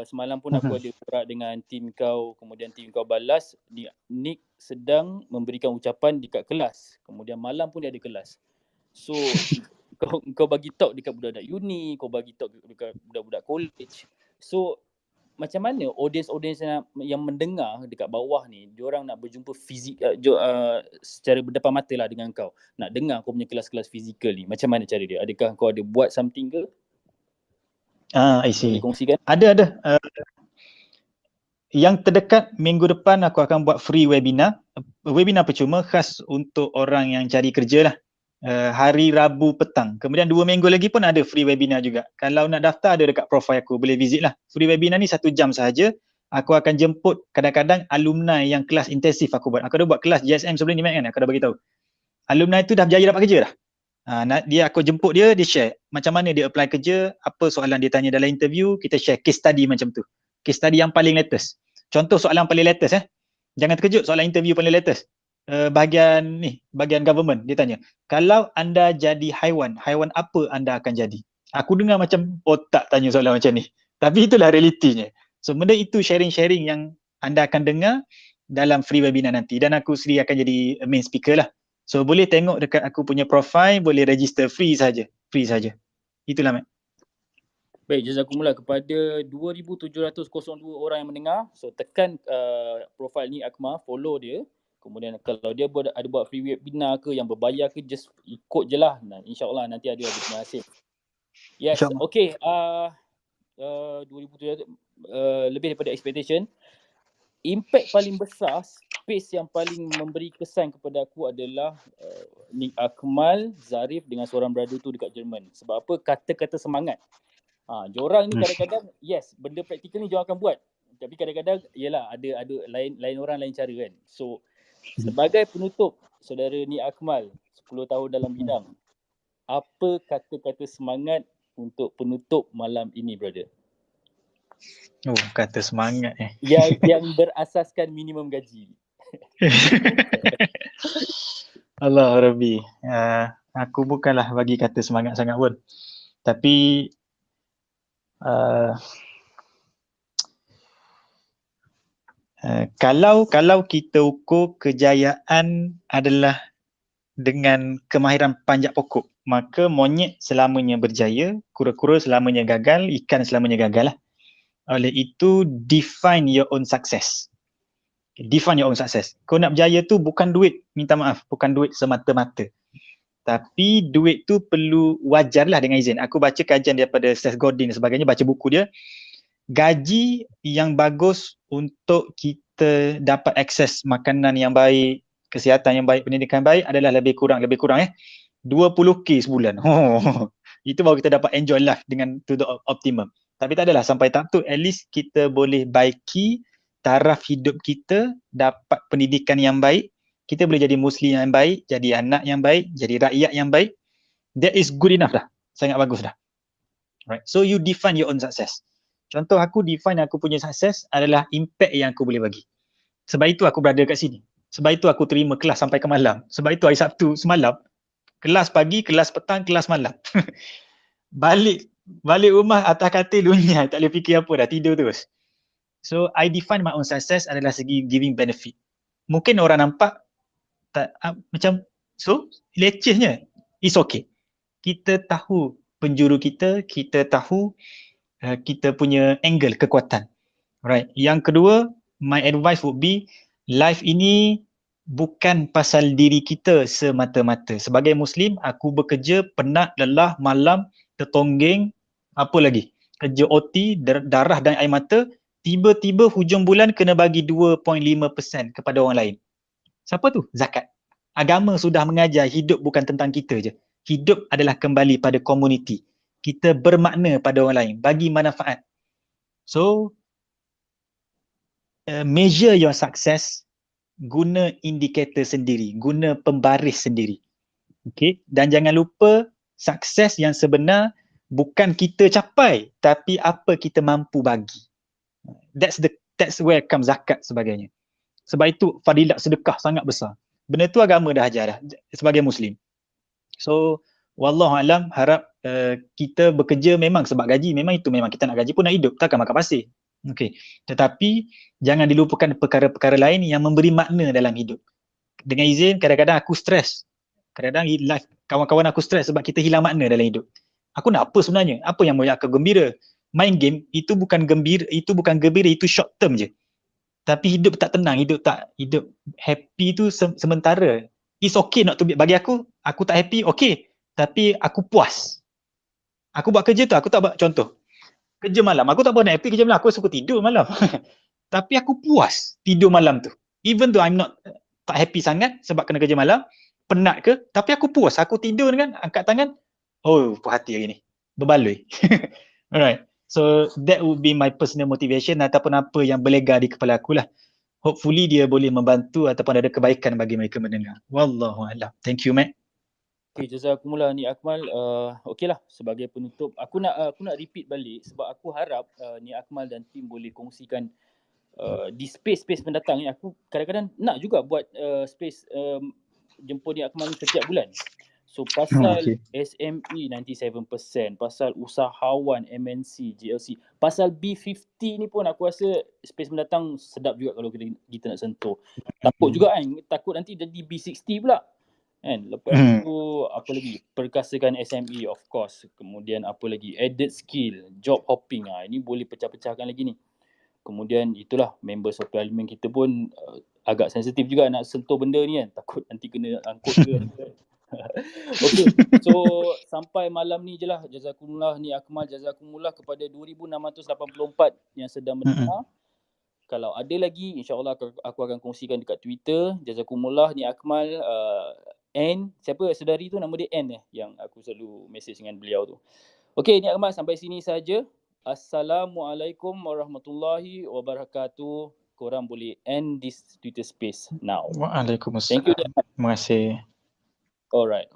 [SPEAKER 1] semalam pun aku ada berak dengan tim kau, kemudian tim kau balas, Nick sedang memberikan ucapan dekat kelas, kemudian malam pun dia ada kelas. So kau bagi talk dekat budak-budak uni, kau bagi talk dekat budak-budak college. So macam mana audience yang mendengar dekat bawah ni, diorang nak berjumpa secara berdepan mata lah dengan kau, nak dengar kau punya kelas-kelas fizikal ni, macam mana cara dia? Adakah kau ada buat something ke?
[SPEAKER 2] I see.
[SPEAKER 1] Boleh kongsikan?
[SPEAKER 2] Ada. Yang terdekat minggu depan aku akan buat free webinar percuma khas untuk orang yang cari kerja lah. Hari Rabu petang. Kemudian 2 minggu lagi pun ada free webinar juga. Kalau nak daftar ada dekat profile aku, boleh visit lah. Free webinar ni 1 jam sahaja. Aku akan jemput kadang-kadang alumni yang kelas intensif aku buat. Aku dah buat kelas GSM sebelum ni kan, aku dah bagi tahu. Alumni tu dah berjaya dapat kerja dah. Aku jemput dia share macam mana dia apply kerja, apa soalan dia tanya dalam interview, kita share case study macam tu. Case study yang paling latest. Contoh soalan paling latest Jangan terkejut soalan interview paling latest. Bahagian government dia tanya, kalau anda jadi haiwan apa anda akan jadi? Aku dengar macam otak tanya soalan macam ni. Tapi itulah realitinya. So benda itu sharing-sharing yang anda akan dengar dalam free webinar nanti, dan aku sendiri akan jadi main speaker lah. So boleh tengok dekat aku punya profile, boleh register free saja. Itulah Mat.
[SPEAKER 1] Baik, jazakumullah kepada 2,702 orang yang mendengar. So tekan profile ni Akmal, follow dia. Kemudian kalau dia ada buat free webinar ke yang berbayar ke, just ikut je lah. InsyaAllah nanti ada punya hasil. Yes, okay. 2,700 lebih daripada expectation. Impact paling besar, space yang paling memberi kesan kepada aku adalah Nick Akmal, Zarif dengan seorang brother tu dekat Jerman. Sebab apa? Kata-kata semangat. Diorang ni kadang-kadang, yes, benda praktikal ni diorang akan buat. Tapi kadang-kadang, yelah, ada lain orang lain cara kan. So, sebagai penutup, saudara Nick Akmal, 10 tahun dalam bidang, apa kata-kata semangat untuk penutup malam ini, brother?
[SPEAKER 2] Oh, kata semangat
[SPEAKER 1] Yang berasaskan minimum gaji.
[SPEAKER 2] Allah Rabbi. Aku bukanlah bagi kata semangat sangat pun. Tapi kalau kita ukur kejayaan adalah dengan kemahiran panjat pokok, maka monyet selamanya berjaya, kura-kura selamanya gagal, ikan selamanya gagal lah. Oleh itu, define your own success. Define your own success. Kau nak berjaya tu bukan duit, minta maaf, bukan duit semata-mata. Tapi duit tu perlu wajarlah dengan izin. Aku baca kajian daripada Seth Godin dan sebagainya, baca buku dia. Gaji yang bagus untuk kita dapat akses makanan yang baik, kesihatan yang baik, pendidikan baik adalah lebih kurang 20k sebulan. Itu baru kita dapat enjoy life dengan to the optimum. Tapi tak adalah sampai tahap tu, at least kita boleh baiki taraf hidup kita, dapat pendidikan yang baik, kita boleh jadi muslim yang baik, jadi anak yang baik, jadi rakyat yang baik. That is good enough dah. Sangat bagus dah. Right. So you define your own success. Contoh aku define aku punya sukses adalah impact yang aku boleh bagi. Sebab itu aku berada kat sini. Sebab itu aku terima kelas sampai ke malam. Sebab itu hari Sabtu semalam, kelas pagi, kelas petang, kelas malam. Balik rumah atas katil lunyai, tak boleh fikir apa dah, tidur terus. So I define my own success adalah segi giving benefit. Mungkin orang nampak macam so lecehnya, it's okay. kita tahu penjuru kita tahu kita punya angle kekuatan. Right. Yang kedua, my advice would be, life ini bukan pasal diri kita semata-mata. Sebagai Muslim, aku bekerja penat, lelah, malam, tertonggeng, apa lagi? Kerja OT, darah dan air mata, tiba-tiba hujung bulan kena bagi 2.5% kepada orang lain. Siapa tu? Zakat. Agama sudah mengajar hidup bukan tentang kita je. Hidup adalah kembali pada komuniti. Kita bermakna pada orang lain, bagi manfaat. So, measure your success, guna indikator sendiri, guna pembaris sendiri. Okay? Dan jangan lupa, sukses yang sebenar bukan kita capai, tapi apa kita mampu bagi. That's where comes zakat sebagainya. Sebab itu fadilat sedekah sangat besar. Benda tu agama dah ajar dah sebagai Muslim. So, wallahualam, harap kita bekerja memang sebab gaji, memang kita nak gaji pun nak hidup, takkan makan pasir. Okey. Tetapi jangan dilupakan perkara-perkara lain yang memberi makna dalam hidup. Dengan izin, kadang-kadang aku stres. Kadang-kadang life kawan-kawan aku stres sebab kita hilang makna dalam hidup. Aku nak apa sebenarnya? Apa yang membuat aku gembira? Main game itu bukan gembira, itu short term je. Tapi hidup tak tenang, hidup happy tu sementara. It's okay not to be, bagi aku tak happy, okay. Tapi aku puas. Aku buat kerja tu, aku tak buat contoh. Kerja malam, aku tak pernah happy kerja malam, aku suka tidur malam. Tapi aku puas tidur malam tu. Even though I'm not tak happy sangat sebab kena kerja malam, penat ke, tapi aku puas. Aku tidur kan, angkat tangan, oh puas hati hari ni, berbaloi. Alright. So that would be my personal motivation ataupun apa yang berlega di kepala aku lah. Hopefully dia boleh membantu ataupun ada kebaikan bagi mereka mendengar. Wallahualam. Thank you, Matt.
[SPEAKER 1] Okay, jazakumullah ni Akmal. Okey lah, sebagai penutup, aku nak repeat balik sebab aku harap ni Akmal dan tim boleh kongsikan di space mendatang ni. Aku kadang-kadang nak juga buat space jemput ni Akmal ni setiap bulan. So pasal SME 97%, pasal usahawan MNC, GLC, pasal B50 ni pun aku rasa space mendatang sedap juga kalau kita nak sentuh. Takut juga kan, takut nanti jadi B60 pula. Kan? Lepas tu apa lagi? Perkasakan SME of course. Kemudian apa lagi? Added skill, job hopping. Ini boleh pecah-pecahkan lagi ni. Kemudian itulah members of parliament kita pun agak sensitif juga nak sentuh benda ni kan. Takut nanti kena angkut ke. Okay, so sampai malam ni je lah. Jazakumullah ni Akmal, jazakumullah kepada 2,684 yang sedang mendengar. Kalau ada lagi, insyaAllah aku akan kongsikan dekat Twitter. Jazakumullah ni Akmal. N, siapa saudari tu, nama dia N yang aku selalu message dengan beliau tu. Okay, ni Akmal, sampai sini saja. Assalamualaikum warahmatullahi wabarakatuh. Korang boleh end this Twitter space now.
[SPEAKER 2] Waalaikumsalam.
[SPEAKER 1] Thank you.
[SPEAKER 2] Terima kasih.
[SPEAKER 1] Alright.